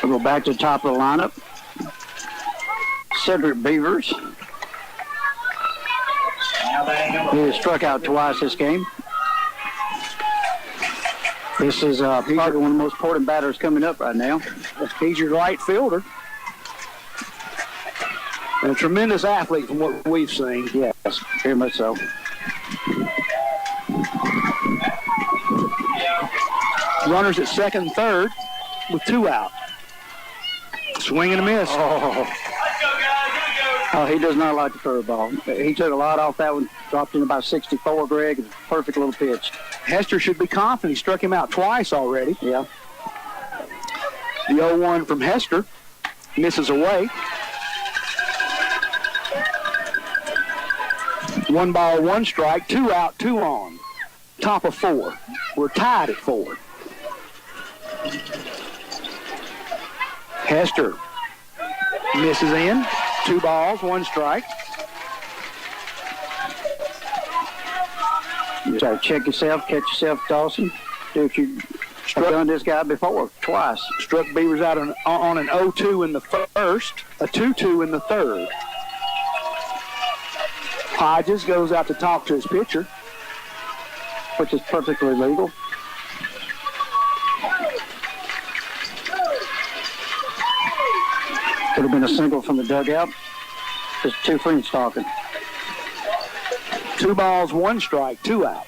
We'll go back to the top of the lineup. Cedric Beavers. He has struck out twice this game. This is probably one of the most important batters coming up right now.
He's your right fielder. And a tremendous athlete from what we've seen.
Yes, very much so.
Runners at second and third with 2 out. Swing and a miss.
Oh, he does not like the curveball. He took a lot off that one, dropped in about 64, Greg. It's a perfect little pitch.
Hester should be confident. He struck him out twice already.
Yeah.
The 0-1 from Hester misses away. 1 ball, 1 strike, 2 out, 2 on. Top of 4. We're tied at 4. Hester misses in. 2 balls, 1 strike.
You got to check yourself, catch yourself, Dawson. Do what you have done this guy before, twice.
Struck Beavers out on an 0-2 in the first, a 2-2 in the third. Hodges goes out to talk to his pitcher,
which is perfectly legal. Could have been a single from the dugout. Just 2 friends talking.
2 balls, 1 strike, 2 out.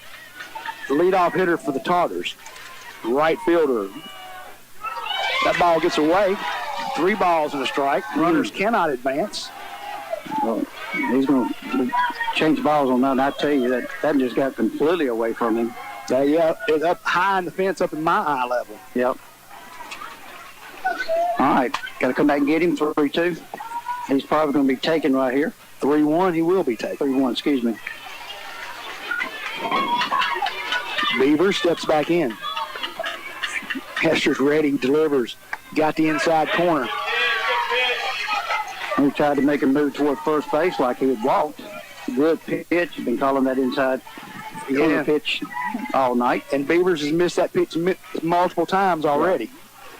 The leadoff hitter for the Tartars, right fielder. That ball gets away. 3 balls and a strike. Runners cannot advance.
Well, he's going to change balls on that, and I tell you, that just got completely away from him.
Yeah, it's up high in the fence, up in my eye level.
Yep. All right, got to come back and get him, 3-2. He's probably going to be taken right here.
3-1, he will be taken.
3-1, excuse me.
Beaver steps back in. Hester's ready, delivers. Got the inside corner.
He tried to make him move toward first base like he had walked. Good pitch. Been calling that inside corner pitch all night.
And Beavers has missed that pitch multiple times already.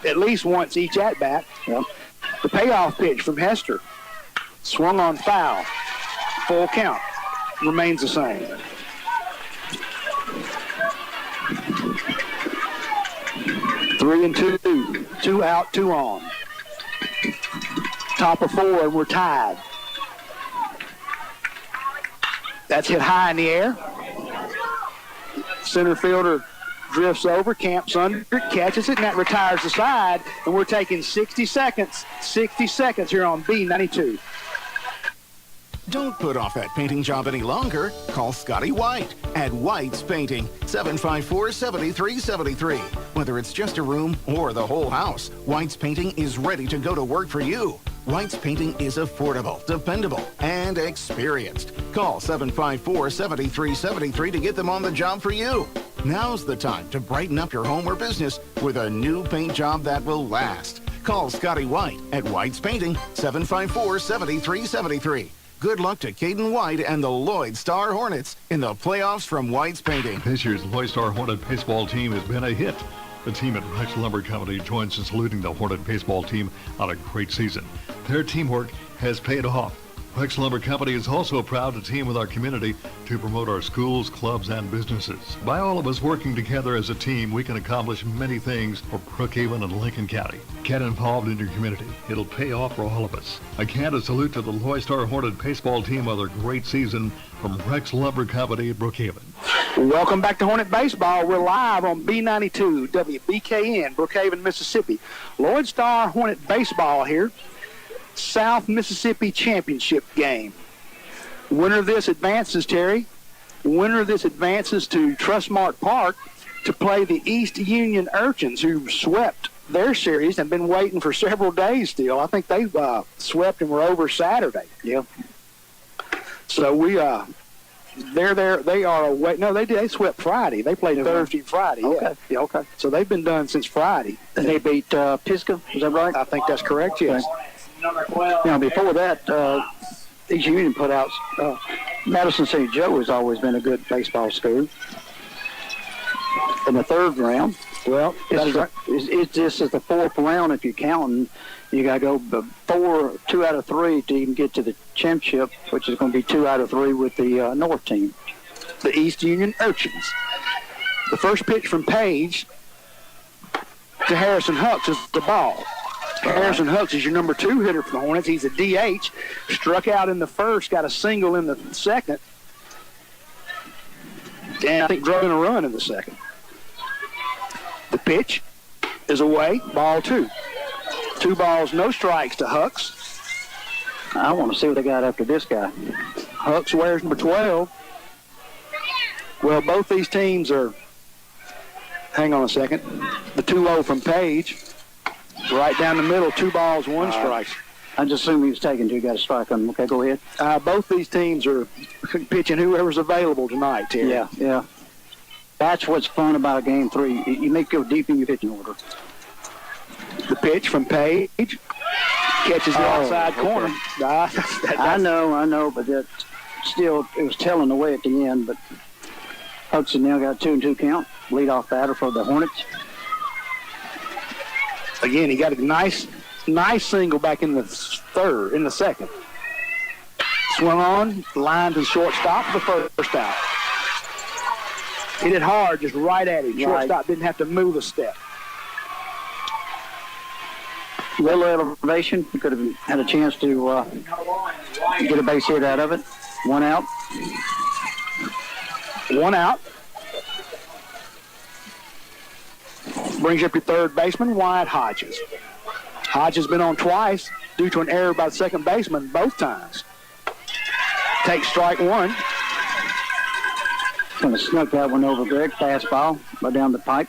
Yeah. At least once each at-bat.
Yep.
The payoff pitch from Hester. Swung on foul. Full count. Remains the same. Three and 2. 2 out, 2 on. top of 4, and we're tied. That's hit high in the air. Center fielder drifts over, camps under, catches it, and that retires the side. And we're taking 60 seconds here on B92.
Don't put off that painting job any longer. Call Scotty White at White's Painting, 754-7373. Whether it's just a room or the whole house, White's Painting is ready to go to work for you. White's Painting is affordable, dependable, and experienced. Call 754-7373 to get them on the job for you. Now's the time to brighten up your home or business with a new paint job that will last. Call Scotty White at White's Painting, 754-7373. Good luck to Caden White and the Loyd Star Hornets in the playoffs from White's Painting.
This year's Loyd Star Hornet baseball team has been a hit. The team at Rex Lumber Company joins in saluting the Hornet baseball team on a great season. Their teamwork has paid off. Rex Lumber Company is also proud to team with our community to promote our schools, clubs, and businesses. By all of us working together as a team, we can accomplish many things for Brookhaven and Lincoln County. Get involved in your community. It'll pay off for all of us. Again, a salute to the Loyd Star Hornet baseball team on their great season from Rex Lumber Company at Brookhaven.
Welcome back to Hornet Baseball. We're live on B92 WBKN, Brookhaven, Mississippi. Loyd Star Hornet Baseball here. South Mississippi Championship game. Winner of this advances, Terry. Winner of this advances to Trustmark Park to play the East Union Urchins, who swept their series and been waiting for several days still. I think they swept and were over Saturday. Yeah. So they're there. They are away. No, they swept Friday. They played Thursday and Friday. Okay. Yeah, okay. So they've been done since Friday. And they beat Pisgah. Is that right? I think that's correct, yes.
Now, before that, East Union put out Madison St. Joe has always been a good baseball school. In the third round, well, this is the fourth round if you're counting. You got to go 2 out of 3 to even get to the championship, which is going to be 2 out of 3 with the North team.
The East Union Urchins. The first pitch from Page to Harrison Hucks is the ball. Harrison Hucks is your number 2 hitter for the Hornets. He's a DH. Struck out in the first, got a single in the second. And I think drove in a run in the second. The pitch is away, ball 2. 2 balls, no strikes to Hucks.
I want to see what they got after this guy.
Hucks wears number 12. Well, both these teams are, hang on a second, the 2-0 from Page. Right down the middle, 2 balls, 1 strike.
I just assume he was taking 2, got a strike on him. Okay, go ahead.
Both these teams are pitching whoever's available tonight, Terry.
Yeah. That's what's fun about Game 3. You make go deep in your pitching order.
The pitch from Page catches the outside corner.
I know, but that still, it was telling away at the end. But Huxley now got 2-2 count. Leadoff batter for the Hornets.
Again, he got a nice single back in the second. Swung on, line to shortstop, the first out. Hit it hard, just right at him. Shortstop didn't have to move a step.
Little elevation. He could have had a chance to get a base hit out of it. 1 out.
1 out. Brings up your third baseman, Wyatt Hodges. Hodges has been on twice due to an error by the second baseman both times. Takes strike 1.
Going to snuck that one over, Greg. Fastball right down the pipe.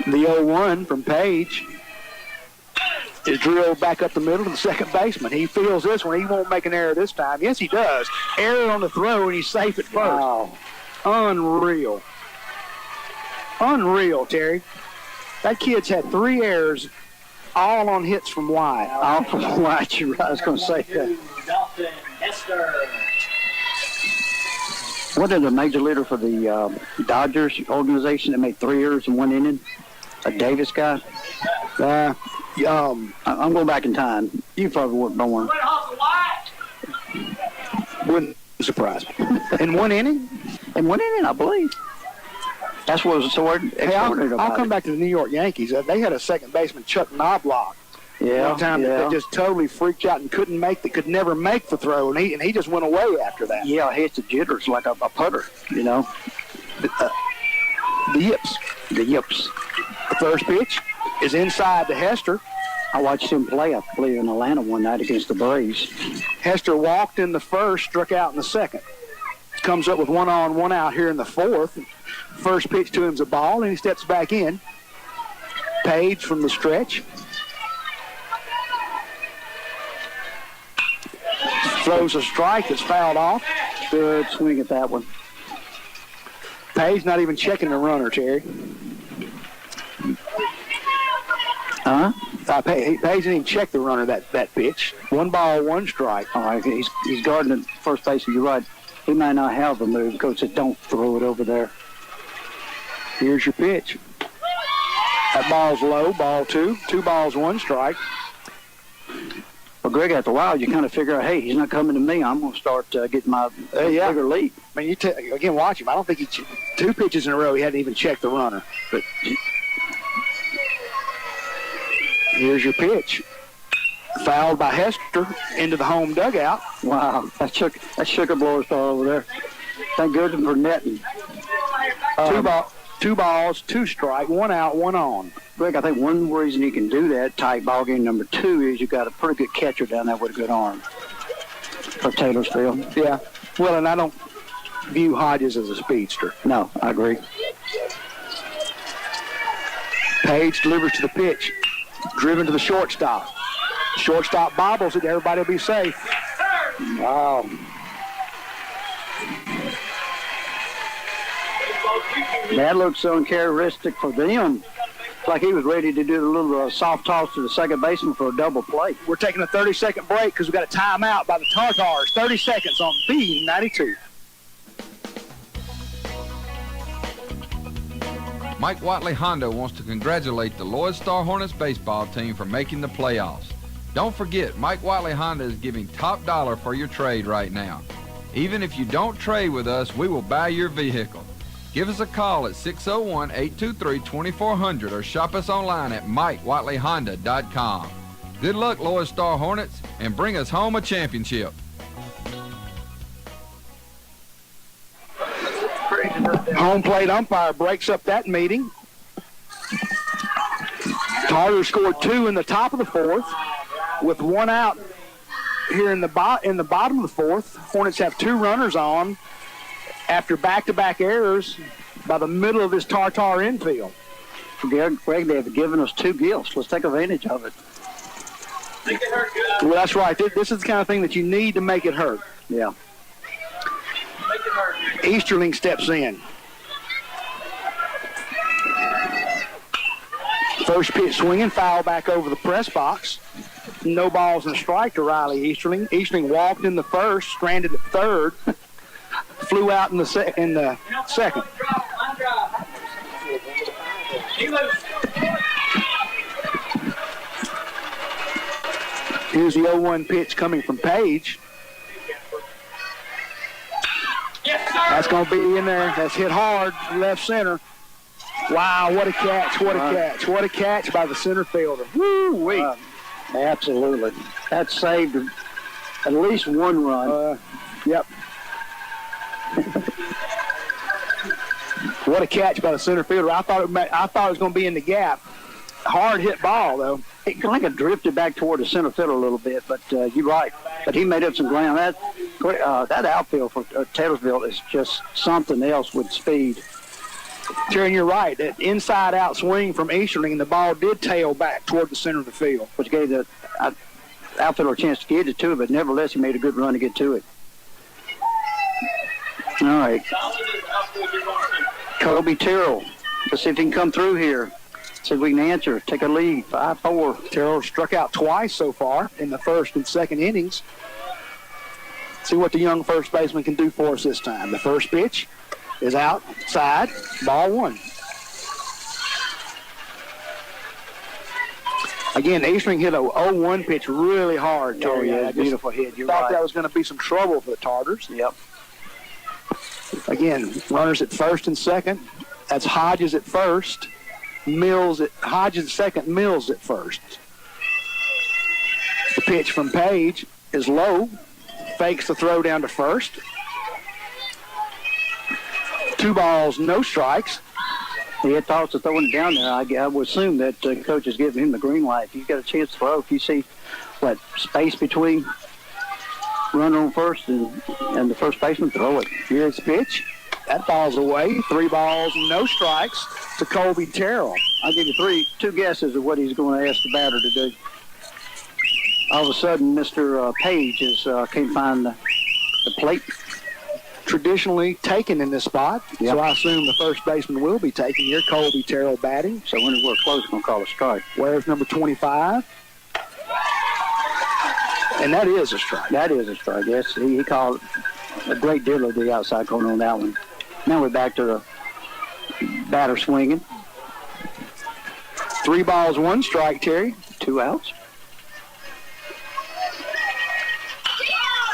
The 0-1 from Page is drilled back up the middle to the second baseman. He feels this one. He won't make an error this time. Yes, he does. Error on the throw, and he's safe at first.
Wow.
Unreal. Unreal, Terry. That kid's had 3 errors, all on hits from Wyatt.
All from Wyatt, you're right. I was going to say that. What is the major leader for the Dodgers organization that made 3 errors in 1 inning? A Davis guy? I'm going back in time. You probably weren't born.
Wouldn't surprise me. In 1 inning?
In 1 inning, I believe. That's what was so extraordinary about
I'll come back to the New York Yankees. They had a second baseman, Chuck Knobloch.
Yeah,
one time that just totally freaked out and could never make the throw, and he just went away after that.
Yeah, he hits the jitters like a putter, you know.
The yips. The first pitch is inside to Hester.
I watched him play, I believe, in Atlanta one night against the Braves.
Hester walked in the first, struck out in the second. Comes up with 1 on, 1 out here in the fourth. First pitch to him's a ball, and he steps back in. Page from the stretch. Throws a strike that's fouled off.
Good swing at that one.
Page not even checking the runner, Terry.
Huh?
Page didn't even check the runner that pitch. 1 ball, 1 strike.
All right, he's guarding at first base. You're right. He might not have the move. Coach said, don't throw it over there.
Here's your pitch. That ball's low, ball 2. 2 balls, 1 strike.
Well, Greg, after a while, you kind of figure out, hey, he's not coming to me. I'm going to start getting my bigger lead.
I mean, again, watch him. I don't think 2 pitches in a row, he hadn't even checked the runner. But here's your pitch. Fouled by Hester into the home dugout.
Wow, that shook a blower star over there. Thank goodness for netting.
2 balls, 2 strike, 1 out, 1 on.
Greg, I think one reason you can do that, tight ball game number 2, is you got a pretty good catcher down there with a good arm for Taylorsville.
Yeah. Well, and I don't view Hodges as a speedster.
No, I agree.
Page delivers to the pitch. Driven to the shortstop. Shortstop bobbles it. Everybody will be safe.
Wow. That looks so uncharacteristic for them. Like he was ready to do a little soft toss to the second baseman for a double play.
We're taking a 30-second break because we've got a timeout by the Tartars. 30 seconds on B92.
Mike Watley Honda wants to congratulate the Loyd Star Hornets baseball team for making the playoffs. Don't forget, Mike Watley Honda is giving top dollar for your trade right now. Even if you don't trade with us, we will buy your vehicle. Give us a call at 601-823-2400 or shop us online at MikeWatleyHonda.com. Good luck, Loyd Star Hornets, and bring us home a championship.
Home plate umpire breaks up that meeting. Tartars scored 2 in the top of the 4th with 1 out here in the bottom of the 4th. Hornets have 2 runners on after back-to-back errors by the middle of this Tartar infield.
Greg, they have given us 2 gifts. Let's take advantage of it.
Well, that's right. This is the kind of thing that you need to make it hurt.
Yeah.
Easterling steps in. First pitch swinging, foul back over the press box. No balls and a strike to Riley Easterling. Easterling walked in the first, stranded at third, flew out in the second. Here's the 0-1 pitch coming from Page. That's going to be in there. That's hit hard, left center. Wow, what a catch, what a catch. What a catch by the center fielder. Woo-wee.
Absolutely. That saved at least 1 run.
Yep. What a catch by the center fielder. I thought it was going to be in the gap. Hard hit ball, though.
It kind of drifted back toward the center field a little bit, but you're right. But he made up some ground. That outfield for Taylorsville is just something else with speed.
Terry, you're right. That inside-out swing from Easterling, and the ball did tail back toward the center of the field.
Which gave the outfielder a chance to get it to it, but nevertheless, he made a good run to get to it. All right. Kobe Terrell. Let's see if he can come through here. See if we can answer. Take a lead, 5-4.
Terrell struck out twice so far in the first and second innings. See what the young first baseman can do for us this time. The first pitch is outside, ball 1. Again, Easterling hit a 0-1 pitch really hard.
Terry. Oh, yeah, beautiful hit. You're
thought
right.
That was going to be some trouble for the Tartars.
Yep.
Again, runners at first and second. That's Hodges at first. Hodges at second, Mills at first. The pitch from Page is low. Fakes the throw down to first. 2 balls, no strikes.
He had thoughts of throwing it down there. I would assume that coach is giving him the green light. If you got a chance to throw, if you see, space between runner on first and the first baseman, throw it.
Here's the pitch. That ball's away. 3 balls, no strikes to Colby Terrell.
I'll give you two guesses of what he's going to ask the batter to do. All of a sudden, Mr. Page can't find the plate.
Traditionally taken in this spot, so I assume the first baseman will be taking here. Colby Terrell batting.
So when we're close, we're going to call a strike.
Where's number 25? And that is a strike.
That is a strike, yes. He called a great deal of the outside corner on that one. Now we're back to the batter swinging.
3 balls, 1 strike, Terry.
2 outs.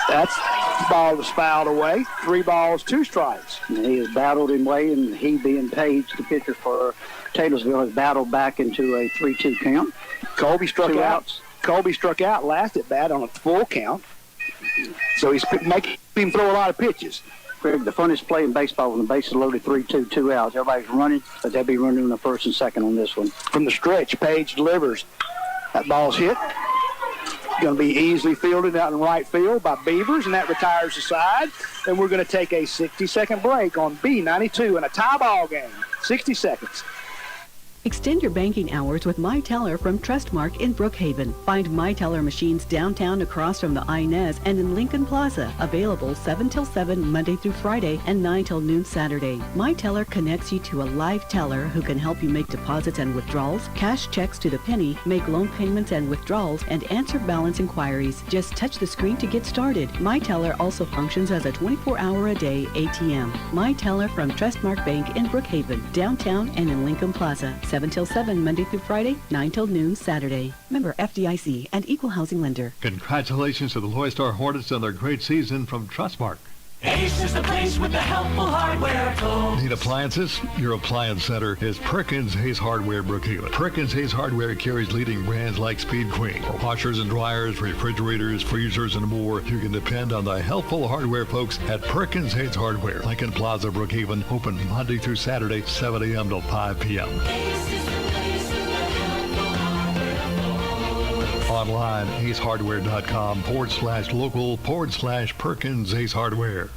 That's the ball was fouled away. 3 balls, 2 strikes.
And he has battled him away, and he being Page, the pitcher for Taylorsville, has battled back into a 3-2 count.
Colby struck
2
out.
outs.
Colby struck out last at bat on a full count. So he's making him throw a lot of pitches.
Greg, the funnest play in baseball when the base is loaded, 3-2, 2 outs. Everybody's running, but they'll be running the first and second on this one.
From the stretch, Page delivers. That ball's hit. Going to be easily fielded out in right field by Beavers, and that retires the side. And we're going to take a 60-second break on B92 in a tie ball game. 60 seconds.
Extend your banking hours with My Teller from Trustmark in Brookhaven. Find My Teller machines downtown across from the Inez and in Lincoln Plaza. Available 7 till 7 Monday through Friday and 9 till noon Saturday. My Teller connects you to a live teller who can help you make deposits and withdrawals, cash checks to the penny, make loan payments and withdrawals, and answer balance inquiries. Just touch the screen to get started. My Teller also functions as a 24-hour-a-day ATM. My Teller from Trustmark Bank in Brookhaven, downtown and in Lincoln Plaza. 7 till 7 Monday through Friday, 9 till noon Saturday. Member FDIC and Equal Housing Lender.
Congratulations to the Loyd Star Hornets on their great season from Trustmark.
Ace is the place with the helpful hardware tools.
Need appliances? Your appliance center is Perkins Hayes Hardware Brookhaven. Perkins Hayes Hardware carries leading brands like Speed Queen. For washers and dryers, refrigerators, freezers, and more, you can depend on the helpful hardware folks at Perkins Hayes Hardware. Lincoln Plaza, Brookhaven, open Monday through Saturday, 7 a.m. till 5 p.m. Online, acehardware.com/local/Perkins Ace Hardware.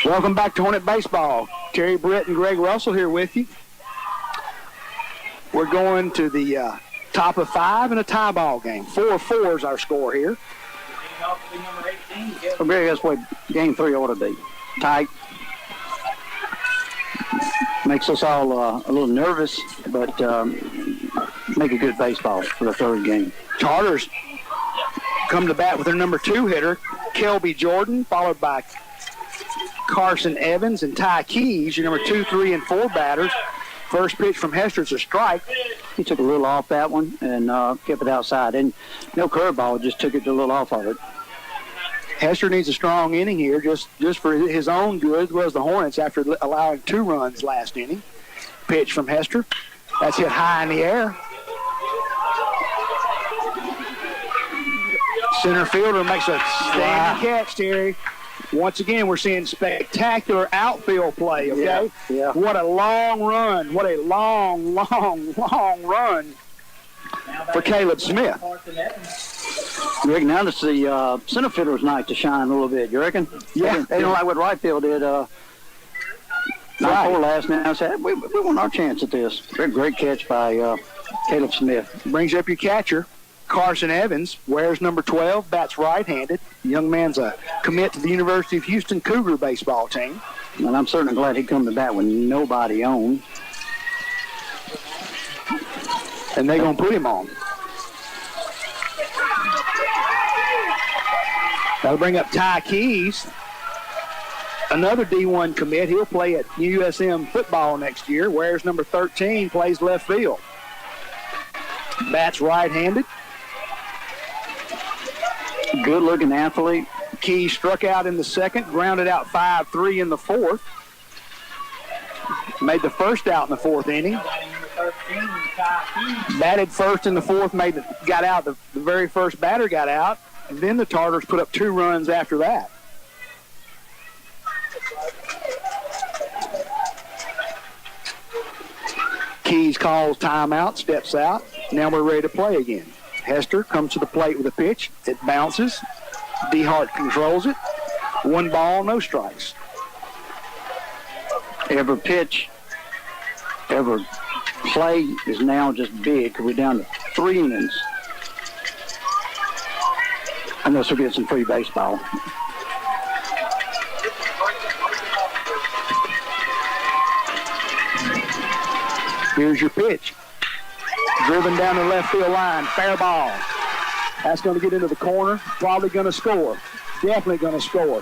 Welcome back to Hornet Baseball. Terry Britt and Greg Russell here with you. We're going to the top of 5 in a tie ball game. 4-4 is our score here.
Well, Greg, that's what game 3 ought to be. Tight. Makes us all a little nervous, but make a good baseball for the 3rd game.
Charters come to bat with their number 2 hitter, Kelby Jordan, followed by Carson Evans and Ty Keys, your number 2, 3, and 4 batters. First pitch from Hester's a strike.
He took a little off that one and kept it outside. And no curveball, just took it a little off of it.
Hester needs a strong inning here just for his own good, as well as the Hornets, after allowing 2 runs last inning. Pitch from Hester. That's hit high in the air. Center fielder makes a standing catch, Terry. Once again, we're seeing spectacular outfield play, okay?
Yeah.
What a long run. What a long, long, long run for Caleb Smith.
Greg, now it's the center fielder's night to shine a little bit. You reckon?
Yeah.
They don't like what right field did. Not for last night. I said, we want our chance at this. Great catch by Caleb Smith.
Brings up your catcher, Carson Evans, wears number 12, bats right-handed. The young man's a commit to the University of Houston Cougar baseball team.
And I'm certainly glad he come to bat with nobody on.
And they're going to put him on. That'll bring up Ty Keys, another D1 commit. He'll play at USM football next year. Wears number 13, plays left field. Bats right-handed.
Good-looking athlete.
Keys struck out in the 2nd, grounded out 5-3 in the 4th. made the first out in the fourth inning. Batted first in the fourth, got out. The very first batter got out, and then the Tartars put up 2 runs after that. Keys calls timeout, steps out. Now we're ready to play again. Hester comes to the plate with a pitch. It bounces. DeHart controls it. 1 ball, no strikes.
Every pitch, every play is now just big because we're down to 3 innings. Unless we get some free baseball.
Here's your pitch. Driven down the left field line. Fair ball. That's going to get into the corner. Probably going to score. Definitely going to score.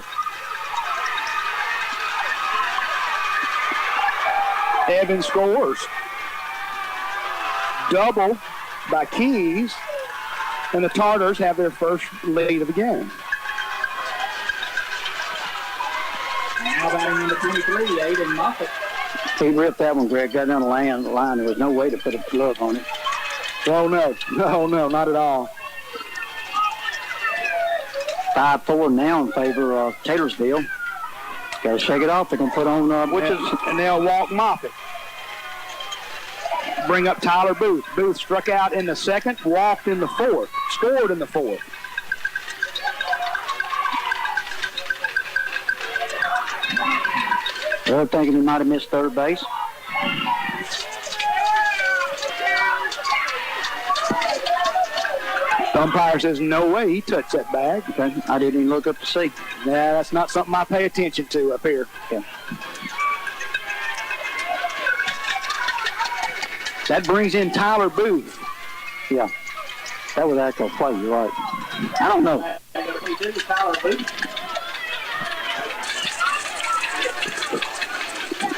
Evans scores. Double by Keys. And the Tartars have their first lead of the game.
Now batting number 23, Aiden Moffitt.
He ripped that one, Greg. Got down the line. There was no way to put a glove on it.
Oh, no. No, not at all.
5-4 now in favor of Taylorsville. Got to shake it off. They're going to put on,
and they'll walk Moffitt. Bring up Tyler Booth. Booth struck out in the second, walked in the fourth, scored in the fourth.
They're thinking he might have missed third base.
Umpire says no way he touched that bag.
Okay. I didn't even look up to see.
Yeah, that's not something I pay attention to up here.
Okay.
That brings in Tyler Booth.
Yeah. That was actual play, you're right. I don't know.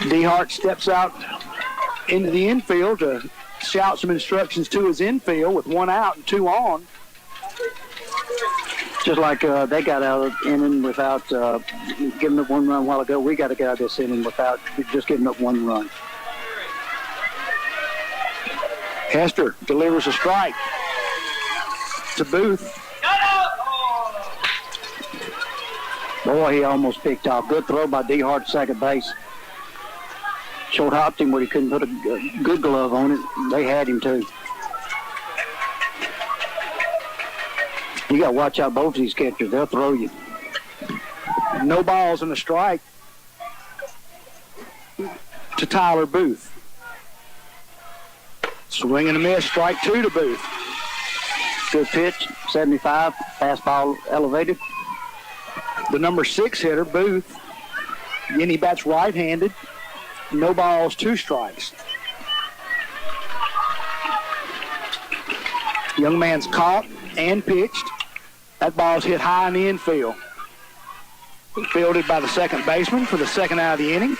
DeHart steps out into the infield to shout some instructions to his infield with 1 out and 2 on.
Just like they got out of the inning without giving up 1 run a while ago, we got to get out of this inning without just giving up 1 run.
Hester delivers a strike to Booth.
Boy, he almost picked off. Good throw by DeHart at second base. Short hopped him where he couldn't put a good glove on it. They had him too. You got to watch out both of these catchers. They'll throw you.
No balls and a strike to Tyler Booth. Swing and a miss, strike 2 to Booth.
Good pitch, 75, fastball elevated.
The number 6 hitter, Booth. Again, he bats right-handed. No balls, 2 strikes. Young man's caught and pitched. That ball's hit high in the infield. Fielded by the second baseman for the second out of the inning.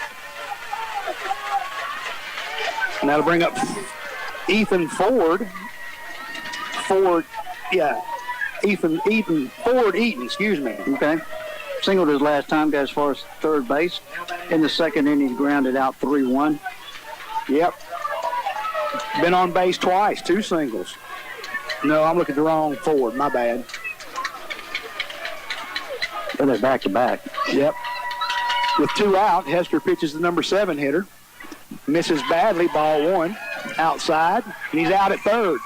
And that'll bring up Ethan Ford. Ford Eaton, excuse me.
Okay. Singled his last time, got as far as third base. In the second inning, he grounded out 3-1.
Yep. Been on base twice, 2 singles. No, I'm looking at the wrong Ford. My bad.
But they're back-to-back.
Yep. With 2 out, Hester pitches the number 7 hitter. Misses badly, ball 1. Outside, and he's out at third.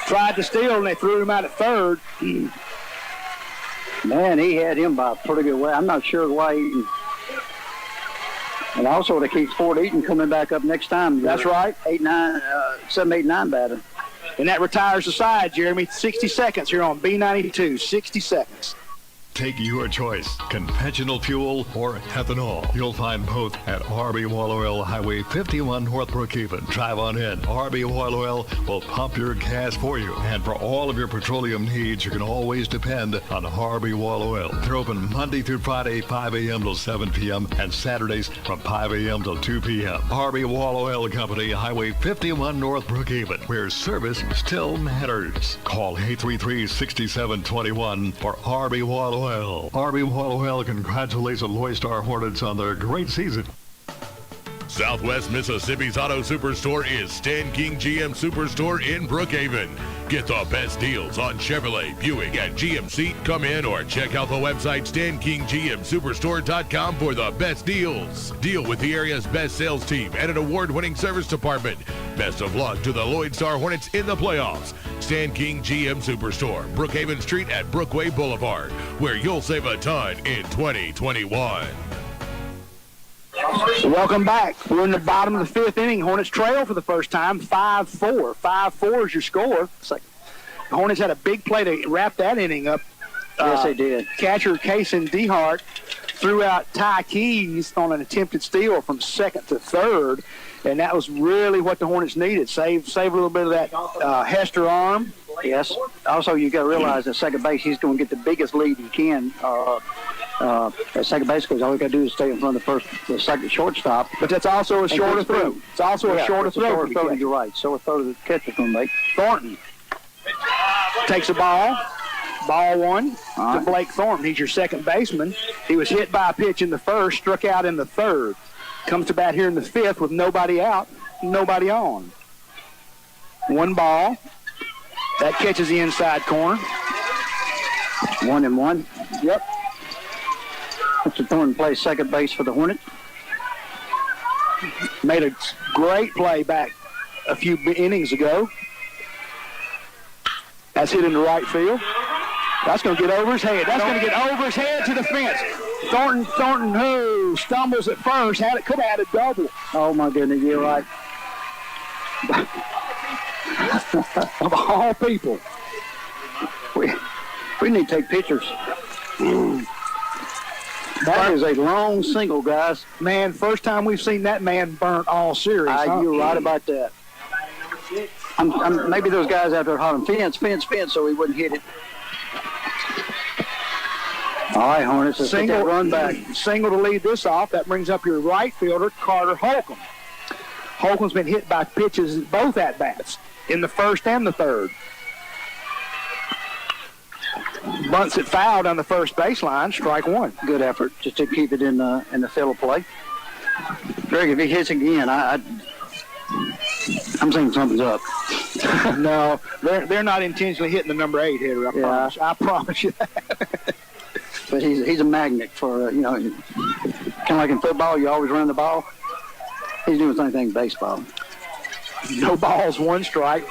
Tried to steal, and they threw him out at third.
Man, he had him by a pretty good way. I'm not sure why Eaton. And also to keep Ford Eaton coming back up next time.
That's right.
7, 8, 9 batter.
And that retires the side, Jeremy. 60 seconds here on B92. 60 seconds.
Take your choice, conventional fuel or ethanol. You'll find both at RB Wall Oil, Highway 51 North Brookhaven. Drive on in. RB Wall Oil will pump your gas for you. And for all of your petroleum needs, you can always depend on RB Wall Oil. They're open Monday through Friday, 5 a.m. till 7 p.m. and Saturdays from 5 a.m. till 2 p.m. RB Wall Oil Company, Highway 51 North Brookhaven, where service still matters. Call 833-6721 for RB Wall Oil. RB Wall Oil congratulates the Loyd Star Hornets on their great season.
Southwest Mississippi's Auto Superstore is Stan King GM Superstore in Brookhaven. Get the best deals on Chevrolet, Buick, and GMC. Come in or check out the website StanKingGMSuperstore.com for the best deals. Deal with the area's best sales team and an award-winning service department. Best of luck to the Loyd Star Hornets in the playoffs. Stan King GM Superstore, Brookhaven Street at Brookway Boulevard, where you'll save a ton in 2021.
Welcome back. We're in the bottom of the 5th inning. Hornets trail for the first time, 5-4. 5-4 is your score. It's like the Hornets had a big play to wrap that inning up.
Yes, they did.
Catcher Kason DeHart threw out Ty Keys on an attempted steal from second to third, and that was really what the Hornets needed. Save a little bit of that Hester arm.
Yes. Also, you got to realize at second base, he's going to get the biggest lead he can. At second base, because all you got to do is stay in front of the second shortstop.
But that's also a shorter throw. It's also a shorter throw.
You're right. So a throw to the catcher's going to make.
Thornton takes a ball. Ball one to Blake Thornton. He's your second baseman. He was hit by a pitch in the first, struck out in the third. Comes to bat here in the 5th with nobody out, nobody on. 1 ball. That catches the inside corner.
1-1.
Yep.
Mr. Thornton plays second base for the Hornets.
Made a great play back a few innings ago. That's hit into right field. That's going to get over his head. That's going to get over his head to the fence. Thornton, who stumbles at first, could have had a double.
Oh, my goodness, you're right.
Of all people.
We need to take pictures. That is a long single, guys.
Man, first time we've seen that man burnt all series.
You're right about that. Maybe those guys out there hollering, fence, so he wouldn't hit it. All right, Hornets, let's get that run back.
Single to lead this off. That brings up your right fielder, Carter Holcomb. Holcomb's been hit by pitches both at-bats, in the first and the third. Bunts it foul down the first baseline, strike one.
Good effort just to keep it in the field of play. Greg, if he hits again, I'm thinking something's up.
No, they're not intentionally hitting the number 8 hitter. I promise you that.
But he's a magnet for kind of like in football, you always run the ball. He's doing the same thing in baseball.
No balls, 1 strike.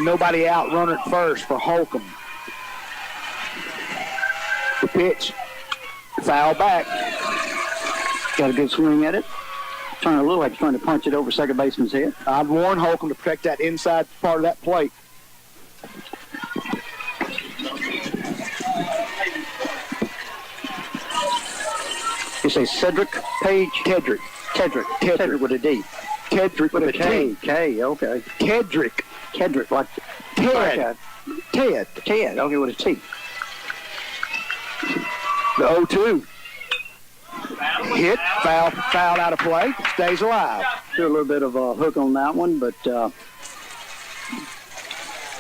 Nobody out. Runner at first for Holcomb. The pitch. Foul back.
Got a good swing at it. Trying to look like he's trying to punch it over second baseman's head.
I'd warn Holcomb to protect that inside part of that plate.
You say Cedric Page?
Tedrick
with a D.
Tedrick with a T.
K, okay.
Tedrick,
like
Ted.
Ted, okay, with a T.
The 0-2. Hit, fouled out of play, stays alive.
Threw a little bit of a hook on that one, but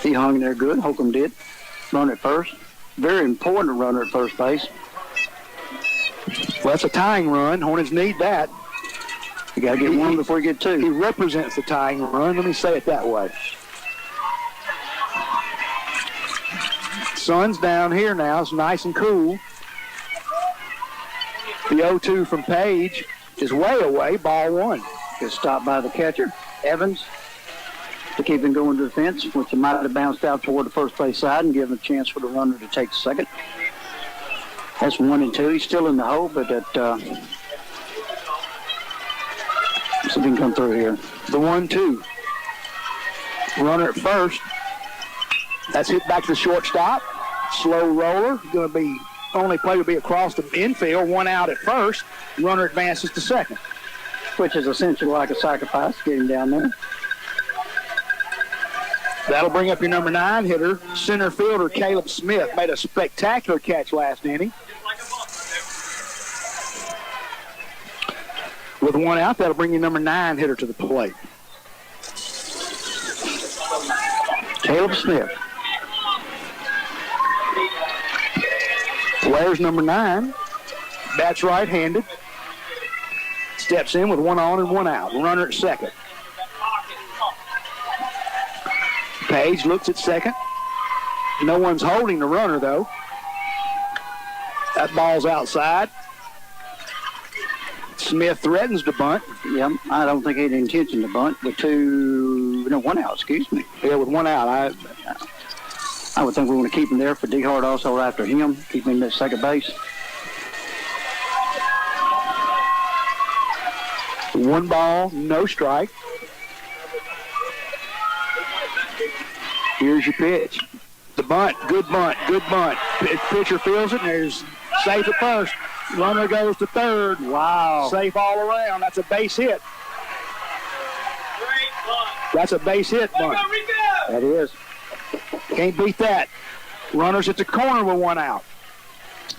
he hung in there good. Holcomb did. Run at first. Very important runner at first base.
Well, that's a tying run. Hornets need that.
You got to get 1 before you get 2.
He represents the tying run. Let me say it that way. Sun's down here now. It's nice and cool. The 0-2 from Page is way away. Ball 1.
Gets stopped by the catcher, Evans, to keep him going to the fence, which might have bounced out toward the first base side and give him a chance for the runner to take second. That's 1-2. He's still in the hole, but that see if he can come through here.
The 1-2. Runner at first. That's hit back to the shortstop. Slow roller. Going to be only play will be across the infield. 1 out at first. Runner advances to second.
Which is essentially like a sacrifice, getting down there.
That'll bring up your number 9 hitter, center fielder Caleb Smith. Made a spectacular catch last inning. With 1 out, that'll bring your number 9 hitter to the plate.
Caleb Smith.
Where's number 9? That's right-handed. steps in with 1 on and 1 out. Runner at second. Page looks at second. No one's holding the runner, though. That ball's outside. Smith threatens to bunt.
Yeah, I don't think he had intention to bunt with 1 out, excuse me.
Yeah, with 1 out.
I would think we want to keep him there for DeHart also after him, keep him at second base.
1 ball, no strike. Here's your pitch. The bunt, good bunt, good bunt. Pitcher fields it, and there's safe at first. Runner goes to third. Wow. Safe all around. That's a base hit. That's a base hit bunt.
That is.
Can't beat that. Runners at the corner with 1 out.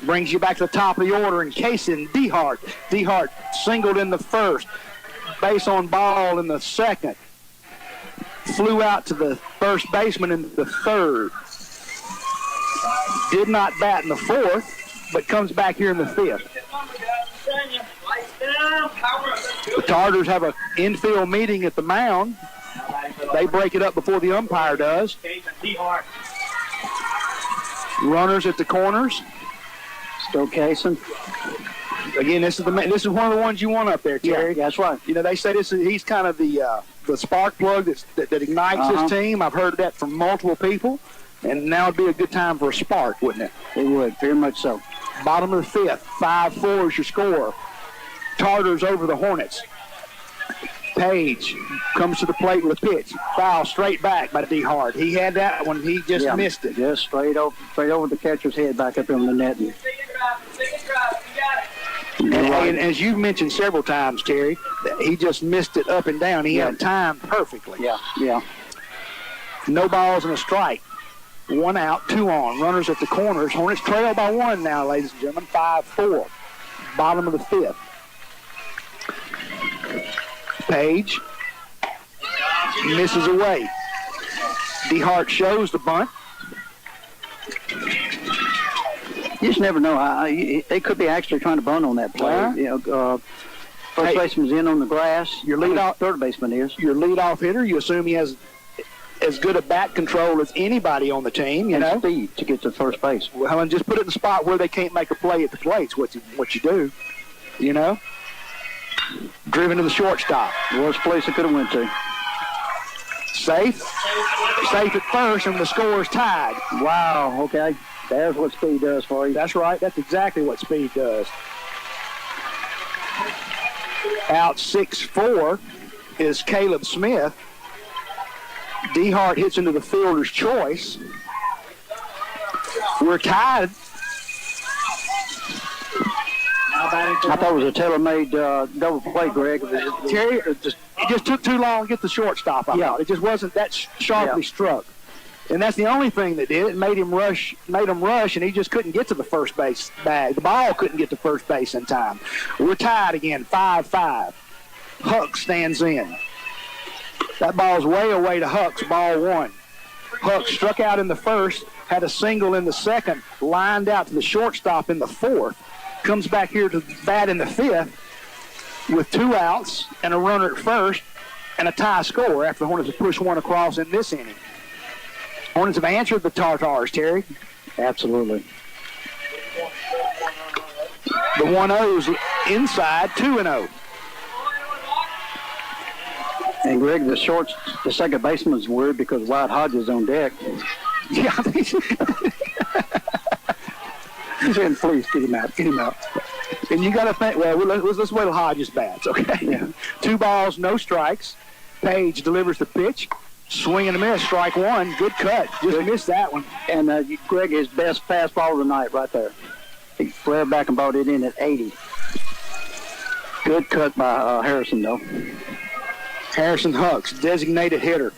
Brings you back to the top of the order in Kaysen DeHart. DeHart singled in the first. Base on ball in the second. Flew out to the first baseman in the third. Did not bat in the fourth, but comes back here in the fifth. The Tartars have an infield meeting at the mound. They break it up before the umpire does. Runners at the corners.
Still Kaysen.
Again, this is one of the ones you want up there, Terry.
Yeah, that's right.
You know, they say he's kind of the spark plug that ignites his team. I've heard that from multiple people, and now would be a good time for a spark, wouldn't it?
It would, very much so.
Bottom of the fifth, 5-4 is your score. Tartars over the Hornets. Page comes to the plate with a pitch. Foul straight back by DeHart. He had that one. He just missed it.
Just straight over the catcher's head back up in the net.
And as you've mentioned several times, Terry, he just missed it up and down. He had time perfectly.
Yeah.
No balls and a strike. 1 out, 2 on. Runners at the corners. Hornets trail by 1 now, ladies and gentlemen. 5-4. Bottom of the fifth. Page misses away. DeHart shows the bunt.
You just never know. They could be actually trying to bunt on that play. First baseman's in on the grass.
Your leadoff
third baseman is.
Your leadoff hitter, you assume he has as good a bat control as anybody on the team, you know.
Speed to get to first base.
Well, and just put it in the spot where they can't make a play at the plate's what you do, you know. Driven to the shortstop.
Worst place it could have went to.
Safe at first, and the score is tied.
Wow, okay. There's what speed does for you.
That's right. That's exactly what speed does. Out 6-4 is Caleb Smith. DeHart hits into the fielder's choice. We're tied.
I thought it was a tailor-made double play, Greg.
Terry, it just took too long to get the shortstop out. It just wasn't that sharply struck. And that's the only thing that did it. Made him rush, and he just couldn't get to the first base bag. The ball couldn't get to first base in time. We're tied again, 5-5. Huck stands in. That ball's way away to Huck's, ball 1. Huck struck out in the first, had a single in the second, lined out to the shortstop in the fourth, comes back here to bat in the fifth with 2 outs and a runner at first and a tie score after the Hornets have pushed 1 across in this inning. Hornets have answered the Tartars, Terry.
Absolutely.
The 1-0's inside, 2-0.
And Greg, the second baseman's worried because Wyatt Hodges on deck.
Yeah.
He's saying, please get him out.
And you got to think, well, let's wait till Hodges bats, okay?
Yeah.
2 balls, no strikes. Page delivers the pitch. Swing and a miss, strike 1. Good cut. Just missed that one.
And Greg, his best fastball of the night right there. He flared back and brought it in at 80. Good cut by Harrison, though.
Harrison Hucks, designated hitter.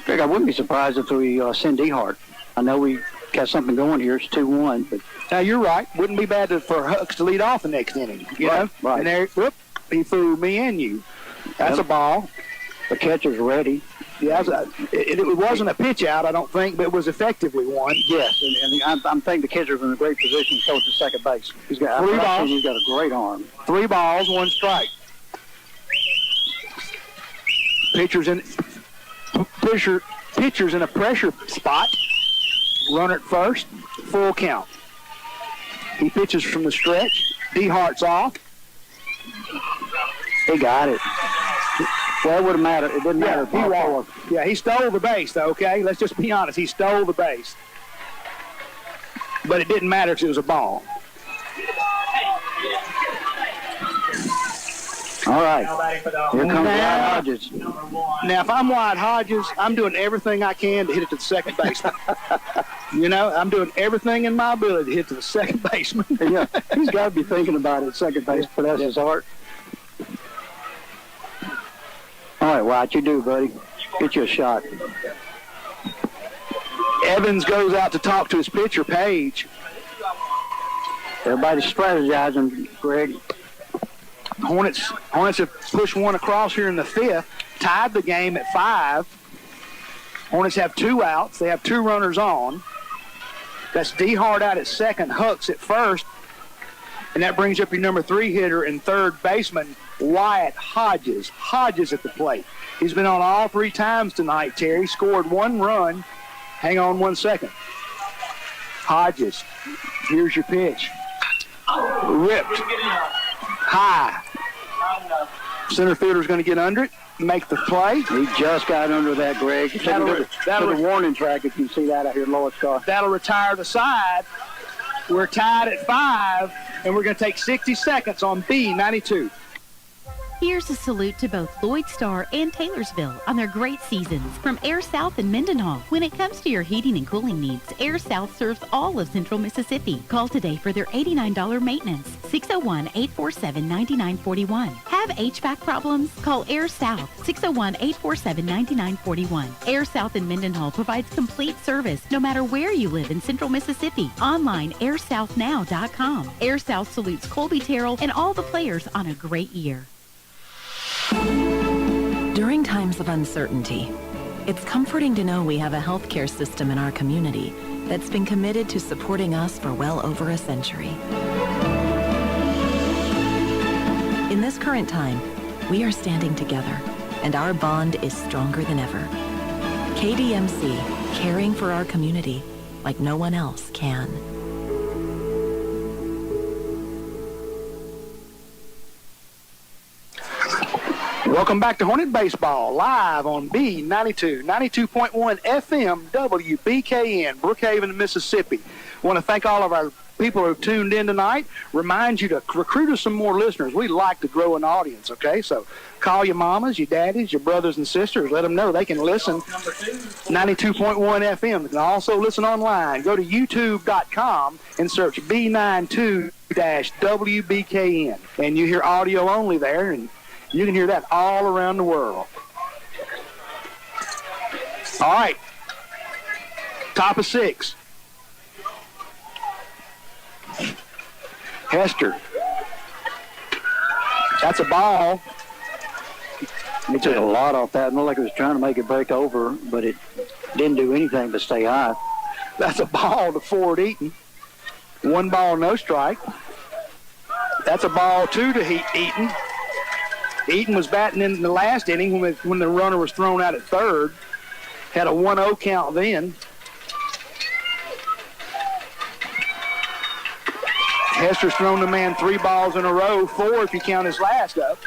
Greg, I wouldn't be surprised if we send DeHart. I know we got something going here. It's 2-1, but
now you're right. Wouldn't be bad for Hucks to lead off the next inning. You know?
Right.
And there, whoop, he fooled me and you. That's a ball.
The catcher's ready.
Yeah, it wasn't a pitch out, I don't think, but it was effectively one.
Yes, and I'm thinking the catcher's in a great position to throw to second base. He's got
3 balls.
He's got a great arm.
3 balls, 1 strike. Pitcher's in a pressure spot. Runner at first, full count. He pitches from the stretch. D-Hart's off.
He got it. Well, it wouldn't matter. It didn't matter.
He walked. Yeah, he stole the base, though, okay? Let's just be honest. He stole the base. But it didn't matter if it was a ball.
All right. Here comes Wyatt Hodges.
Now, if I'm Wyatt Hodges, I'm doing everything I can to hit it to the second baseman. You know, I'm doing everything in my ability to hit to the second baseman.
Yeah, he's got to be thinking about it, second base, but that's his heart. All right, Wyatt, you do, buddy. Get you a shot.
Evans goes out to talk to his pitcher, Page.
Everybody's strategizing, Greg.
Hornets have pushed one across here in the fifth, tied the game at 5. Hornets have 2 outs. They have 2 runners on. That's D-Hart out at second, Hucks at first, and that brings up your number 3 hitter and third baseman, Wyatt Hodges. Hodges at the plate. He's been on all 3 times tonight, Terry. Scored 1 run. Hang on 1 second. Hodges, here's your pitch. Ripped. High. Center fielder's going to get under it, make the play.
He just got under that, Greg. That'll a warning track if you see that out here, Loyd Star.
That'll retire the side. We're tied at 5, and we're going to take 60 seconds on B92.
Here's a salute to both Loyd Star and Taylorsville on their great seasons from Air South and Mendenhall. When it comes to your heating and cooling needs, Air South serves all of Central Mississippi. Call today for their $89 maintenance, 601-847-9941. Have HVAC problems? Call Air South, 601-847-9941. Air South and Mendenhall provides complete service no matter where you live in Central Mississippi. Online, airsouthnow.com. Air South salutes Colby Terrell and all the players on a great year.
During times of uncertainty, it's comforting to know we have a healthcare system in our community that's been committed to supporting us for well over a century. In this current time, we are standing together, and our bond is stronger than ever. KDMC, caring for our community like no one else can.
Welcome back to Hornet Baseball, live on B92, 92.1 FM, WBKN, Brookhaven, Mississippi. I want to thank all of our people who have tuned in tonight. Remind you to recruit us some more listeners. We'd like to grow an audience, okay? So call your mamas, your daddies, your brothers and sisters. Let them know they can listen. 92.1 FM. They can also listen online. Go to youtube.com and search B92-WBKN. And you hear audio only there, and you can hear that all around the world. All right. Top of 6. Hester. That's a ball.
He took a lot off that. It looked like it was trying to make it break over, but it didn't do anything but stay high.
That's a ball to Ford Eaton. 1 ball, no strike. That's a ball 2 to Eaton. Eaton was batting in the last inning when the runner was thrown out at third. Had a 1-0 count then. Hester's thrown the man 3 balls in a row, 4 if you count his last up.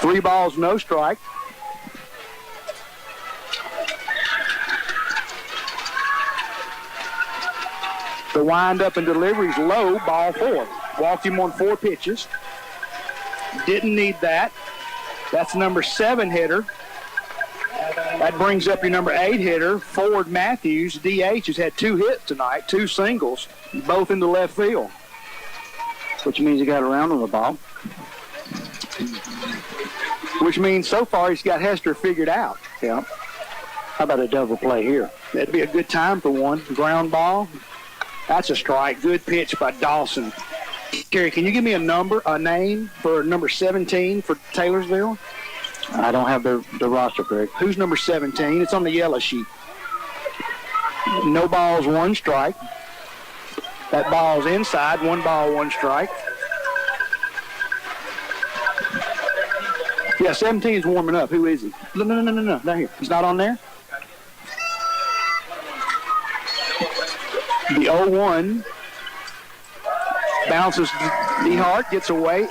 3 balls, no strike. The wind-up and delivery's low, ball 4. Walked him on 4 pitches. Didn't need that. That's number 7 hitter. That brings up your number 8 hitter, Ford Matthews. DH has had 2 hits tonight, 2 singles, both into left field.
Which means he got around on the ball.
Which means so far he's got Hester figured out.
Yeah. How about a double play here?
That'd be a good time for one. Ground ball. That's a strike. Good pitch by Dawson. Gary, can you give me a name for number 17 for Taylorsville?
I don't have the roster, Greg.
Who's number 17? It's on the yellow sheet. No balls, 1 strike. That ball's inside. 1 ball, 1 strike. Yeah, 17 is warming up. Who is he? No. Not here. He's not on there? The 0-1 bounces. DeHart gets away.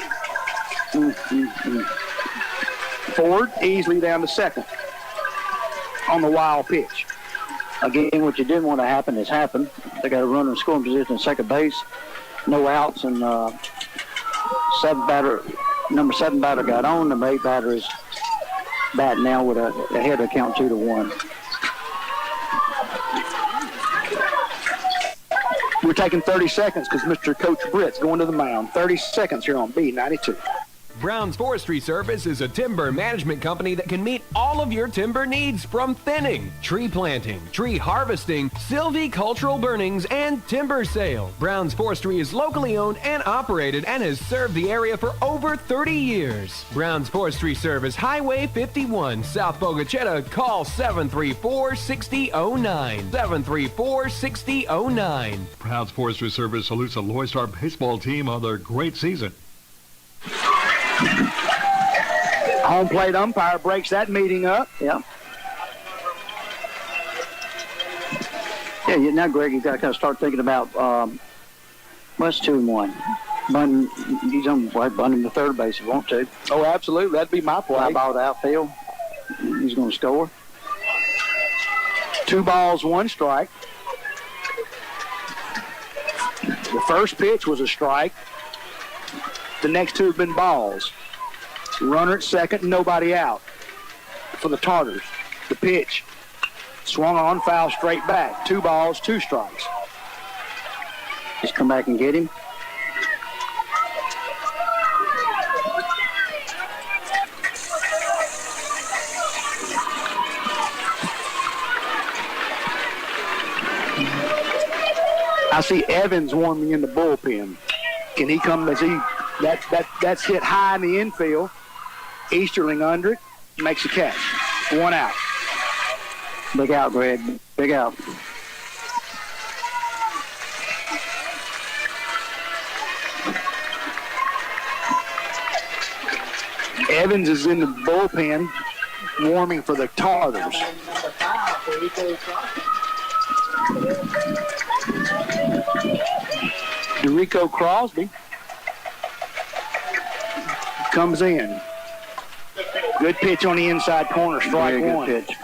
Ford easily down to second on the wild pitch.
Again, what you didn't want to happen has happened. They got a runner in scoring position at second base. No outs, and number 7 batter got on. Number 8 batter is batting now with a header count 2-1.
We're taking 30 seconds because Mr. Coach Britt's going to the mound. 30 seconds here on B92.
Brown's Forestry Service is a timber management company that can meet all of your timber needs, from thinning, tree planting, tree harvesting, silvicultural burnings, and timber sale. Brown's Forestry is locally owned and operated and has served the area for over 30 years. Brown's Forestry Service, Highway 51, South Bogachetta. Call 734-6009. 734-6009.
Brown's Forestry Service salutes the Loyd Star baseball team on their great season.
Home plate umpire breaks that meeting up.
Yeah. Yeah, now, Greg, you've got to kind of start thinking about, it's 2-1. He's on bunt him to third base if you want to.
Oh, absolutely. That'd be my play.
Fly ball to outfield. He's going to score.
2 balls, 1 strike. The first pitch was a strike. The next 2 have been balls. Runner at second, nobody out for the Tartars. The pitch swung on, foul straight back. 2 balls, 2 strikes.
Just come back and get him.
I see Evans warming in the bullpen. Can he come? That's hit high in the infield. Easterling under it, makes a catch. 1 out.
Big out, Greg. Big out.
Evans is in the bullpen warming for the Tartars. Derico Crosby comes in. Good pitch on the inside corner, strike 1.
Good pitch.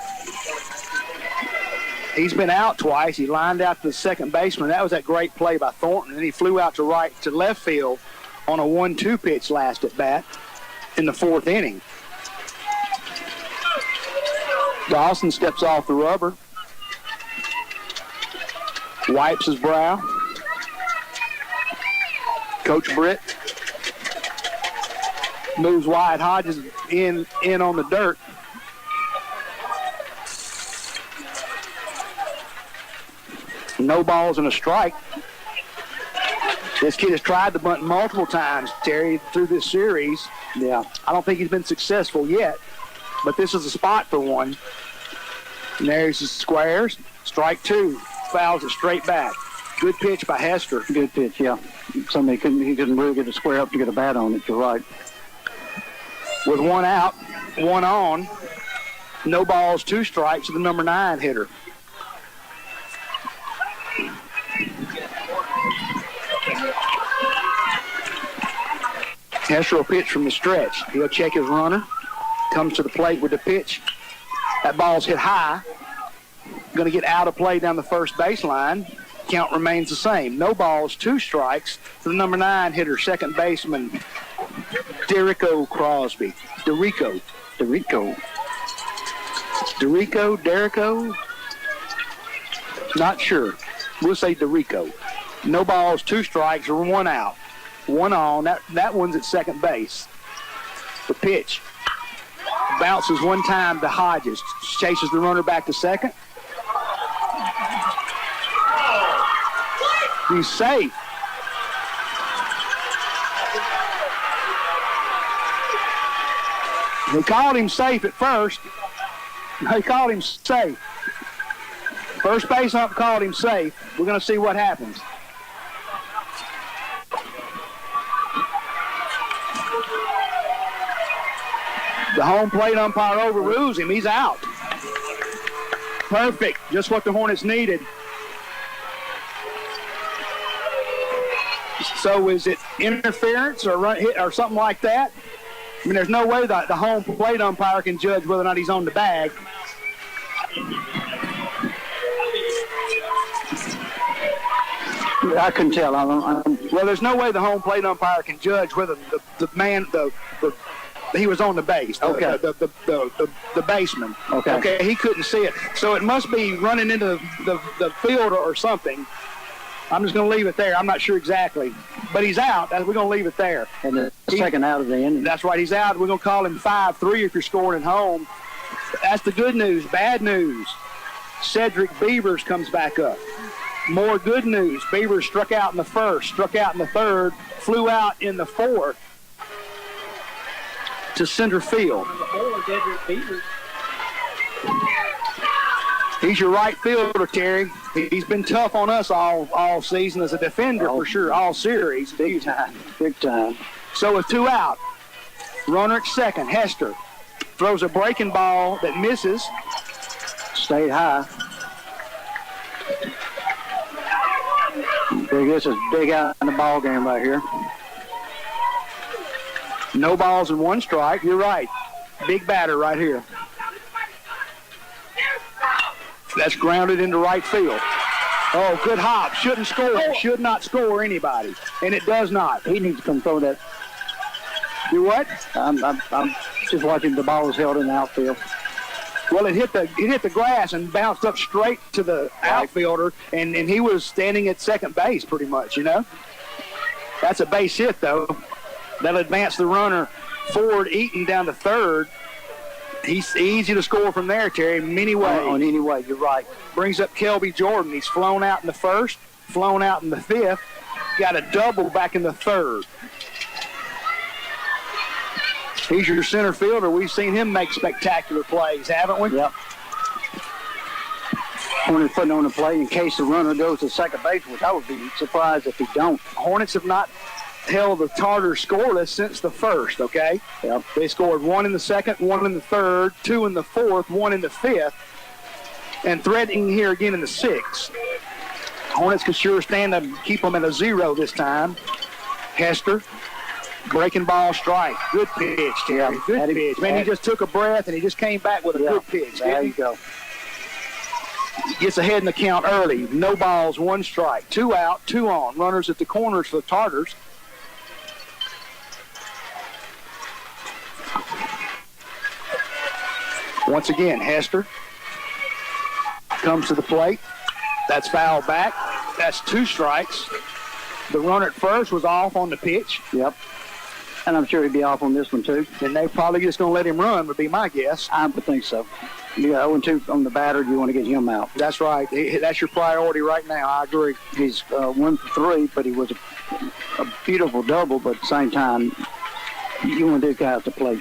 He's been out twice. He lined out to the second baseman. That was that great play by Thornton. And then he flew out to left field on a 1-2 pitch last at bat in the 4th inning. Dawson steps off the rubber, wipes his brow. Coach Britt moves wide. Hodges in on the dirt. No balls and a strike. This kid has tried to bunt multiple times, Terry, through this series.
Yeah.
I don't think he's been successful yet, but this is a spot for one. And there's the squares. Strike 2. Fouls it straight back. Good pitch by Hester.
Good pitch, yeah. He couldn't really get a square up to get a bat on it. You're right.
With 1 out, 1 on, no balls, 2 strikes to the number 9 hitter. Hester will pitch from the stretch. He'll check his runner. Comes to the plate with the pitch. That ball's hit high. Going to get out of play down the first baseline. Count remains the same. No balls, 2 strikes to the number 9 hitter, second baseman, Derico Crosby. Derico. Not sure. We'll say Derico. No balls, 2 strikes, or 1 out. 1 on. That one's at second base. The pitch bounces 1 time to Hodges. Chases the runner back to second. He's safe. They called him safe at first. They called him safe. First base ump called him safe. We're going to see what happens. The home plate umpire overrules him. He's out. Perfect. Just what the Hornets needed. So is it interference or run hit or something like that? I mean, there's no way that the home plate umpire can judge whether or not he's on the bag.
I couldn't tell.
Well, there's no way the home plate umpire can judge whether he was on the base.
Okay.
The baseman.
Okay.
Okay. He couldn't see it, so it must be running into the field or something. I'm just going to leave it there. I'm not sure exactly, but he's out. We're going to leave it there.
And the second out of the inning.
That's right. He's out. We're going to call him 5-3 if you're scoring at home. That's the good news. Bad news. Cedric Beavers comes back up. More good news. Beavers struck out in the first, struck out in the third, flew out in the fourth to center field. He's your right fielder, Terry. He's been tough on us all season as a defender for sure, all series.
Big time, big time.
So with 2 out, runner at second, Hester throws a breaking ball that misses.
Stayed high. This is big out in the ball game right here.
No balls and 1 strike. You're right. Big batter right here. That's grounded into right field. Oh, good hop. Shouldn't score. Should not score anybody. And it does not.
He needs to come throw that.
Do what?
I'm just watching the ball is held in the outfield.
Well, it hit the grass and bounced up straight to the outfielder, and he was standing at second base pretty much, you know. That's a base hit, though. That'll advance the runner forward, Eaton down to third. He's easy to score from there, Terry, many ways.
On any way, you're right.
Brings up Kelby Jordan. He's flown out in the first, flown out in the fifth, got a double back in the third. He's your center fielder. We've seen him make spectacular plays, haven't we?
Yep. Hornets putting on the play in case the runner goes to second base, which I would be surprised if he don't.
Hornets have not held the Tartars scoreless since the first, okay?
Yep.
They scored 1 in the second, 1 in the third, 2 in the fourth, 1 in the fifth, and threatening here again in the sixth. Hornets can sure stand up and keep them at a 0 this time. Hester. Breaking ball strike. Good pitch, Terry. Good pitch. Man, he just took a breath, and he just came back with a good pitch.
There you go.
Gets ahead in the count early. No balls, 1 strike. 2 out, 2 on. Runners at the corners for the Tartars. Once again, Hester comes to the plate. That's foul back. That's 2 strikes. The runner at first was off on the pitch.
Yep. And I'm sure he'd be off on this one, too.
And they're probably just going to let him run, would be my guess.
I would think so. You got 0-2 on the batter. You want to get him out.
That's right. That's your priority right now. I agree.
He's 1 for 3, but he was a beautiful double, but at the same time, you want this guy out to play.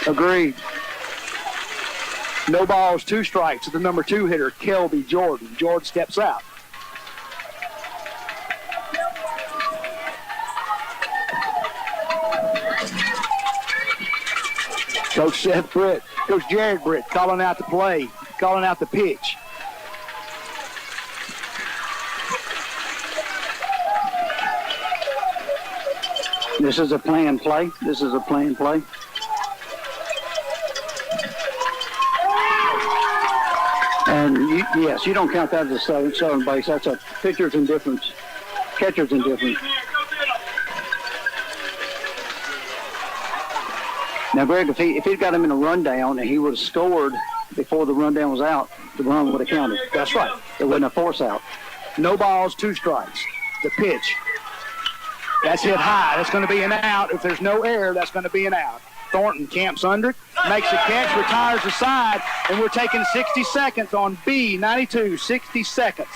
Agreed. No balls, 2 strikes to the number 2 hitter, Kelby Jordan. Jordan steps out. Coach Seth Britt, Coach Jared Britt calling out the play, calling out the pitch.
This is a planned play. This is a planned play. And yes, you don't count that as a southern base. That's a pitcher's indifference, catcher's indifference. Now, Greg, if he'd got him in a rundown and he would have scored before the rundown was out, the run would have counted.
That's right.
It wasn't a force out.
No balls, 2 strikes. The pitch. That's hit high. That's going to be an out. If there's no error, that's going to be an out. Thornton camps under it, makes a catch, retires the side, and we're taking 60 seconds on B92, 60 seconds.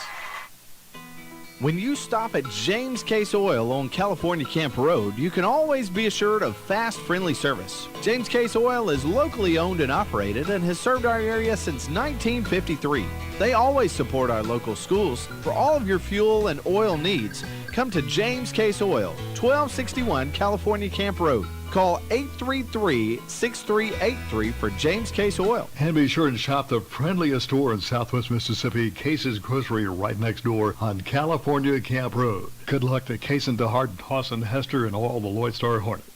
When you stop at James Case Oil on California Camp Road, you can always be assured of fast, friendly service. James Case Oil is locally owned and operated and has served our area since 1953. They always support our local schools. For all of your fuel and oil needs, come to James Case Oil, 1261 California Camp Road. Call 833-6383 for James Case Oil.
And be sure and shop the friendliest store in Southwest Mississippi, Case's Grocery, right next door on California Camp Road. Good luck to Case and DeHart, Dawson, Hester, and all the Loyd Star Hornets.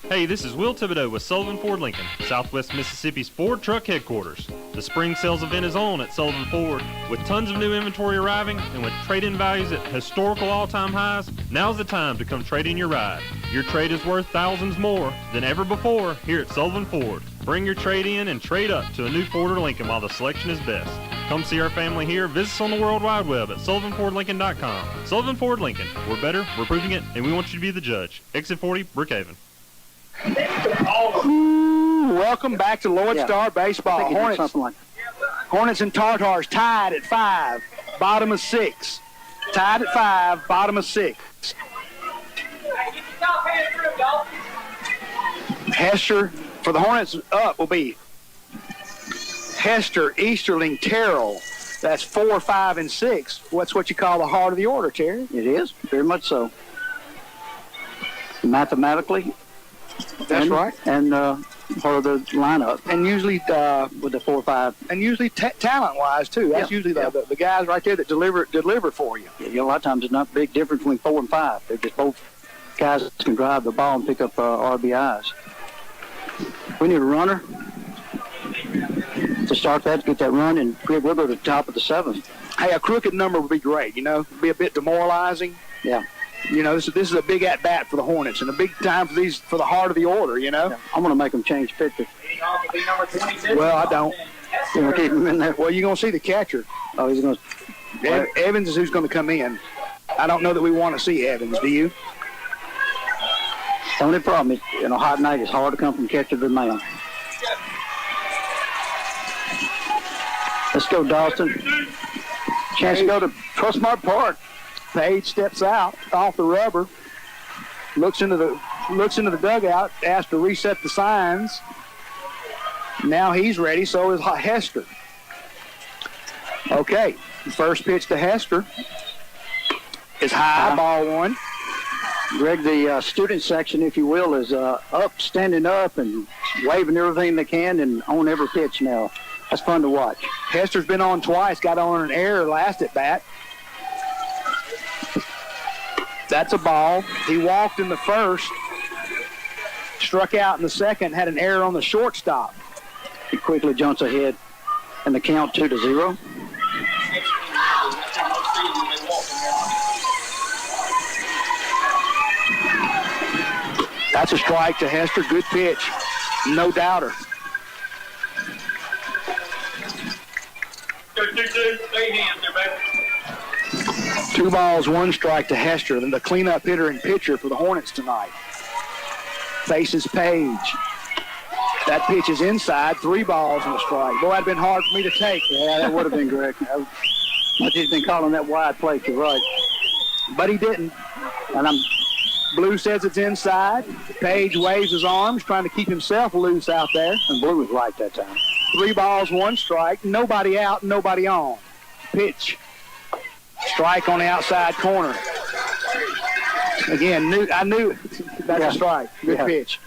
Hey, this is Will Thibodeau with Sullivan Ford Lincoln, Southwest Mississippi's Ford truck headquarters. The spring sales event is on at Sullivan Ford. With tons of new inventory arriving and with trade-in values at historical all-time highs, now's the time to come trade in your ride. Your trade is worth thousands more than ever before here at Sullivan Ford. Bring your trade in and trade up to a new Ford or Lincoln while the selection is best. Come see our family here. Visit us on the World Wide Web at SullivanFordLincoln.com. Sullivan Ford Lincoln. We're better, we're proving it, and we want you to be the judge. Exit 40, Brookhaven.
Welcome back to Loyd Star Baseball. Hornets and Tartars tied at 5, bottom of 6. Tied at 5, bottom of 6. Hester for the Hornets up will be Hester, Easterling, Terrell. That's 4, 5, and 6. What's what you call the heart of the order, Terry?
It is, very much so. Mathematically.
That's right.
And part of the lineup.
And usually
with the 4, 5.
And usually talent-wise, too. That's usually the guys right there that deliver for you.
Yeah, a lot of times it's not a big difference between 4 and 5. They're just both guys that can drive the ball and pick up RBIs. We need a runner to start that, get that run, and we'll go to the top of the 7th.
Hey, a crooked number would be great, be a bit demoralizing.
Yeah.
This is a big at-bat for the Hornets and a big time for the heart of the order,
Yeah. I'm going to make them change pitcher.
Well, I don't.
You want to keep him in there?
Well, you're going to see the catcher.
Oh, he's going
to... Evans is who's going to come in. I don't know that we want to see Evans, do you?
The only problem is, a hot night, it's hard to come from catcher to mound. Let's go, Dawson.
Chance to go to Trustmark Park. Page steps out off the rubber, looks into the dugout, asked to reset the signs. Now he's ready, so is Hester. Okay, the first pitch to Hester is high, ball 1.
Greg, the student section, if you will, is standing up and waving everything they can and on every pitch now. That's fun to watch.
Hester's been on twice, got on an error last at bat. That's a ball. He walked in the first, struck out in the second, had an error on the shortstop.
He quickly jumps ahead, and the count 2-0.
That's a strike to Hester. Good pitch. No doubter.
2-2, 3 hands there, baby.
2 balls, 1 strike to Hester, the cleanup hitter and pitcher for the Hornets tonight. Faces Page. That pitch is inside, 3 balls and a strike. Boy, that'd been hard for me to take.
Yeah, that would have been Greg. Much he's been calling that wide play, you're right.
But he didn't. And Blue says it's inside. Page waves his arms, trying to keep himself loose out there.
And Blue was right that time.
3 balls, 1 strike. Nobody out, nobody on. Pitch. Strike on the outside corner. Again, I knew that's a strike. Good pitch.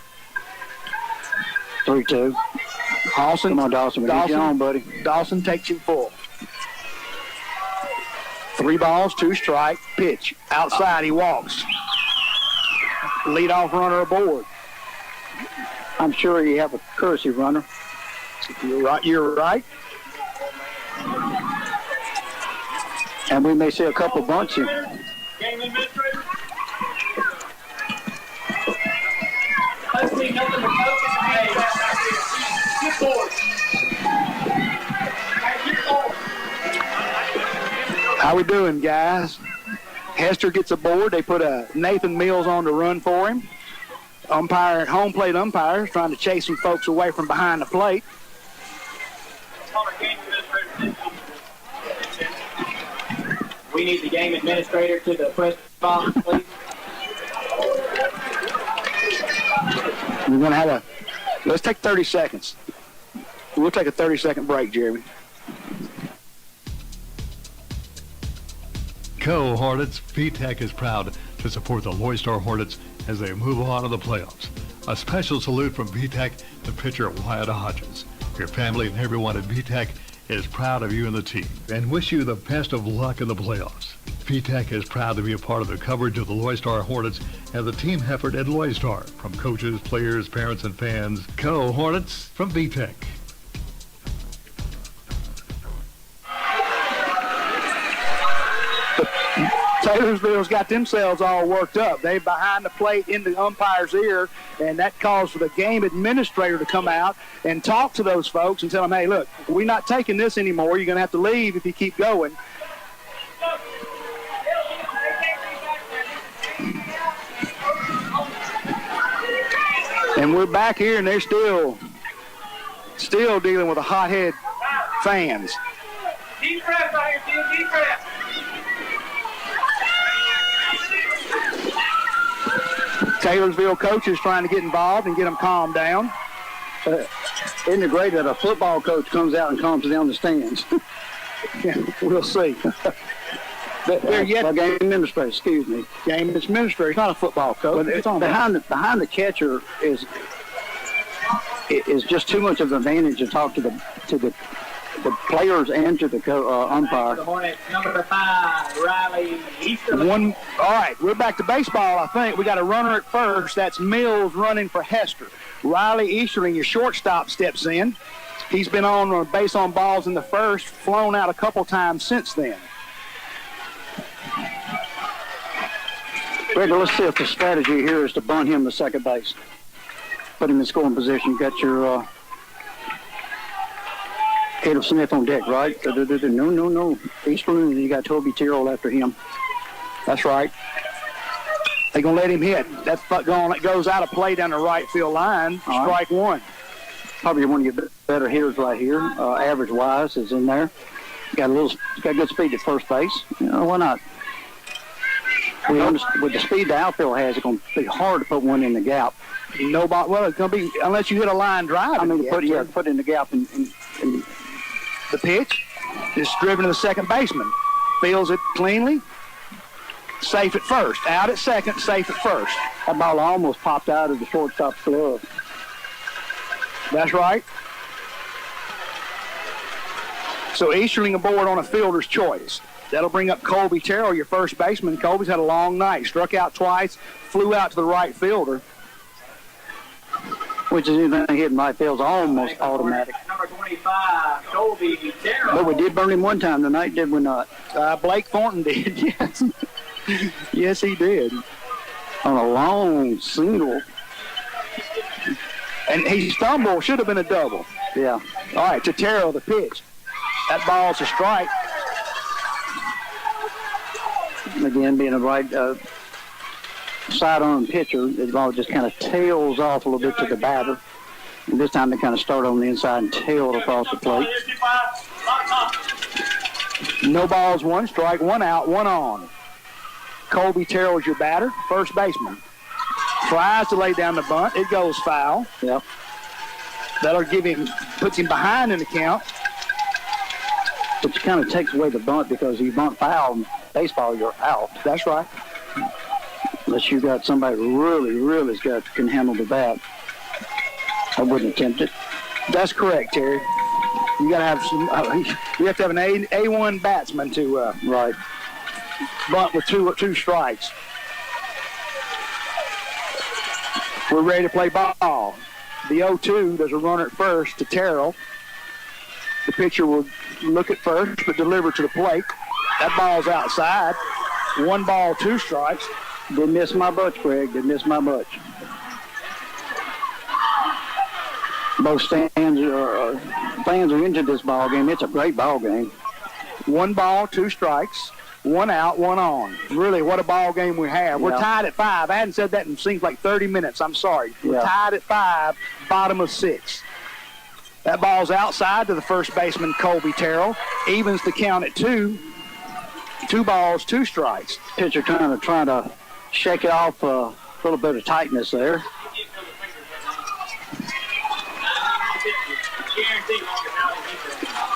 3-2.
Dawson.
Come on, Dawson. Get you on, buddy.
Dawson takes him full. 3 balls, 2 strike. Pitch. Outside, he walks. Leadoff runner aboard.
I'm sure you have a courtesy runner.
You're right.
And we may see a couple bunts here.
Game administrator. Let's see nothing but coaches and hands back here. Get forward. Get forward.
How we doing, guys? Hester gets aboard. They put Nathan Mills on to run for him. Home plate umpires trying to chase some folks away from behind the plate.
We need the game administrator to the press box, please.
We're going to have let's take 30 seconds. We'll take a 30-second break, Jeremy.
Go Hornets. VTech is proud to support the Loyd Star Hornets as they move on to the playoffs. A special salute from VTech, the pitcher Wyatt Hodges. Your family and everyone at VTech is proud of you and the team and wish you the best of luck in the playoffs. VTech is proud to be a part of the coverage of the Loyd Star Hornets and the team effort at Loyd Star. From coaches, players, parents, and fans, go Hornets from VTech.
Taylorsville's got themselves all worked up. They behind the plate in the umpire's ear, and that calls for the game administrator to come out and talk to those folks and tell them, hey, look, we're not taking this anymore. You're going to have to leave if you keep going. And we're back here, and they're still dealing with the hothead fans.
Deep breath right here, deep breath.
Taylorsville coaches trying to get involved and get them calmed down.
Isn't it great that a football coach comes out and calms down the stands?
Yeah, we'll see. They're yet
game administrator, excuse me.
Game administrator. He's not a football coach.
But behind the catcher is just too much of an advantage to talk to the players and to the umpire.
Number 5, Riley Easterling.
All right, we're back to baseball, I think. We got a runner at first. That's Mills running for Hester. Riley Easterling, your shortstop, steps in. He's been on base on balls in the first, flown out a couple times since then.
Greg, let's see if the strategy here is to bunt him to second base. Put him in scoring position. You got your Caleb Smith on deck, right? No. Easterling, you got Toby Terrell after him.
That's right. They're going to let him hit. That goes out of play down the right field line. Strike one.
Probably one of your better hitters right here, average-wise, is in there. Got good speed at first base. Why not? With the speed the outfield has, it's going to be hard to put one in the gap.
Well, it's going to be, unless you hit a line drive.
I mean, put in the gap and
the pitch is driven to the second baseman. Fields it cleanly. Safe at first. Out at second, safe at first.
That ball almost popped out of the shortstop's glove.
That's right. So Easterling aboard on a fielder's choice. That'll bring up Colby Terrell, your first baseman. Colby's had a long night. Struck out twice, flew out to the right fielder.
Which is anything hitting right field's almost automatic.
Number 25, Colby Terrell.
But we did burn him one time tonight, did we not?
Blake Thornton did, yes. Yes, he did.
On a long single.
And he stumbled, should have been a double.
Yeah.
All right, to Terrell, the pitch. That ball's a strike.
Again, being a right sidearm pitcher, the ball just kind of tails off a little bit to the batter. And this time they kind of start on the inside and tail it across the plate.
No balls, one strike, one out, one on. Colby Terrell is your batter, first baseman. Tries to lay down the bunt. It goes foul.
Yep.
That'll puts him behind in the count.
Which kind of takes away the bunt because you bunt foul in baseball, you're out.
That's right.
Unless you got somebody really can handle the bat. I wouldn't attempt it.
That's correct, Terry. You got to have some. You have to have an A1 batsman to
right
bunt with two strikes. We're ready to play ball. The 0-2, there's a runner at first to Terrell. The pitcher will look at first, but deliver to the plate. That ball's outside. 1 ball, 2 strikes.
Didn't miss my butch, Greg. Didn't miss my butch. Both fans are into this ball game. It's a great ball game.
1 ball, 2 strikes. 1 out, 1 on. Really, what a ball game we have. We're tied at 5. I hadn't said that in seems like 30 minutes. I'm sorry. We're tied at 5, bottom of 6. That ball's outside to the first baseman, Colby Terrell. Evens the count at 2. 2 balls, 2 strikes.
Pitcher trying to shake it off a little bit of tightness there.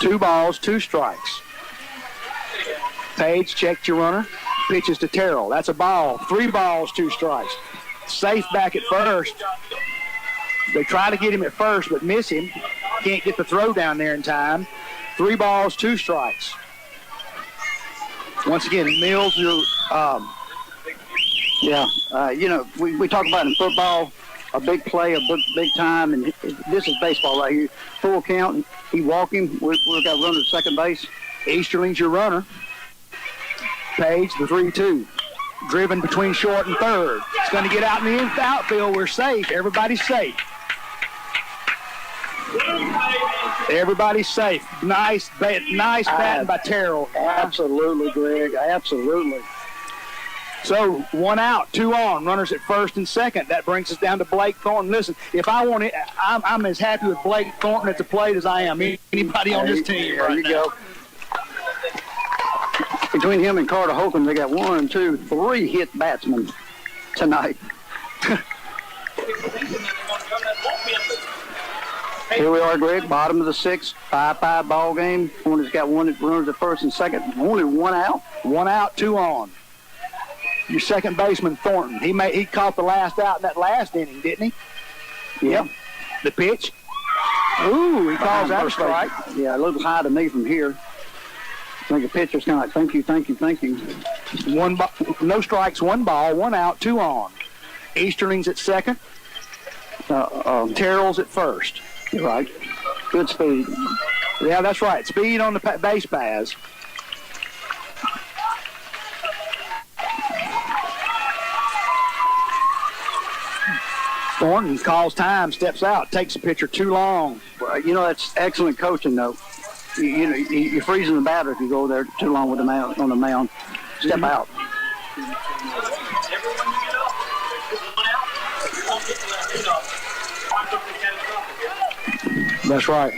Two balls, 2 strikes. Page checked your runner. Pitches to Terrell. That's a ball. 3 balls, 2 strikes. Safe back at first. They try to get him at first, but miss him. Can't get the throw down there in time. 3 balls, 2 strikes. Once again, Mills, we
talk about in football, a big play, a big time, and this is baseball right here. Full count, he walk him. We've got a runner to second base.
Easterling's your runner. Page, the 3-2. Driven between short and third. It's going to get out in the outfield. We're safe. Everybody's safe. Everybody's safe. Nice batting by Terrell.
Absolutely, Greg. Absolutely.
So 1 out, 2 on. Runners at first and second. That brings us down to Blake Thornton. Listen, if I want it, I'm as happy with Blake Thornton at the plate as I am anybody on this team.
There you go. Between him and Carter Holcomb, they got 1, 2, 3 hit batsmen tonight. Here we are, Greg, bottom of the 6th, 5-5 ball game. Hornets got 1 runners at first and second. Only 1 out.
1 out, 2 on. Your second baseman, Thornton. He caught the last out in that last inning, didn't he?
Yep.
The pitch. Ooh, he calls that a strike.
Yeah, a little high to me from here. I think the pitcher's kind of like, thank you, thank you, thank you.
No strikes, 1 ball, 1 out, 2 on. Easterling's at second. Terrell's at first.
You're right. Good speed.
Yeah, that's right. Speed on the base paths. Thornton calls time, steps out, takes the pitcher too long.
That's excellent coaching, though. You're freezing the batter if you go there too long with on the mound. Step out.
That's right.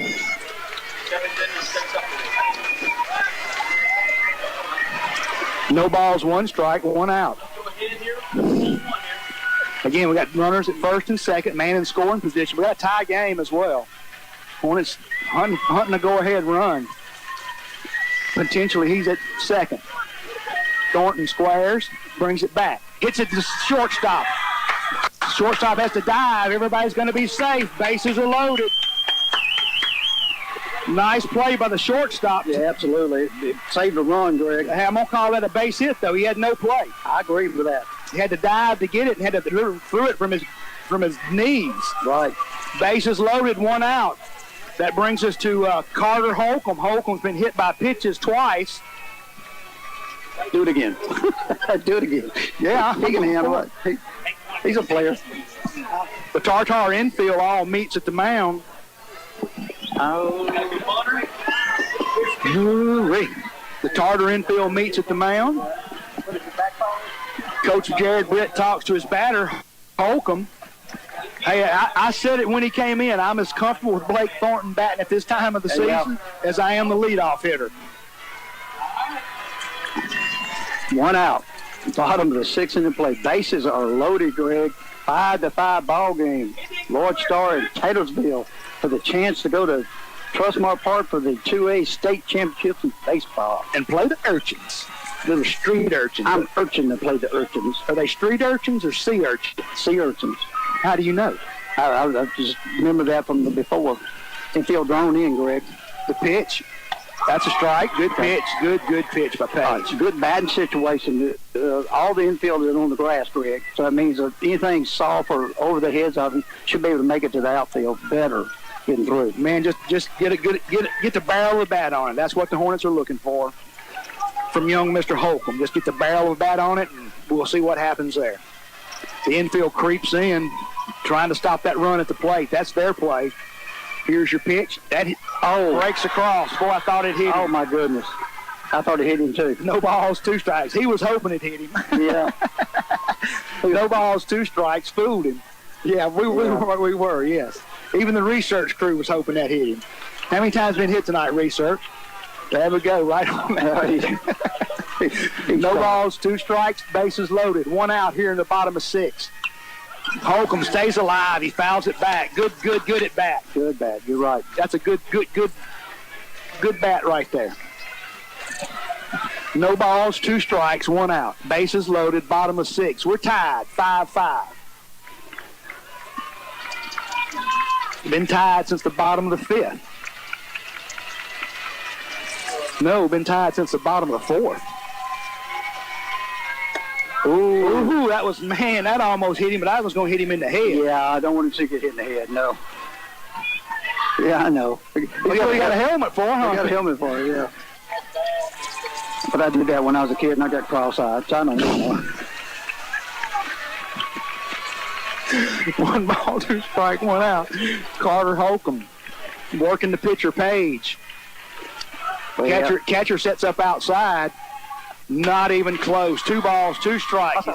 No balls, 1 strike, 1 out. Again, we got runners at first and second, man in scoring position. We got a tie game as well. Hornets hunting a go-ahead run. Potentially, he's at second. Thornton squares, brings it back. Hits it to shortstop. Shortstop has to dive. Everybody's going to be safe. Bases are loaded. Nice play by the shortstop.
Yeah, absolutely. It saved a run, Greg.
I'm going to call that a base hit, though. He had no play.
I agree with that.
He had to dive to get it and had to throw it from his knees.
Right.
Bases loaded, 1 out. That brings us to Carter Holcomb. Holcomb's been hit by pitches twice.
Do it again. Do it again.
Yeah.
He can handle it. He's a player.
The Tartar infield all meets at the mound. The Tartar infield meets at the mound. Coach Jared Britt talks to his batter, Holcomb. Hey, I said it when he came in. I'm as comfortable with Blake Thornton batting at this time of the season as I am the leadoff hitter.
1 out. Bottom of the 6th in the play. Bases are loaded, Greg. 5-5 ball game. Loyd Star in Taylorsville for the chance to go to Trustmark Park for the 2A state championships in baseball.
And play the Urchins. Little street urchins.
I'm urchin to play the Urchins.
Are they street urchins or sea urchins?
Sea urchins.
How do you know?
I just remember that from the before. Infield drawn in, Greg.
The pitch. That's a strike. Good pitch. Good pitch by Page.
It's a good batting situation. All the infield is on the grass, Greg. So that means that anything soft or over the heads of them should be able to make it to the outfield better getting through.
Man, just get the barrel of the bat on it. That's what the Hornets are looking for from young Mr. Holcomb. Just get the barrel of the bat on it, and we'll see what happens there. The infield creeps in, trying to stop that run at the plate. That's their play. Here's your pitch. That breaks across. Boy, I thought it hit him.
Oh, my goodness. I thought it hit him, too.
No balls, 2 strikes. He was hoping it hit him.
Yeah.
No balls, 2 strikes. Fooled him. Yeah, we were, yes. Even the research crew was hoping that hit him. How many times been hit tonight, research? There we go, right on that. No balls, 2 strikes, bases loaded. 1 out here in the bottom of 6. Holcomb stays alive. He fouls it back. Good at bat.
Good bat. You're right.
That's a good bat right there. No balls, 2 strikes, 1 out. Bases loaded, bottom of 6. We're tied, 5-5. Been tied since the bottom of the 5th. No, been tied since the bottom of the 4th. Ooh, that was, man, that almost hit him, but I was going to hit him in the head.
Yeah, I don't want him to get hit in the head, no. Yeah, I know.
That's what you got a helmet for, huh?
I got a helmet for it, yeah. But I did that when I was a kid, and I got cross-eyed, so I don't know more.
1 ball, 2 strike, 1 out. Carter Holcomb working the pitcher Page. Catcher sets up outside. Not even close. 2 balls, 2 strikes.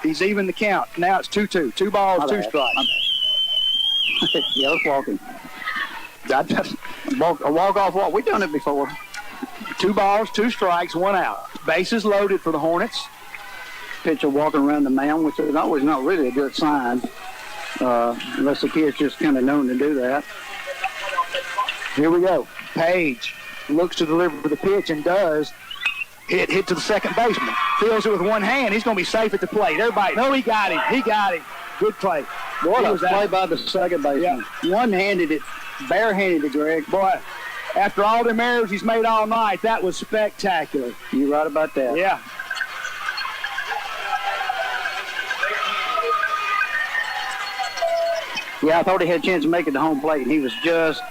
He's even the count. Now it's 2-2. 2 balls, 2 strikes.
Yeah, let's walk him. A walk-off walk. We've done it before.
2 balls, 2 strikes, 1 out. Bases loaded for the Hornets.
Pitcher walking around the mound, which is always not really a good sign, unless the kid's just kind of known to do that.
Here we go. Page looks to deliver the pitch and does. Hit to the second baseman. Fields it with 1 hand. He's going to be safe at the plate. Everybody, no, he got him. He got him. Good play.
What a play by the second baseman.
Yeah. One-handed it, barehanded it, Greg. Boy, after all them errors he's made all night, that was spectacular.
You're right about that.
Yeah.
Yeah, I thought he had a chance to make it to home plate, and he was just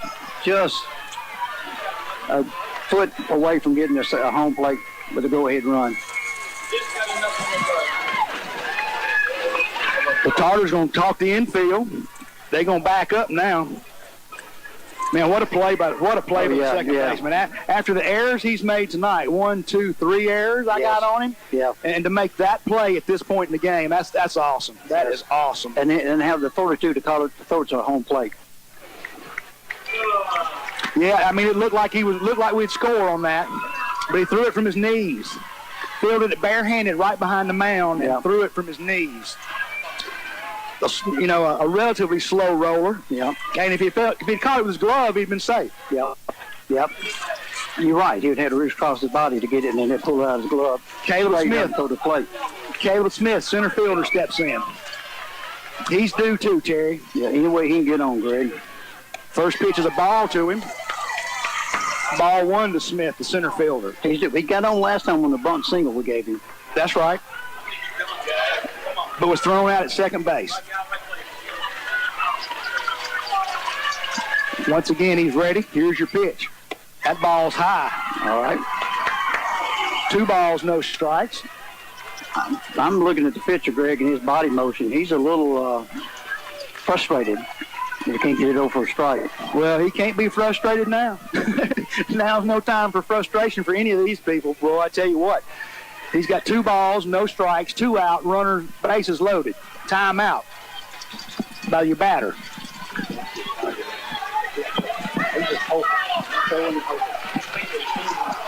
a foot away from getting a home plate with a go-ahead run.
The Tartars going to talk the infield. They're going to back up now. Man, what a play by the second baseman. After the errors he's made tonight, 1, 2, 3 errors I got on him.
Yeah.
And to make that play at this point in the game, that's awesome. That is awesome.
And have the fortitude to throw it to a home plate.
Yeah, I mean it looked like we'd score on that, but he threw it from his knees. Fielded it barehanded right behind the mound and threw it from his knees. You know, a relatively slow roller.
Yeah.
And if he'd caught it with his glove, he'd been safe.
Yeah. Yep. You're right. He would have to reach across his body to get it, and then pull it out of his glove.
Caleb Smith.
Throw the plate.
Caleb Smith, center fielder, steps in. He's due too, Terry.
Yeah, any way he can get on, Greg.
First pitch is a ball to him. Ball 1 to Smith, the center fielder.
He got on last time on the bunt single we gave him.
That's right. But was thrown out at second base. Once again, he's ready. Here's your pitch. That ball's high.
All right.
2 balls, no strikes.
I'm looking at the pitcher, Greg, and his body motion. He's a little frustrated. He can't get it over for a strike.
Well, he can't be frustrated now. Now's no time for frustration for any of these people. Well, I tell you what. He's got 2 balls, no strikes, 2 out, runner, bases loaded. Timeout by your batter.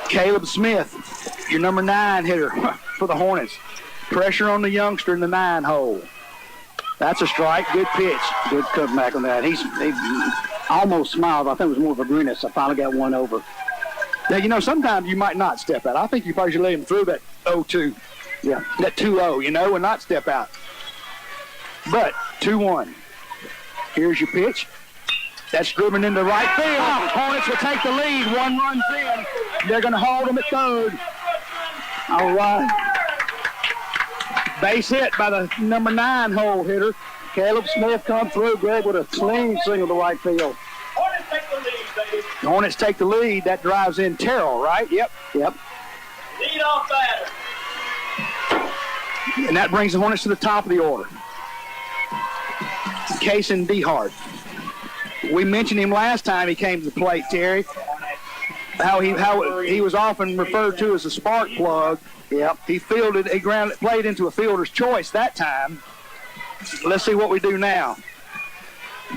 Caleb Smith, your number 9 hitter for the Hornets. Pressure on the youngster in the 9 hole. That's a strike. Good pitch.
Good cutback on that. He almost smiled. I think it was more of a grimace. I finally got one over.
Now, you know, sometimes you might not step out. I think you probably should let him through that 0-2.
Yeah.
That 2-0, you know, and not step out. But 2-1. Here's your pitch. That's driven into right field. Hornets will take the lead. 1 run's in. They're going to hold them at third. All right. Base hit by the number 9 hole hitter.
Caleb Smith come through, Greg, with a clean single to right field.
Hornets take the lead, baby.
The Hornets take the lead. That drives in Terrell, right? Yep.
Lead off batter.
And that brings the Hornets to the top of the order. Kason Dehart. We mentioned him last time he came to the plate, Terry. How he was often referred to as a spark plug.
Yep.
He played into a fielder's choice that time. Let's see what we do now.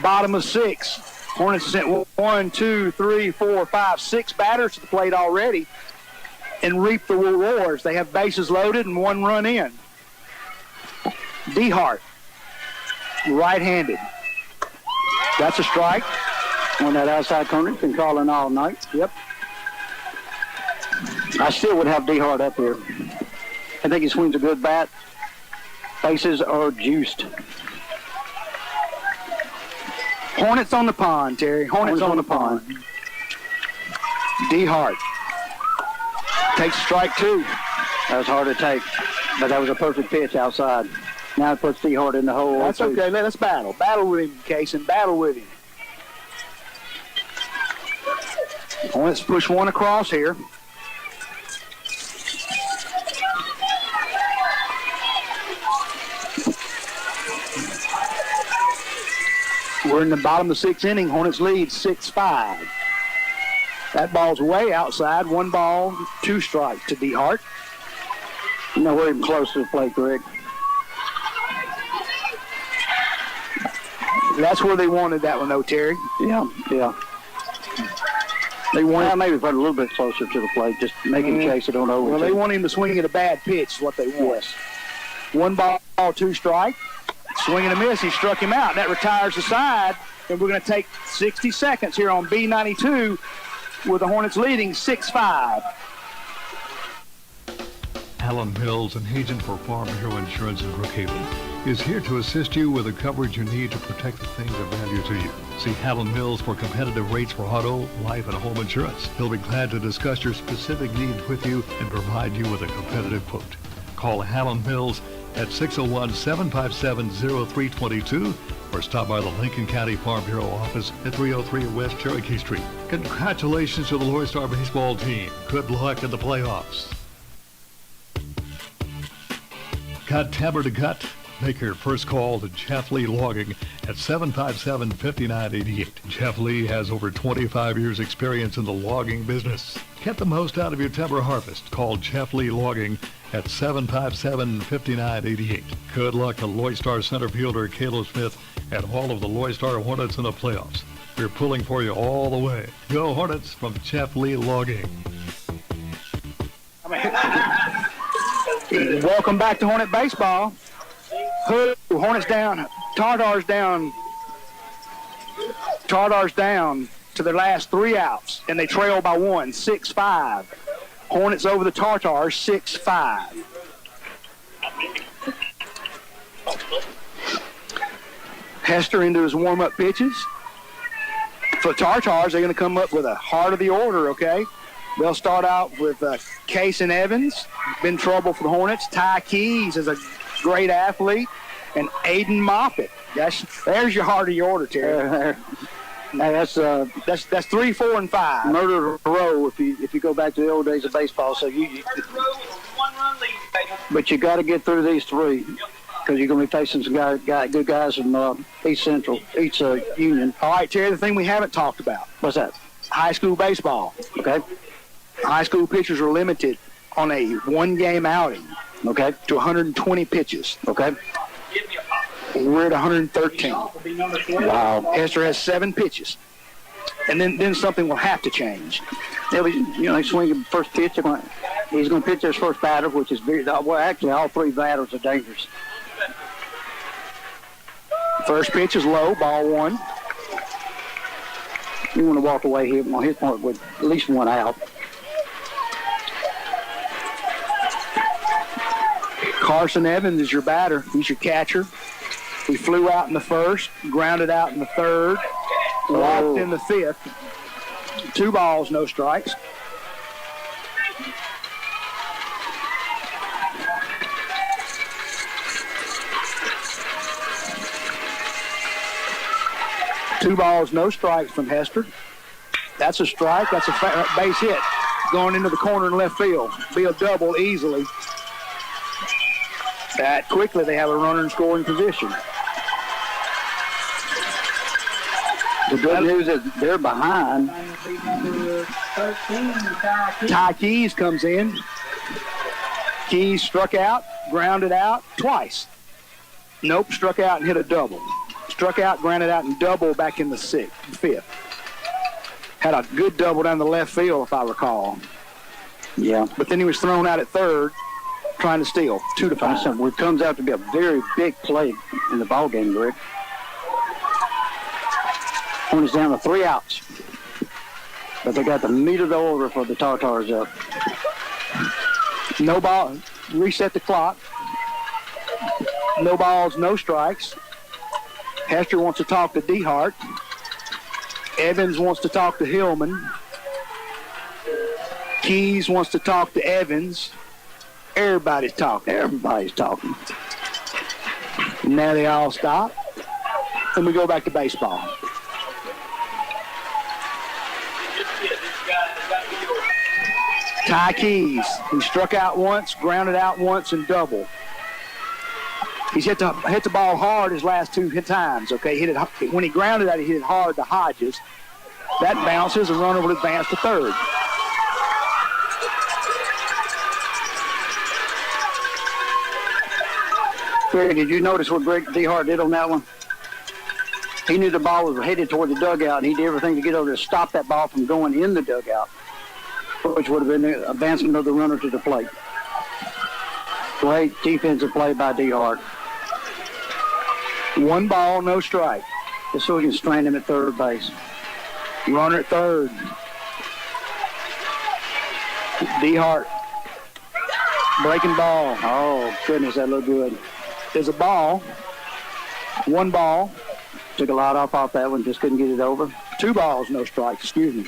Bottom of 6. Hornets sent 1, 2, 3, 4, 5, 6 batters to the plate already and reap the rewards. They have bases loaded and 1 run in. Dehart, right-handed. That's a strike.
On that outside corner, been calling all night.
Yep.
I still would have Dehart up here. I think he swings a good bat. Bases are juiced.
Hornets on the pond, Terry. Hornets on the pond. D. Hart takes strike 2.
That was hard to take, but that was a perfect pitch outside. Now it puts D. Hart in the hole.
That's okay. Let us battle. Battle with him, Kaysen. Battle with him. Hornets push one across here. We're in the bottom of the 6th inning. Hornets lead 6-5. That ball's way outside. 1 ball, 2 strikes to D. Hart.
No, we're even close to the plate, Greg.
That's where they wanted that one, though, Terry.
Yeah. They want maybe put a little bit closer to the plate, just make him chase it on over.
Well, they want him to swing at a bad pitch is what they want.
Yes.
1 ball, 2 strike. Swing and a miss. He struck him out. That retires the side. And we're going to take 60 seconds here on B92 with the Hornets leading 6-5.
Alan Mills, an agent for Farm Bureau Insurance in Brookhaven, is here to assist you with the coverage you need to protect the things of value to you. See Alan Mills for competitive rates for auto, life, and home insurance. He'll be glad to discuss your specific needs with you and provide you with a competitive quote. Call Alan Mills at 601-757-0322 or stop by the Lincoln County Farm Bureau office at 303 West Cherokee Street. Congratulations to the Loyd Star baseball team. Good luck in the playoffs. Got timber to gut? Make your first call to Jeff Lee Logging at 757-5988. Jeff Lee has over 25 years experience in the logging business. Get the most out of your timber harvest. Call Jeff Lee Logging at 757-5988. Good luck to Loyd Star center fielder Caleb Smith and all of the Loyd Star Hornets in the playoffs. We're pulling for you all the way. Go Hornets from Jeff Lee Logging.
Welcome back to Hornet baseball. Hornets down. Tartars down. Tartars down to their last 3 outs, and they trail by 1, 6-5. Hornets over the Tartars, 6-5. Hester into his warm-up pitches. For the Tartars, they're going to come up with a heart of the order, okay? They'll start out with Kaysen Evans, been trouble for the Hornets. Ty Keys is a great athlete, and Aiden Moffitt. There's your heart of your order, Terry.
That's
3, 4, and 5.
Murder row if you go back to the old days of baseball. So but you got to get through these 3 because you're going to be facing some good guys from East Central, East Union.
All right, Terry. The thing we haven't talked about.
What's that?
High school baseball.
Okay.
High school pitchers are limited on a 1-game outing.
Okay.
To 120 pitches.
Okay.
We're at 113.
Wow.
Hester has 7 pitches. And then something will have to change.
They swing the first pitch. He's going to pitch his first batter, which is very, well, actually, all 3 batters are dangerous.
First pitch is low, ball 1.
You want to walk away here on his part with at least 1 out.
Carson Evans is your batter. He's your catcher. He flew out in the first, grounded out in the third, walked in the 5th. 2 balls, no strikes. Two balls, no strikes from Hester. That's a strike. That's a base hit going into the corner in left field. Be a double easily. That quickly they have a runner in scoring position.
The good news is they're behind.
Ty Keys comes in. Keys struck out, grounded out twice. Nope, struck out and hit a double. Struck out, grounded out, and double back in the 5th. Had a good double down the left field, if I recall.
Yeah.
But then he was thrown out at third, trying to steal. 2-5.
It comes out to be a very big play in the ball game, Greg. Hornets down to 3 outs. But they got the meat of the order for the Tartars up.
No ball. Reset the clock. No balls, no strikes. Hester wants to talk to D. Hart. Evans wants to talk to Hillman. Keys wants to talk to Evans. Everybody's talking. Now they all stop. And we go back to baseball. Ty Keys, he struck out once, grounded out once, and doubled. He's hit the ball hard his last 2 times, okay? When he grounded out, he hit it hard to Hodges. That bounces, and runner will advance to third.
Barry, did you notice what Greg DeHart did on that one? He knew the ball was headed toward the dugout, and he did everything to get over to stop that ball from going in the dugout, which would have been the advancement of the runner to the plate. Great defensive play by DeHart.
1 ball, no strike.
Just so we can strand him at third base.
Runner at third. DeHart. Breaking ball.
Oh, goodness, that looked good.
There's a ball. 1 ball.
Took a lot off that one, just couldn't get it over.
2 balls, no strikes, excuse me.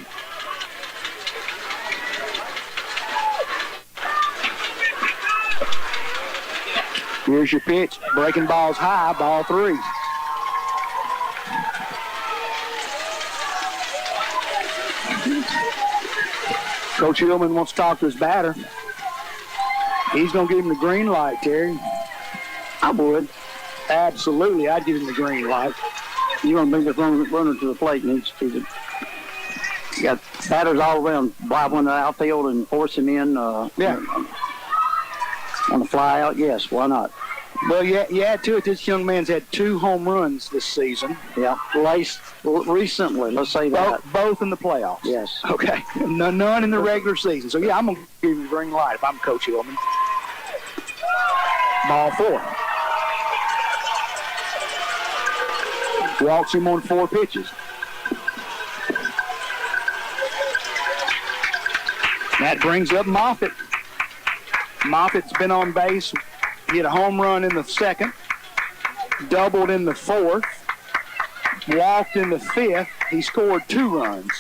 Here's your pitch. Breaking ball's high, ball 3. Coach Hillman wants to talk to his batter. He's going to give him the green light, Terry.
I would.
Absolutely, I'd give him the green light.
You want to bring the runner to the plate, and he's got batters all around. Drive one to the outfield and force him in. On the fly out, yes, why not?
Well, you add to it, this young man's had 2 home runs this season.
Yeah, recently, let's say that.
Both in the playoffs.
Yes.
Okay, none in the regular season. So, yeah, I'm going to give him the green light if I'm Coach Hillman. Ball 4. Walks him on 4 pitches. That brings up Moffitt. Moffitt's been on base. He hit a home run in the 2nd, doubled in the 4th, walked in the 5th. He scored 2 runs.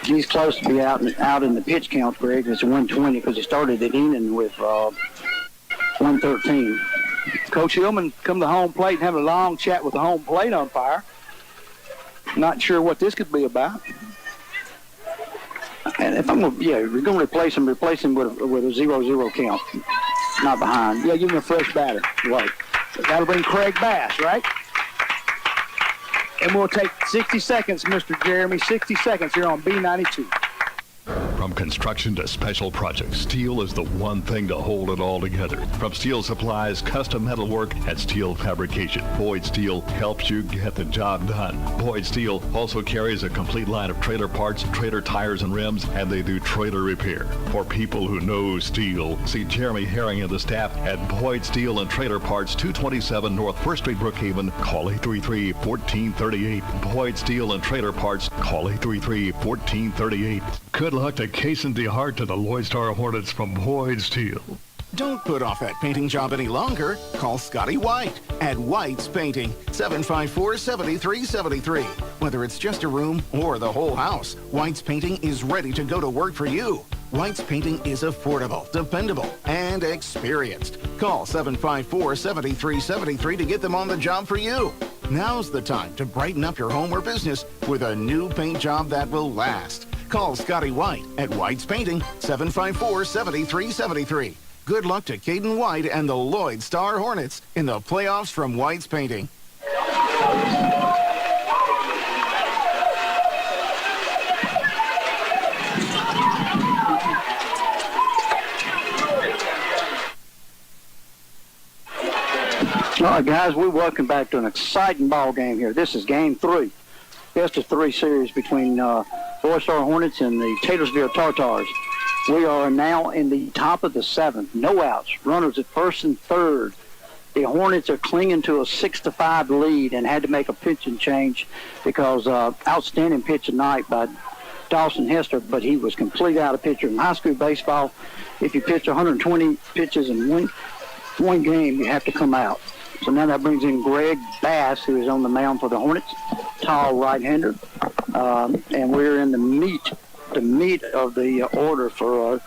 He's close to be out in the pitch count, Greg. It's 120 because he started the inning with 113.
Coach Hillman come to home plate and have a long chat with the home plate umpire. Not sure what this could be about.
And if we're going to replace him with a 0-0 count, not behind.
Yeah, give him a fresh batter.
Right.
That'll bring Craig Bass, right? And we'll take 60 seconds, Mr. Jeremy, 60 seconds here on B92.
From construction to special projects, steel is the one thing to hold it all together. From steel supplies, custom metal work, and steel fabrication, Boyd Steel helps you get the job done. Boyd Steel also carries a complete line of trailer parts, trailer tires and rims, and they do trailer repair. For people who know steel, see Jeremy Herring and the staff at Boyd Steel and Trailer Parts, 227 North 1st Street, Brookhaven. Call 833-1438. Boyd Steel and Trailer Parts. Call 833-1438. Good luck to Case and DeHart to the Loyd Star Hornets from Boyd Steel.
Don't put off that painting job any longer. Call Scotty White at White's Painting, 754-7373. Whether it's just a room or the whole house, White's Painting is ready to go to work for you. White's Painting is affordable, dependable, and experienced. Call 754-7373 to get them on the job for you. Now's the time to brighten up your home or business with a new paint job that will last. Call Scotty White at White's Painting, 754-7373. Good luck to Caden White and the Loyd Star Hornets in the playoffs from White's Painting.
All right, guys, we welcome back to an exciting ball game here. This is game 3. Best of 3 series between Loyd Star Hornets and the Taylorsville Tartars. We are now in the top of the 7th. No outs. Runners at 1st and 3rd. The Hornets are clinging to a 6-5 lead and had to make a pitching change because outstanding pitch tonight by Dawson Hester, but he was complete out of pitcher. In high school baseball, if you pitch 120 pitches in one game, you have to come out. So now that brings in Greg Bass, who is on the mound for the Hornets, tall right-hander. And we're in the meat of the order for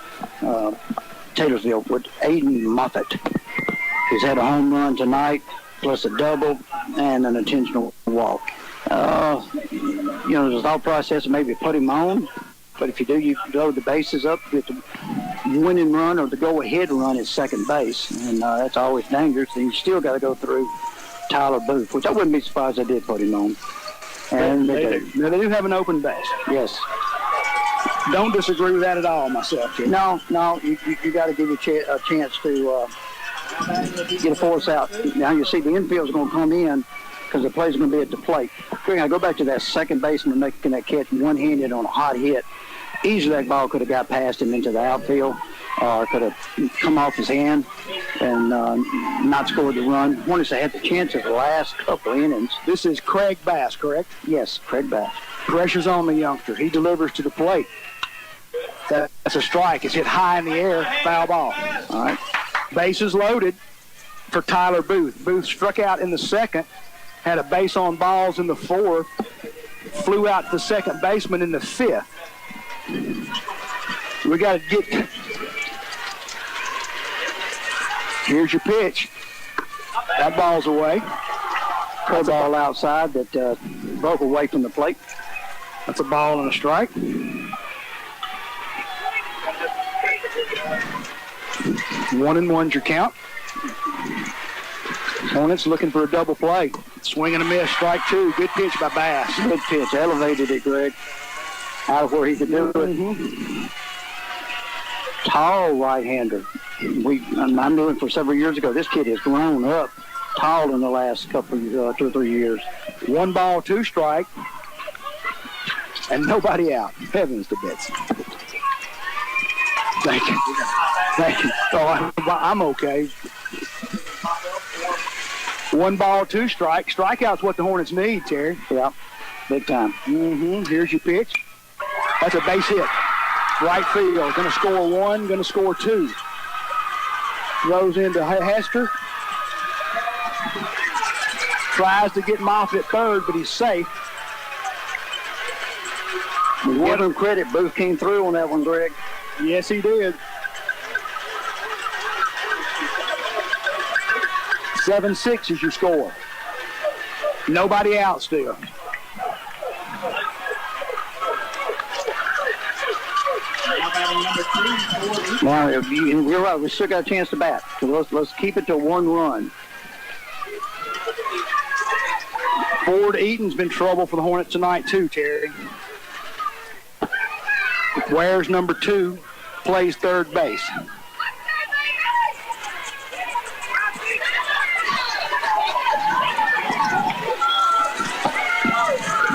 Taylorsville with Aiden Moffitt, who's had a home run tonight, plus a double and an intentional walk. The thought process of maybe put him on, but if you do, you load the bases up, get the winning run or the go-ahead run at second base, and that's always dangerous. And you still got to go through Tyler Booth, which I wouldn't be surprised they did put him on. And
they do have an open base.
Yes.
Don't disagree with that at all myself, Jim.
No, you got to give you a chance to get a force out. Now you see the infield's going to come in because the play's going to be at the plate. We're going to go back to that second baseman making that catch one-handed on a hot hit. Easily that ball could have got past him into the outfield or could have come off his hand and not scored the run. Hornets had the chance of the last couple innings.
This is Craig Bass, correct?
Yes, Craig Bass.
Pressure's on the youngster. He delivers to the plate. That's a strike. It's hit high in the air, foul ball. All right. Bases loaded for Tyler Booth. Booth struck out in the second, had a base on balls in the fourth, flew out to the second baseman in the fifth. We got to get... Here's your pitch. That ball's away.
Curve ball outside that broke away from the plate.
That's a ball and a strike. 1-1's your count. Hornets looking for a double play. Swing and a miss, strike two. Good pitch by Bass.
Good pitch. Elevated it, Greg. Out of where he could do it.
Mm-hmm.
Tall right-hander. I'm doing for several years ago. This kid has grown up tall in the last couple, 2 or 3 years.
1 ball, 2 strike, and nobody out. Heavens to bits. Thank you. Oh, I'm okay. 1 ball, 2 strike. Strikeout's what the Hornets need, Terry.
Yeah, big time.
Mm-hmm. Here's your pitch. That's a base hit. Right field. Going to score 1, going to score 2. Throws into Hester. Tries to get Moffitt at third, but he's safe.
Give him credit. Booth came through on that one, Greg.
Yes, he did. 7-6 is your score. Nobody out still.
Now, you're right. We still got a chance to bat. So let's keep it to 1 run.
Ford Eaton's been trouble for the Hornets tonight too, Terry. Ware's number 2 plays third base.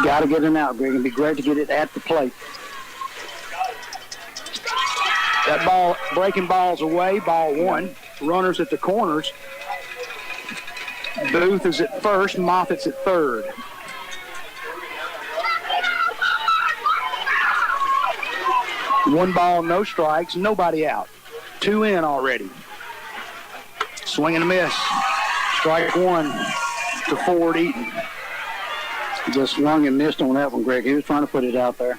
Got to get it out, Greg. It'd be great to get it at the plate.
That ball, breaking balls away, ball 1. Runners at the corners. Booth is at first, Moffitt's at third. One ball, no strikes, nobody out. 2 in already. Swing and a miss. Strike 1 to Ford Eaton.
Just swung and missed on that one, Greg. He was trying to put it out there.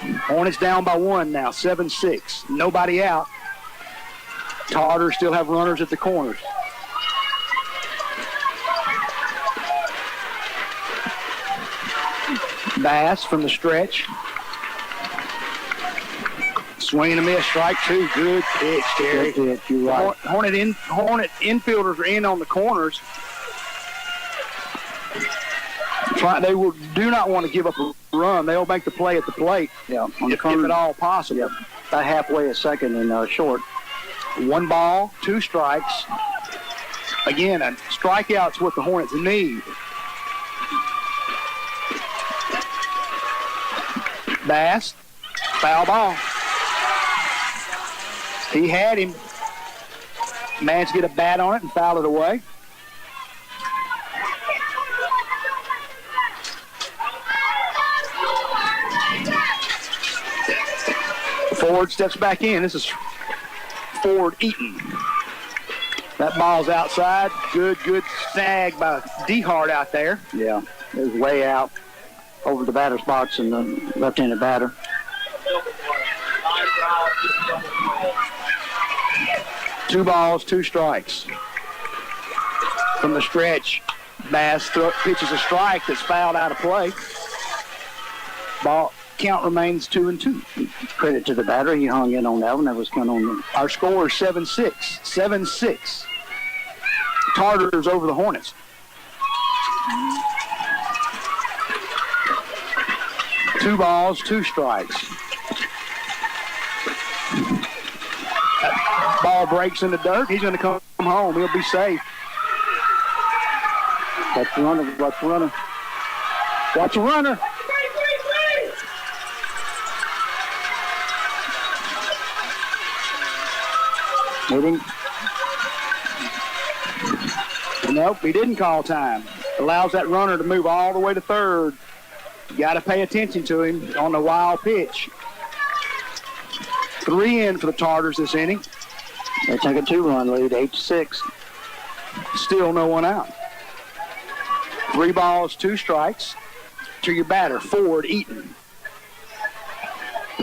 Hornets down by 1 now, 7-6. Nobody out. Tartars still have runners at the corners. Bass from the stretch. Swing and a miss, strike 2. Good pitch, Terry.
Good pitch, you're right.
Hornet infielders are in on the corners. Do not want to give up a run. They'll make the play at the plate.
Yeah, on
if at all possible.
Yeah, about halfway at second and short.
1 ball, 2 strikes. Again, a strikeout's what the Hornets need. Bass, foul ball. He had him. Managed to get a bat on it and foul it away. Ford steps back in. This is Ford Eaton. That ball's outside. Good snag by DeHart out there.
Yeah, it was way out over the batter's box and the left-handed batter.
Two balls, two strikes. From the stretch, Bass pitches a strike that's fouled out of play. Ball count remains 2-2.
Credit to the batter. He hung in on that one. That was kind of on.
Our score is 7-6. 7-6. Tartars over the Hornets. Two balls, two strikes. That ball breaks in the dirt. He's going to come home. He'll be safe.
Watch the runner. Watch the runner.
Watch the runner.
Moving.
Nope, he didn't call time. Allows that runner to move all the way to third. You got to pay attention to him on the wild pitch. 3 in for the Tartars this inning.
They take a 2-run lead, 8-6.
Still no one out. 3 balls, 2 strikes. To your batter, Ford Eaton.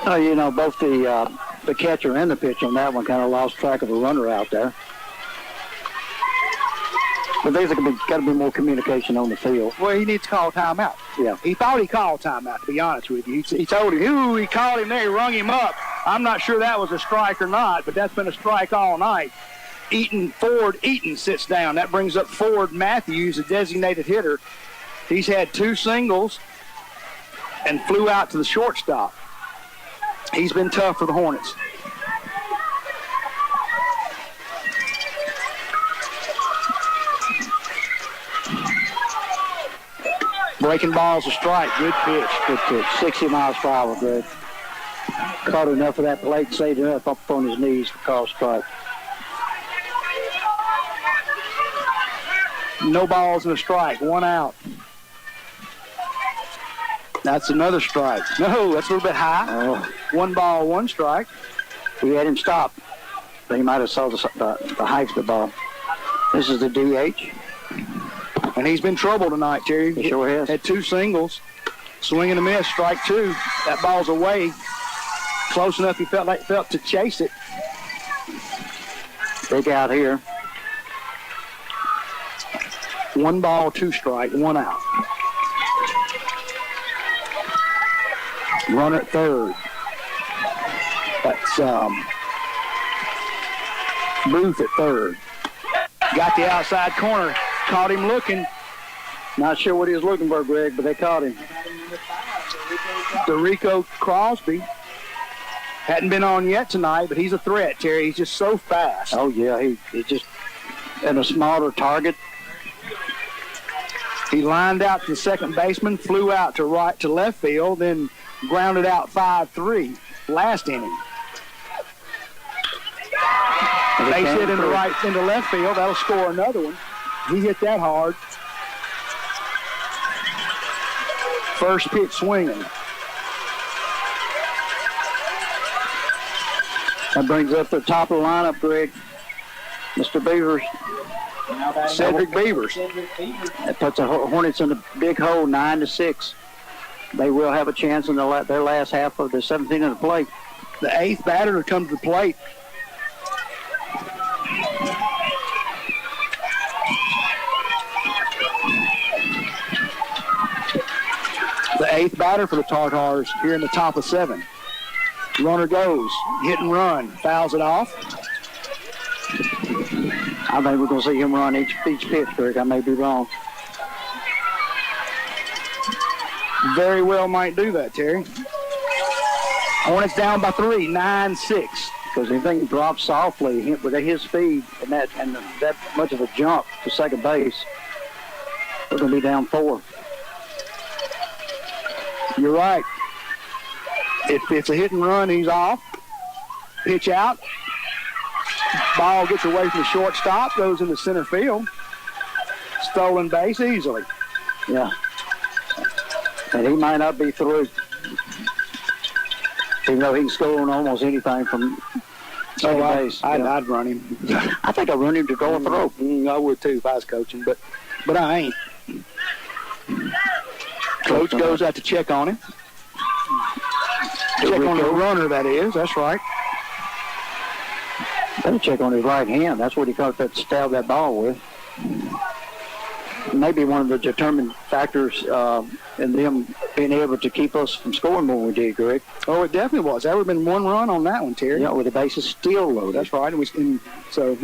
You know, both the catcher and the pitcher on that one kind of lost track of the runner out there. But there's got to be more communication on the field.
Well, he needs to call timeout.
Yeah.
He thought he called timeout, to be honest with you. He told him, he called him there, he rung him up. I'm not sure that was a strike or not, but that's been a strike all night. Ford Eaton sits down. That brings up Ford Matthews, a designated hitter. He's had 2 singles and flew out to the shortstop. He's been tough for the Hornets. Breaking ball's a strike. Good pitch.
Good pitch. 60 miles per hour, Greg. Caught enough of that plate, saved enough up on his knees for call strike.
No balls and a strike. 1 out. That's another strike. No, that's a little bit high.
Oh.
1 ball, 1 strike.
We had him stop. He might have saw the height of the ball. This is the DH.
And he's been trouble tonight, Terry.
He sure has.
Had 2 singles. Swing and a miss, strike 2. That ball's away. Close enough he felt to chase it.
Big out here.
1 ball, 2 strike, 1 out. Runner at third. That's Booth at third. Got the outside corner. Caught him looking.
Not sure what he was looking for, Greg, but they caught him.
Derico Crosby. Hadn't been on yet tonight, but he's a threat, Terry. He's just so fast.
Oh, yeah. He just had a smaller target.
He lined out to the second baseman, flew out to left field, then grounded out 5-3 last inning. Base hit into left field. That'll score another one. He hit that hard. First pitch swinging.
That brings up the top of the lineup, Greg. Mr. Beavers.
Cedric Beavers.
That puts the Hornets in a big hole, 9-6. They will have a chance in their last half of the 17th of the plate.
The 8th batter to come to the plate. The 8th batter for the Tartars here in the top of 7. Runner goes, hit and run, fouls it off.
I think we're going to see him run each pitch, Greg. I may be wrong.
Very well might do that, Terry. Hornets down by 3, 9-6.
Because anything drops softly with his speed and that much of a jump to second base, we're going to be down 4.
You're right. If it's a hit and run, he's off. Pitch out. Ball gets away from the shortstop, goes into center field. Stolen base easily.
Yeah. And he might not be through. Even though he can score on almost anything from Second
Oh,
base.
I'd run him.
I think I'd run him to go and throw.
I would too if I was coaching, but I ain't. Coach goes out to check on him. Check on the runner, that is. That's right.
Better check on his right hand. That's what he got that stab that ball with. Maybe one of the determined factors in them being able to keep us from scoring more than we did, Greg.
Oh, it definitely was. There would have been one run on that one, Terry.
Yeah, with the bases still loaded.
That's right. And so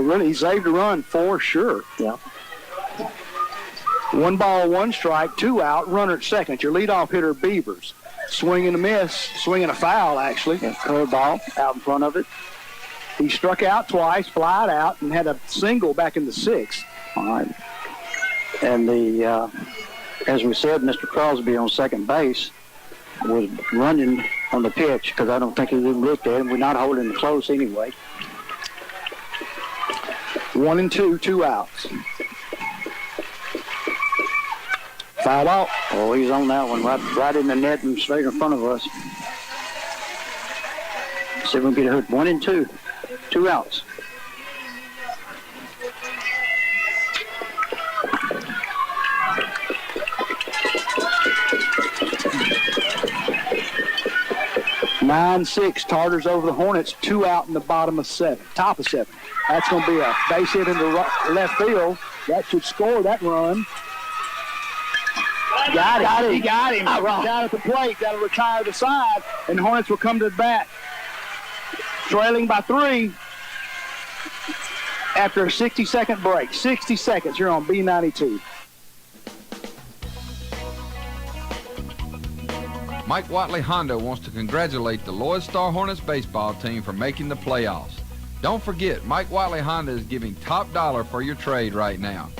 really he saved a run for sure.
Yeah.
1 ball, 1 strike, 2 out, runner at second. Your leadoff hitter, Beavers. Swing and a miss, swinging a foul, actually.
Curve ball out in front of it.
He struck out twice, flied out, and had a single back in the 6th.
All right. And as we said, Mr. Crosby on second base was running on the pitch because I don't think he even looked at him. We're not holding it close anyway.
1 and 2, 2 outs. Foul ball.
Oh, he's on that one, right in the net and straight in front of us. See if we can get a hook. 1 and 2, 2 outs.
Nine, 6, Tartars over the Hornets, 2 out in the bottom of 7, top of 7. That's going to be a base hit into left field. That should score that run. Got him. He got him. Down at the plate. Got to retire the side, and the Hornets will come to the bat. Trailing by 3 after a 60-second break. 60 seconds here on B92.
Mike Watley Honda wants to congratulate the Loyd Star Hornets baseball team for making the playoffs. Don't forget, Mike Watley Honda is giving top dollar for your trade right now.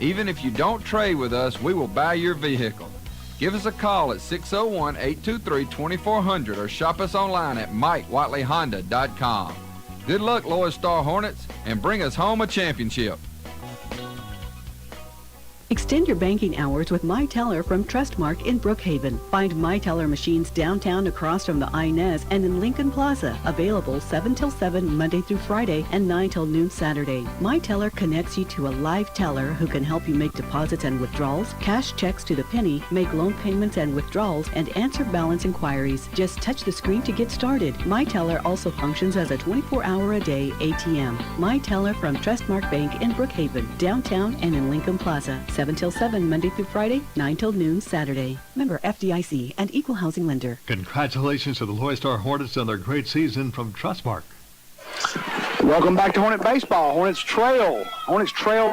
Even if you don't trade with us, we will buy your vehicle. Give us a call at 601-823-2400 or shop us online at MikeWatleyHonda.com. Good luck, Loyd Star Hornets, and bring us home a championship.
Extend your banking hours with My Teller from Trustmark in Brookhaven. Find My Teller machines downtown across from the Inez and in Lincoln Plaza. Available 7 till 7 Monday through Friday and 9 till noon Saturday. My Teller connects you to a live teller who can help you make deposits and withdrawals, cash checks to the penny, make loan payments and withdrawals, and answer balance inquiries. Just touch the screen to get started. My Teller also functions as a 24-hour-a-day ATM. My Teller from Trustmark Bank in Brookhaven, downtown and in Lincoln Plaza. 7 till 7 Monday through Friday, 9 till noon Saturday. Member FDIC and Equal Housing Lender.
Congratulations to the Loyd Star Hornets on their great season from Trustmark.
Welcome back to Hornet Baseball. Hornets trail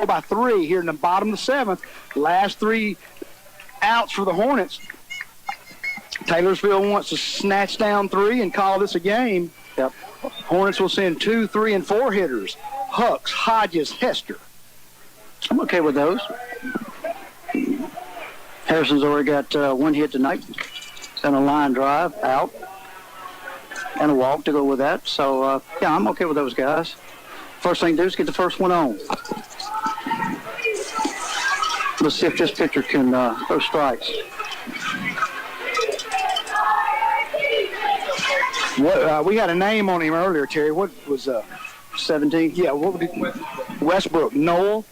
by 3 here in the bottom of the 7th. Last 3 outs for the Hornets. Taylorsville wants to snatch down 3 and call this a game.
Yep.
Hornets will send 2, 3, and 4 hitters. Hucks, Hodges, Hester.
I'm okay with those. Harrison's already got 1 hit tonight and a line drive out and a walk to go with that. So, yeah, I'm okay with those guys. First thing to do is get the first one on. Let's see if this pitcher can throw strikes.
We had a name on him earlier, Terry. What was
17?
Yeah, what would Westbrook. Noah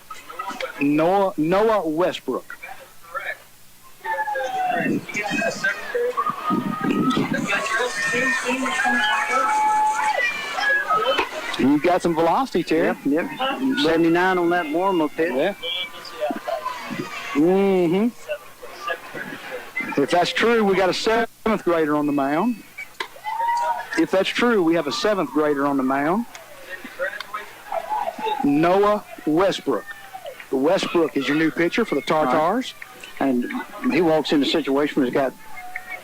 Westbrook. You got some velocity, Terry.
Yep. 79 on that warm-up pitch.
Yeah. Mm-hmm. If that's true, we got a 7th grader on the mound. If that's true, we have a 7th grader on the mound. Noah Westbrook. Westbrook is your new pitcher for the Tartars.
And he walks in a situation where he's got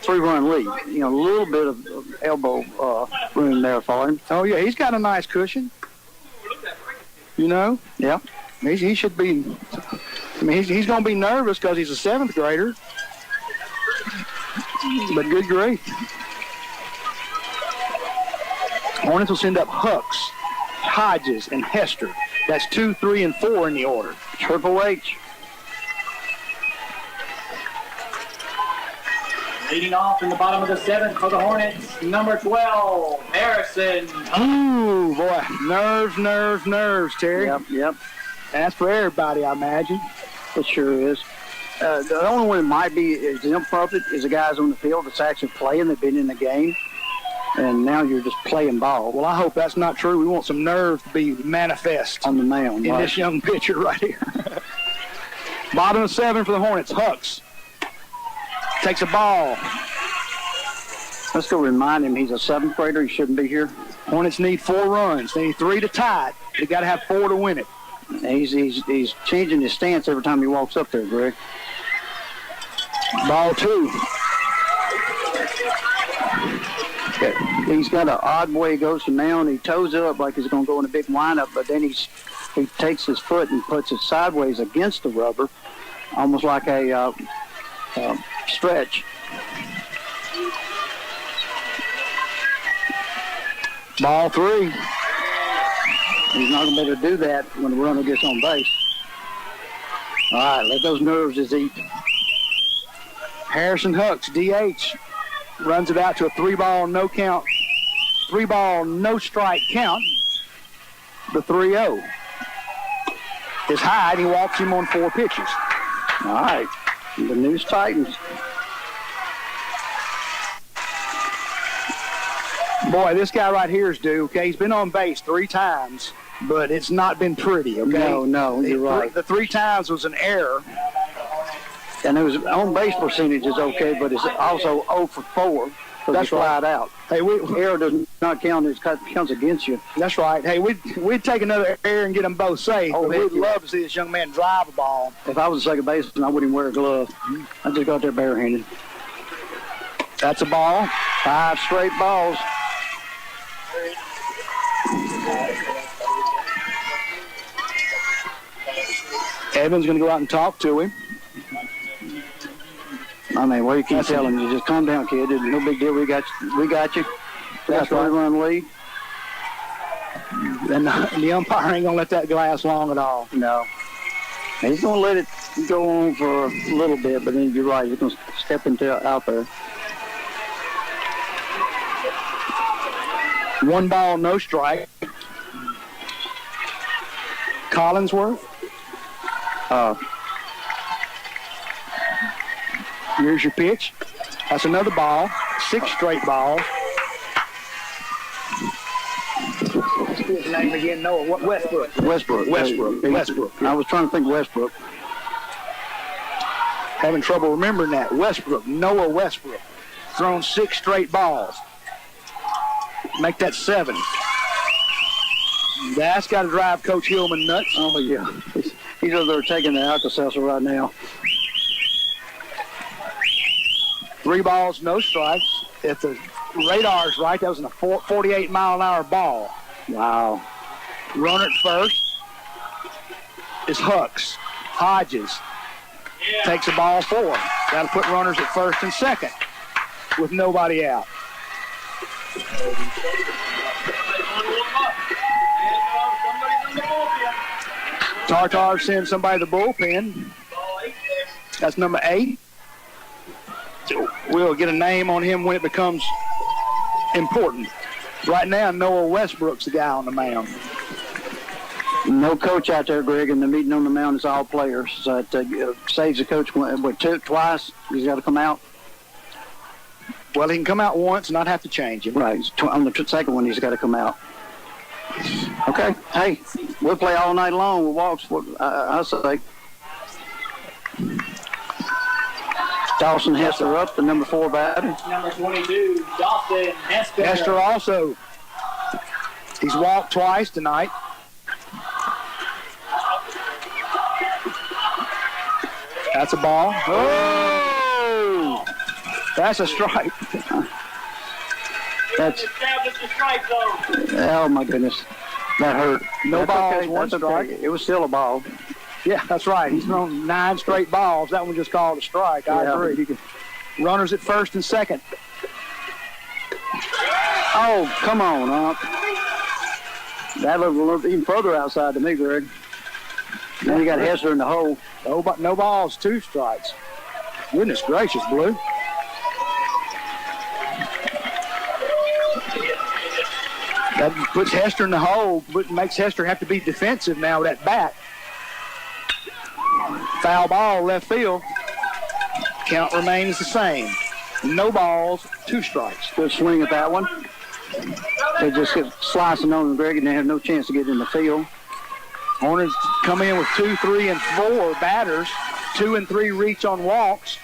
3-run lead. You know, a little bit of elbow room there for him.
Oh, yeah, he's got a nice cushion. You know?
Yeah.
He should be, I mean, he's going to be nervous because he's a 7th grader. But good grief. Hornets will send up Hucks, Hodges, and Hester. That's 2, 3, and 4 in the order. Triple H.
Leading off in the bottom of the 7th for the Hornets, number 12, Harrison.
Ooh, boy. Nerves, Terry.
Yep.
That's for everybody, I imagine.
It sure is. The only one that might be exempt of it is the guys on the field that's actually playing, that have been in the game. And now you're just playing ball.
Well, I hope that's not true. We want some nerve to be manifest
on the mound
in this young pitcher right here. Bottom of 7 for the Hornets. Hucks takes a ball.
Let's go remind him he's a 7th grader. He shouldn't be here.
Hornets need 4 runs. They need 3 to tie it. They got to have 4 to win it.
He's changing his stance every time he walks up there, Greg.
Ball 2.
He's got an odd way he goes to mound. He toes it up like he's going to go in a big windup, but then he takes his foot and puts it sideways against the rubber, almost like a stretch.
Ball 3.
He's not going to be able to do that when the runner gets on base. All right, let those nerves just eat.
Harrison Hucks, DH, runs it out to a 3-ball, no count. 3-ball, no strike count. The 3-0 is high, and he walks him on 4 pitches.
All right, the News Titans.
Boy, this guy right here is due, okay? He's been on base 3 times, but it's not been pretty, okay?
No, you're right.
The 3 times was an error.
And his on-base percentage is okay, but it's also 0 for 4. That's right out.
Hey,
error does not count. It counts against you.
That's right. Hey, we'd take another error and get them both safe.
Oh,
but we'd love to see this young man drive a ball.
If I was a second baseman, I wouldn't wear a glove. I'd just go out there barehanded.
That's a ball.
5 straight balls.
Evan's going to go out and talk to him.
I mean, what do you keep telling you? Just calm down, kid. It's no big deal. We got you. That's right. 3-run lead.
And the umpire ain't going to let that last long at all.
No. He's going to let it go on for a little bit, but then you're right. He's going to step out there.
1 ball, no strike. Collinsworth. Here's your pitch. That's another ball. 6 straight balls. What's his name again? Noah. Westbrook.
Westbrook. I was trying to think Westbrook.
Having trouble remembering that. Westbrook. Noah Westbrook. Thrown 6 straight balls. Make that 7. That's got to drive Coach Hillman nuts.
Oh, yeah. He's over there taking the Alka-Seltzer right now.
3 balls, no strikes. If the radar's right, that was a 48-mile-an-hour ball.
Wow.
Runner at first is Hucks. Hodges takes the ball 4. Got to put runners at first and second with nobody out. Tartar sends somebody to the bullpen. That's number 8. We'll get a name on him when it becomes important. Right now, Noah Westbrook's the guy on the mound.
No coach out there, Greg, and the meeting on the mound is all players. So it saves the coach twice. He's got to come out.
Well, he can come out once and not have to change him.
Right. On the second one, he's got to come out. Okay. Hey, we'll play all night long with walks. I say. Dawson Hester up, the number 4 batter.
Number 22, Dawson Hester.
Hester also. He's walked twice tonight. That's a ball. Oh! That's a strike.
That's. Oh my goodness, that hurt.
No balls,
okay.
1 strike.
Okay. It was still a ball.
Yeah, that's right. He's thrown 9 straight balls. That one just called a strike. I agree. Runners at first and second.
Oh, come on, that looked a little even further outside to me, Greg. Then you got Hester in the hole.
No balls, 2 strikes. Goodness gracious, Blue. That puts Hester in the hole, but makes Hester have to be defensive now with that bat. Foul ball, left field. Count remains the same. No balls, 2 strikes.
Good swing at that one. They just get slicing on Greg, and they have no chance to get in the field.
Hornets come in with 2, 3, and 4 batters. 2 and 3 reach on walks.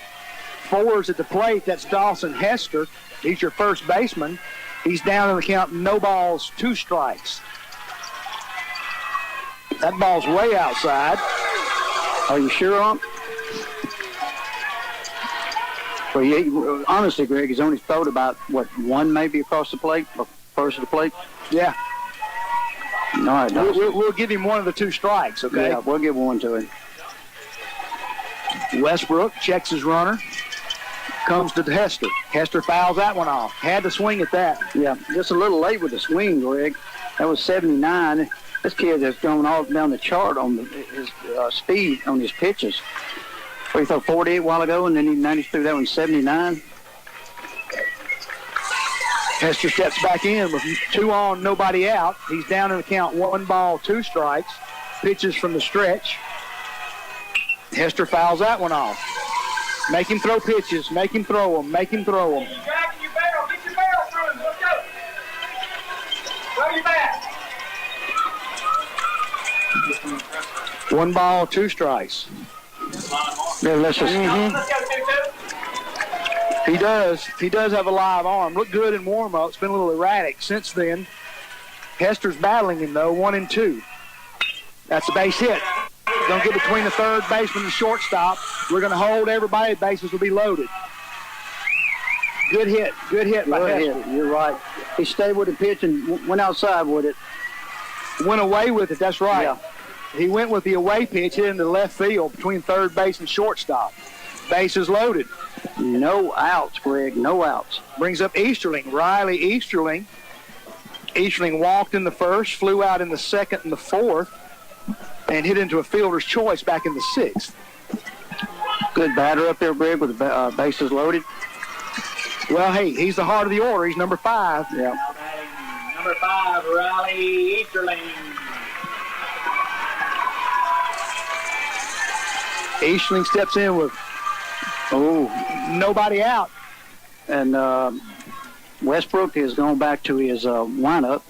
4's at the plate. That's Dawson Hester. He's your first baseman. He's down in the count. No balls, 2 strikes. That ball's way outside.
Are you sure, Unc? Well, honestly, Greg, he's only thrown about, 1 maybe across the plate, or first of the plate?
Yeah.
All right,
we'll give him 1 of the 2 strikes, okay?
Yeah, we'll give 1 to him.
Westbrook checks his runner. Comes to Hester. Hester fouls that one off. Had to swing at that.
Yeah, just a little late with the swing, Greg. That was 79. This kid has gone all down the chart on his speed on his pitches. He threw 48 a while ago, and then he managed through that one 79.
Hester steps back in with 2 on, nobody out. He's down in the count, 1 ball, 2 strikes. Pitches from the stretch. Hester fouls that one off. Make him throw pitches. Make him throw them. Make him throw them.
Dragging your barrel. Get your barrel through. Let's go. Throw your bat.
1 ball, 2 strikes.
Yeah, let's just.
He does. He does have a live arm. Looked good in warm-up. It's been a little erratic since then. Hester's battling him, though, 1 and 2. That's a base hit. Going to get between the third baseman and the shortstop. We're going to hold everybody. Bases will be loaded. Good hit. Good hit by Hester.
You're right. He stayed with the pitch and went outside with it.
Went away with it. That's right.
Yeah.
He went with the away pitch, hit into left field between third base and shortstop. Bases loaded.
No outs, Greg. No outs.
Brings up Easterling. Riley Easterling. Easterling walked in the first, flew out in the second and the fourth, and hit into a fielder's choice back in the 6th.
Good batter up there, Greg, with the bases loaded.
Well, hey, he's the heart of the order. He's number 5.
Yeah.
Number 5, Riley Easterling.
Easterling steps in with, nobody out.
And Westbrook has gone back to his windup.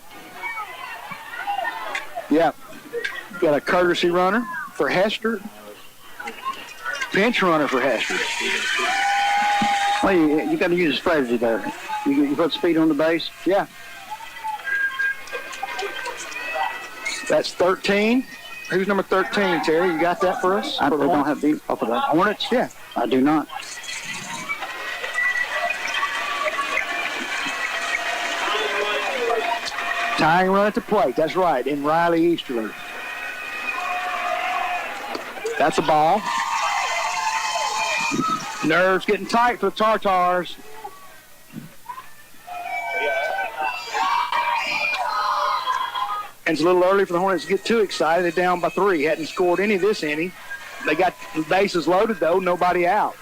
Yeah. Got a courtesy runner for Hester. Pinch runner for Hester.
Well, you got to use a strategy there. You put speed on the base.
Yeah. That's 13. Who's number 13, Terry? You got that for us?
I don't have the for the Hornets.
Yeah.
I do not.
Tying run at the plate. That's right. In Riley Easterling. That's a ball. Nerves getting tight for the Tartars. And it's a little early for the Hornets to get too excited. They're down by 3. Hadn't scored any this inning. They got the bases loaded, though. Nobody out.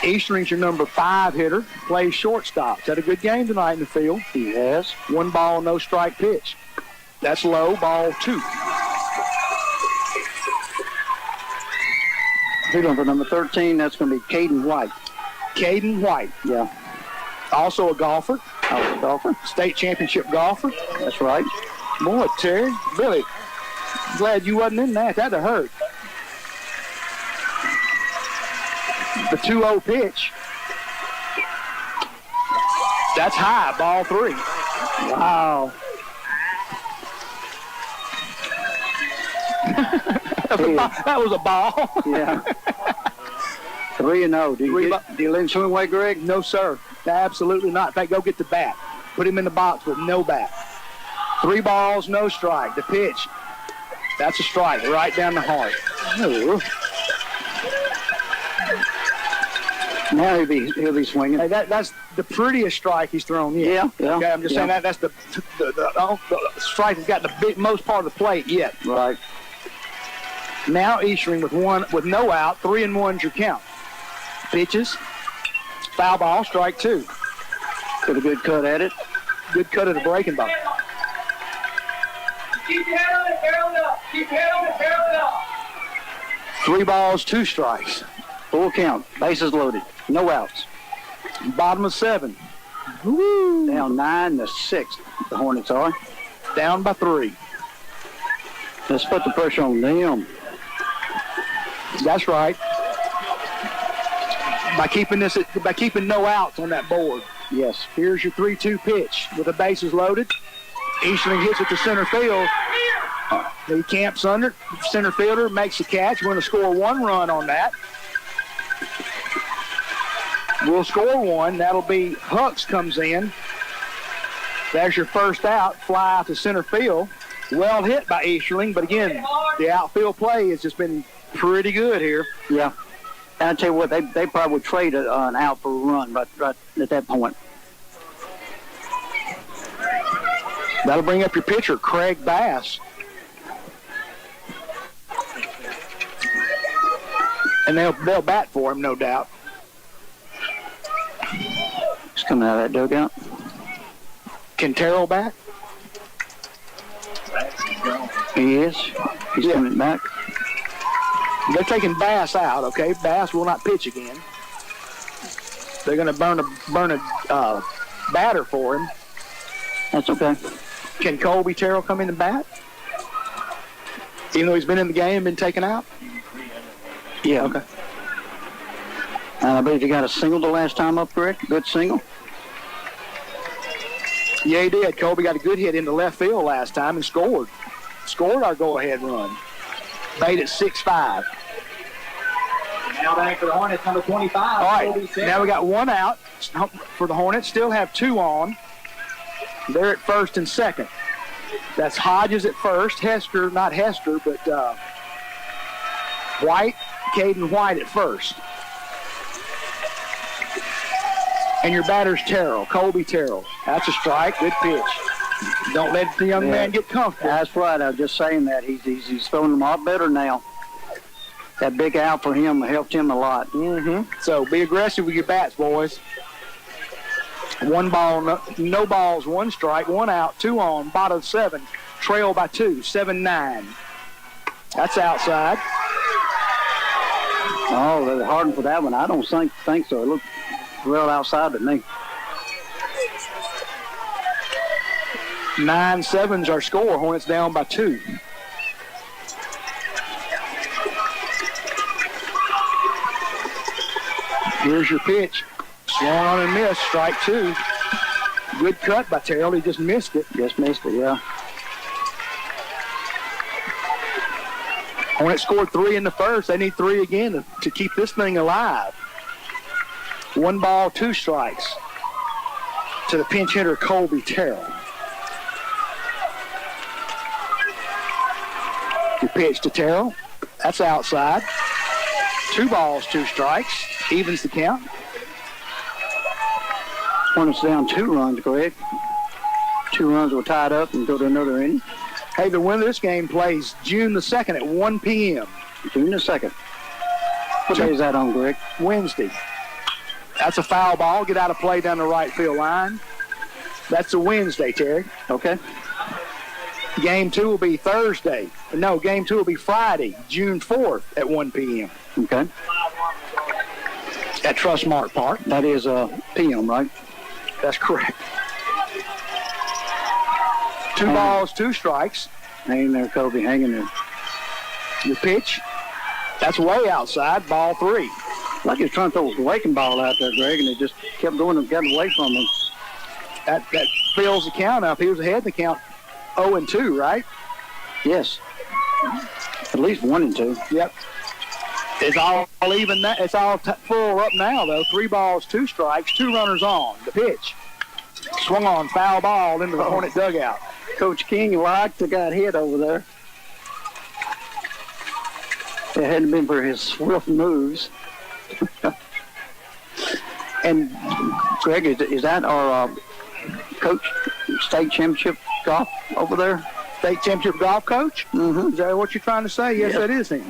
Easterling's your number 5 hitter. Plays shortstop. He's had a good game tonight in the field.
He has.
1 ball, no strike pitch. That's low. Ball 2.
Hitting for number 13, that's going to be Caden White.
Caden White.
Yeah.
Also a golfer.
Also a golfer.
State championship golfer.
That's right.
Boy, Terry, really glad you wasn't in that. That'd have hurt. The 2-0 pitch. That's high. Ball 3. Wow. That was a ball.
Yeah. 3-0. Do you let him swing away, Greg?
No, sir. Absolutely not. In fact, go get the bat. Put him in the box with no bat. 3 balls, no strike. The pitch. That's a strike right down the heart. Ooh.
Now he'll be swinging.
Hey, that's the prettiest strike he's thrown yet.
Yeah.
Okay, I'm just saying that's the strike that's got the most part of the plate yet.
Right.
Now Easterling with no out, 3-1's your count. Pitches, foul ball, strike 2.
Got a good cut at it.
Good cut of the breaking ball.
Keep your head on it, barrel it up. Keep your head on it, barrel it up.
3 balls, 2 strikes.
Full count. Bases loaded. No outs.
Bottom of 7.
Woo. Down 9-6. The Hornets are.
Down by 3.
Let's put the pressure on them.
That's right. By keeping no outs on that board.
Yes.
Here's your 3-2 pitch with the bases loaded. Easterling hits it to center field. He camps under. Center fielder makes the catch. We're going to score 1 run on that. We'll score 1. That'll be Hucks comes in. There's your first out. Fly out to center field. Well hit by Easterling, but again, the outfield play has just been pretty good here.
Yeah. And I tell you what, they probably would trade an out for a run right at that point.
That'll bring up your pitcher, Craig Bass. And they'll bat for him, no doubt.
He's coming out of that dugout.
Can Terrell bat?
He is. He's coming back.
They're taking Bass out, okay? Bass will not pitch again. They're going to burn a batter for him.
That's okay.
Can Colby Terrell come in and bat? Even though he's been in the game and been taken out?
Yeah.
Okay.
And I believe he got a single the last time up, correct? Good single?
Yeah, he did. Colby got a good hit into left field last time and scored. Scored our go-ahead run. Made it 6-5.
Now back for the Hornets, number 25.
All right, now we got 1 out for the Hornets. Still have 2 on. They're at first and second. That's Hodges at first. Hester, not Hester, but White, Caden White at first. And your batter's Terrell, Colby Terrell. That's a strike. Good pitch. Don't let the young man get comfortable.
That's right. I was just saying that. He's throwing them a lot better now. That big out for him helped him a lot.
Mm-hmm. So be aggressive with your bats, boys. 1 ball, no balls, 1 strike, 1 out, 2 on, bottom of 7. Trail by 2, 7-9. That's outside.
Oh, they're hardened for that one. I don't think so. It looked well outside to me.
9-7's our score. Hornets down by 2. Here's your pitch. Swung on and missed. Strike 2. Good cut by Terrell. He just missed it.
Just missed it, yeah.
Hornets scored 3 in the first. They need 3 again to keep this thing alive. 1 ball, 2 strikes to the pinch hitter, Colby Terrell. Your pitch to Terrell. That's outside. 2 balls, 2 strikes. Evens the count.
Hornets down 2 runs, Greg. 2 runs will tie it up and go to another inning.
Hey, the winner of this game plays June the 2nd at 1 p.m.
June the 2nd. What day is that on, Greg?
Wednesday. That's a foul ball. Get out of play down the right field line. That's a Wednesday, Terry.
Okay.
Game 2 will be Thursday. No, game 2 will be Friday, June 4th at 1 p.m.
Okay.
At Trustmark Park.
That is PM, right?
That's correct. 2 balls, 2 strikes.
Hang in there, Kobe. Hang in there.
Your pitch. That's way outside. Ball 3.
Like he was trying to throw a waking ball out there, Greg, and it just kept going and got away from him.
That fills the count up. He was ahead in the count 0-2, right?
Yes. At least 1-2.
Yep. It's all even. It's all full up now, though. 3 balls, 2 strikes, 2 runners on. The pitch. Swung on, foul ball into the Hornet dugout.
Coach King liked the guy hit over there. If it hadn't been for his swift moves. And, Greg, is that our coach, state championship golf over there?
State championship golf coach?
Mm-hmm.
Is that what you're trying to say? Yes, that is him.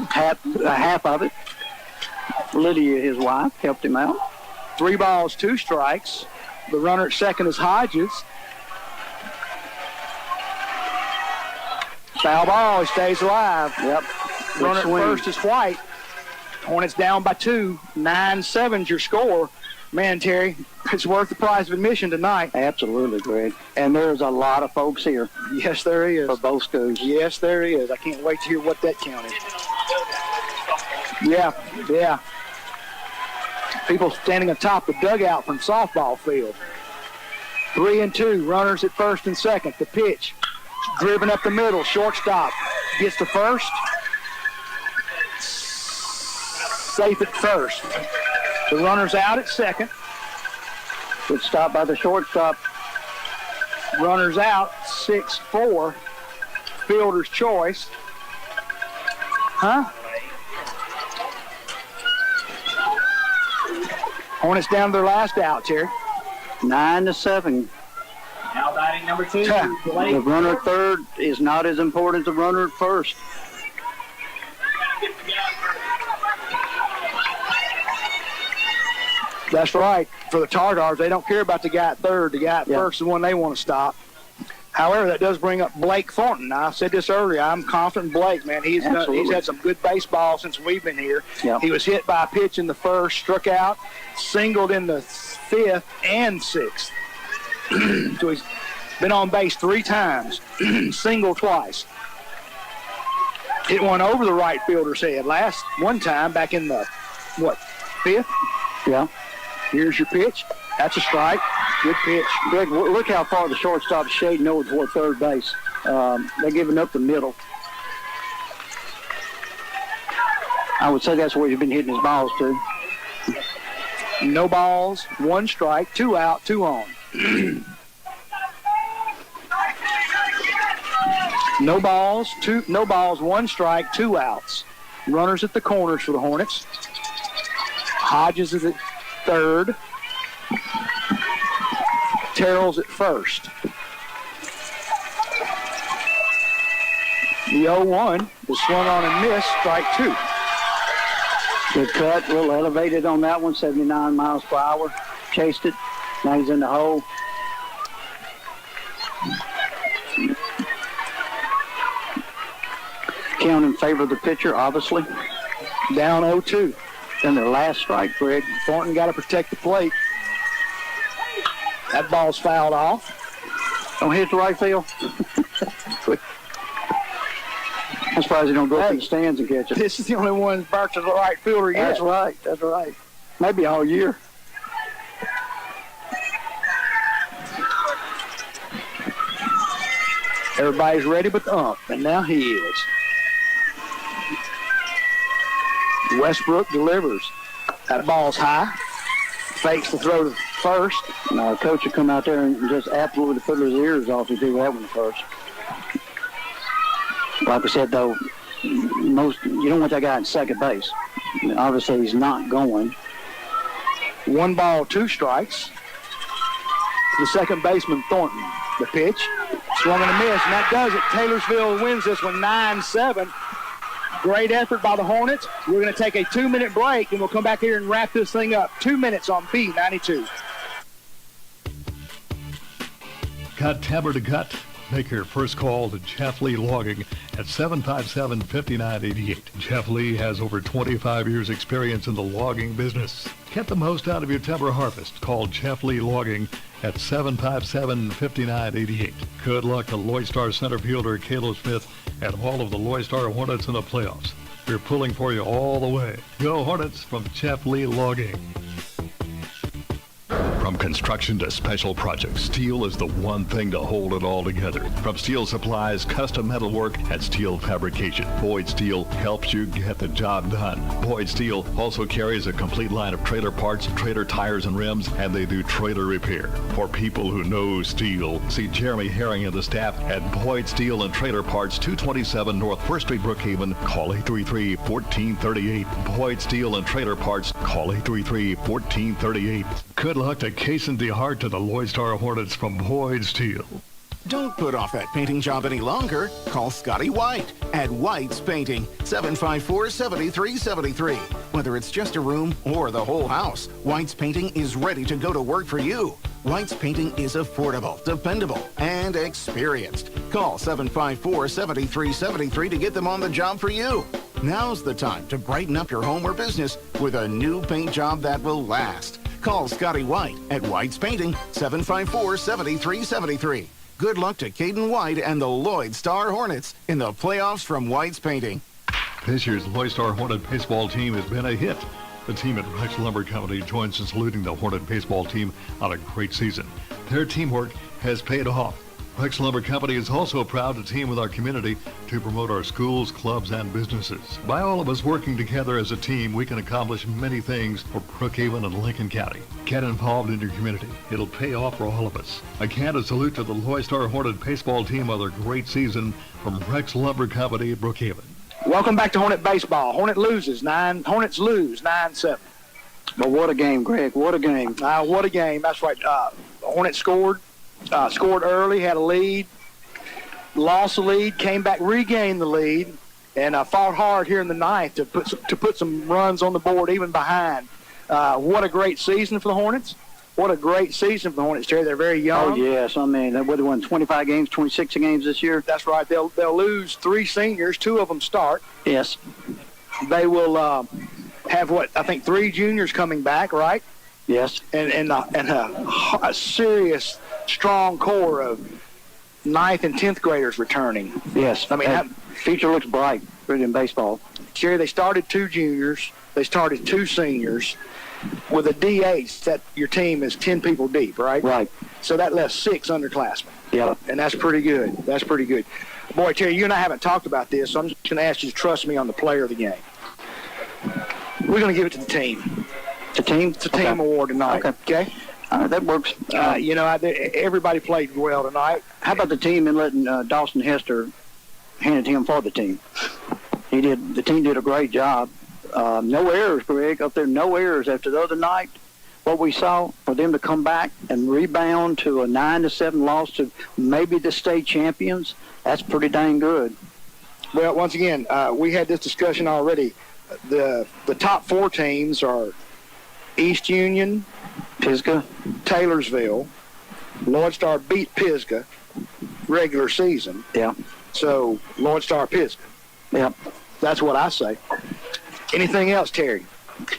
Half of it. Lydia, his wife, helped him out.
3 balls, 2 strikes. The runner at second is Hodges. Foul ball. He stays alive.
Yep.
Runner at first is White. Hornets down by 2. 9-7's your score. Man, Terry, it's worth the price of admission tonight.
Absolutely, Greg. And there's a lot of folks here.
Yes, there is.
For both schools.
Yes, there is. I can't wait to hear what that count is. Yeah. People standing atop the dugout from softball field. 3-2. Runners at first and second. The pitch. Driven up the middle. Shortstop gets to first. Safe at first. The runner's out at second.
Good stop by the shortstop.
Runner's out, 6-4. Fielder's choice. Hornets down to their last out, Terry.
9-7.
Now batting number 2.
The runner at third is not as important as the runner at first.
That's right. For the Tar-Tars, they don't care about the guy at third. The guy at first is the one they want to stop. However, that does bring up Blake Thornton. Now, I said this earlier. I'm confident in Blake, man. He's had some good baseball since we've been here.
Yep.
He was hit by a pitch in the first, struck out, singled in the 5th and 6th. So he's been on base 3 times, singled twice. Hit one over the right fielder's head one time back in the, 5th?
Yeah.
Here's your pitch. That's a strike. Good pitch.
Greg, look how far the shortstop's shading over toward third base. They're giving up the middle. I would say that's where he's been hitting his balls to.
No balls, 1 strike, 2 out, 2 on. No balls, 1 strike, 2 outs. Runners at the corners for the Hornets. Hodges is at third. Terrell's at first. The 0-1 was swung on and missed, strike 2.
Good cut, a little elevated on that one, 79 miles per hour. Chased it. Now he's in the hole. Count in favor of the pitcher, obviously.
Down 0-2.
And their last strike, Greg.
Thornton got to protect the plate. That ball's fouled off.
Don't hit the right field. I'm surprised he don't go up in the stands and catch it.
This is the only one that's burnt to the right fielder yet.
That's right. That's right. Maybe all year.
Everybody's ready but the ump, and now he is. Westbrook delivers. That ball's high. Fakes the throw to first.
No, coach will come out there and just absolutely put his ears off if he do that one first. Like I said, though, you don't want that guy in second base. Obviously, he's not going.
1 ball, 2 strikes. The second baseman, Thornton. The pitch, swung and a miss, and that does it. Taylorsville wins this one 9-7. Great effort by the Hornets. We're going to take a 2-minute break, and we'll come back here and wrap this thing up. 2 minutes on B92.
Got timber to cut? Make your first call to Jeff Lee Logging at 757-5988. Jeff Lee has over 25 years experience in the logging business. Get the most out of your timber harvest. Call Jeff Lee Logging at 757-5988. Good luck to Loyd Star center fielder Caleb Smith and all of the Loyd Star Hornets in the playoffs. We're pulling for you all the way. Go Hornets from Jeff Lee Logging. From construction to special projects, steel is the one thing to hold it all together. From steel supplies, custom metal work, and steel fabrication, Boyd Steel helps you get the job done. Boyd Steel also carries a complete line of trailer parts, trailer tires and rims, and they do trailer repair. For people who know steel, see Jeremy Herring and the staff at Boyd Steel and Trailer Parts, 227 North 1st Street, Brookhaven. Call 833-1438. Boyd Steel and Trailer Parts. Call 833-1438. Good luck to Cason DeHart to the Loyd Star Hornets from Boyd Steel.
Don't put off that painting job any longer. Call Scotty White at White's Painting, 754-7373. Whether it's just a room or the whole house, White's Painting is ready to go to work for you. White's Painting is affordable, dependable, and experienced. Call 754-7373 to get them on the job for you. Now's the time to brighten up your home or business with a new paint job that will last. Call Scotty White at White's Painting, 754-7373. Good luck to Caden White and the Loyd Star Hornets in the playoffs from White's Painting.
This year's Loyd Star Hornet baseball team has been a hit. The team at Rex Lumber Company joins in saluting the Hornet baseball team on a great season. Their teamwork has paid off. Rex Lumber Company is also proud to team with our community to promote our schools, clubs, and businesses. By all of us working together as a team, we can accomplish many things for Brookhaven and Lincoln County. Get involved in your community. It'll pay off for all of us. Again, a salute to the Loyd Star Hornet baseball team on their great season from Rex Lumber Company, Brookhaven.
Welcome back to Hornet baseball. Hornets lose 9-7.
But what a game, Greg. What a game.
What a game. That's right. Hornets scored early, had a lead, lost the lead, came back, regained the lead, and fought hard here in the ninth to put some runs on the board, even behind. What a great season for the Hornets. What a great season for the Hornets, Terry. They're very young.
Oh, yes. I mean, they would have won 25 games, 26 games this year.
That's right. They'll lose 3 seniors. 2 of them start.
Yes.
They will have, 3 juniors coming back, right?
Yes.
And a serious, strong core of 9th and 10th graders returning.
Yes. I mean, that future looks bright in baseball.
Jerry, they started 2 juniors. They started 2 seniors. With a DH, that your team is 10 people deep, right?
Right.
So that left 6 underclassmen.
Yeah.
And that's pretty good. That's pretty good. Boy, Terry, you and I haven't talked about this, so I'm just going to ask you to trust me on the player of the game. We're going to give it to the team.
The team?
It's a team award tonight. Okay?
That works.
Everybody played well tonight.
How about the team and letting Dawson Hester hand it to him for the team? The team did a great job. No errors, Greg, up there. No errors after the other night. What we saw, for them to come back and rebound to a 9-7 loss to maybe the state champions, that's pretty dang good.
Well, once again, we had this discussion already. The top 4 teams are East Union,
Pisgah,
Taylorsville. Loyd Star beat Pisgah regular season.
Yeah.
So Loyd Star Pisgah.
Yeah.
That's what I say. Anything else, Terry?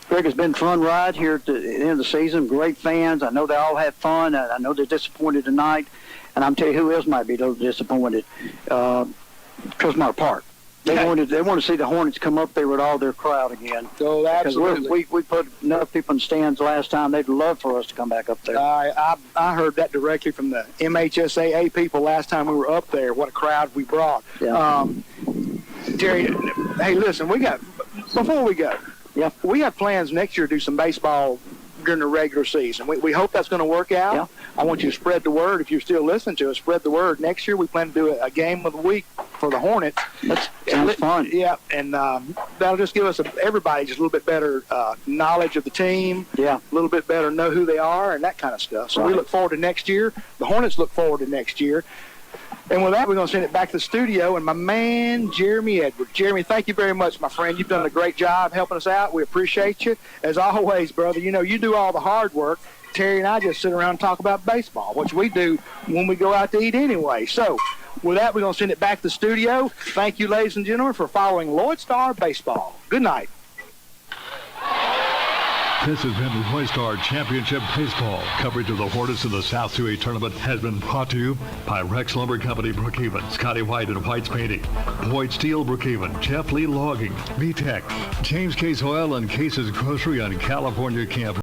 Greg, it's been a fun ride here at the end of the season. Great fans. I know they all had fun. I know they're disappointed tonight. And I'm telling you who else might be a little disappointed. Cusmar Park. They want to see the Hornets come up there with all their crowd again.
Oh, absolutely.
Because we put enough people in stands last time. They'd love for us to come back up there.
I heard that directly from the MHSAA people last time we were up there. What a crowd we brought.
Yeah.
Terry, hey, listen, before we go, we have plans next year to do some baseball during the regular season. We hope that's going to work out.
Yeah.
I want you to spread the word. If you're still listening to us, spread the word. Next year we plan to do a game of the week for the Hornets.
Sounds fun.
Yeah, and that'll just give us everybody just a little bit better knowledge of the team.
Yeah.
A little bit better know who they are and that kind of stuff. So we look forward to next year. The Hornets look forward to next year. And with that, we're going to send it back to the studio. And my man, Jeremy Edwards. Jeremy, thank you very much, my friend. You've done a great job helping us out. We appreciate you. As always, brother, you do all the hard work. Terry and I just sit around and talk about baseball, which we do when we go out to eat anyway. So with that, we're going to send it back to the studio. Thank you, ladies and gentlemen, for following Loyd Star Baseball. Good night.
This has been Loyd Star Championship Baseball. Coverage of the Hornets in the South 2A tournament has been brought to you by Rex Lumber Company, Brookhaven, Scotty White and White's Painting, Loyd Steel, Brookhaven, Jeff Lee Logging, VTech, James Case Oil, and Case's Grocery on California Camp.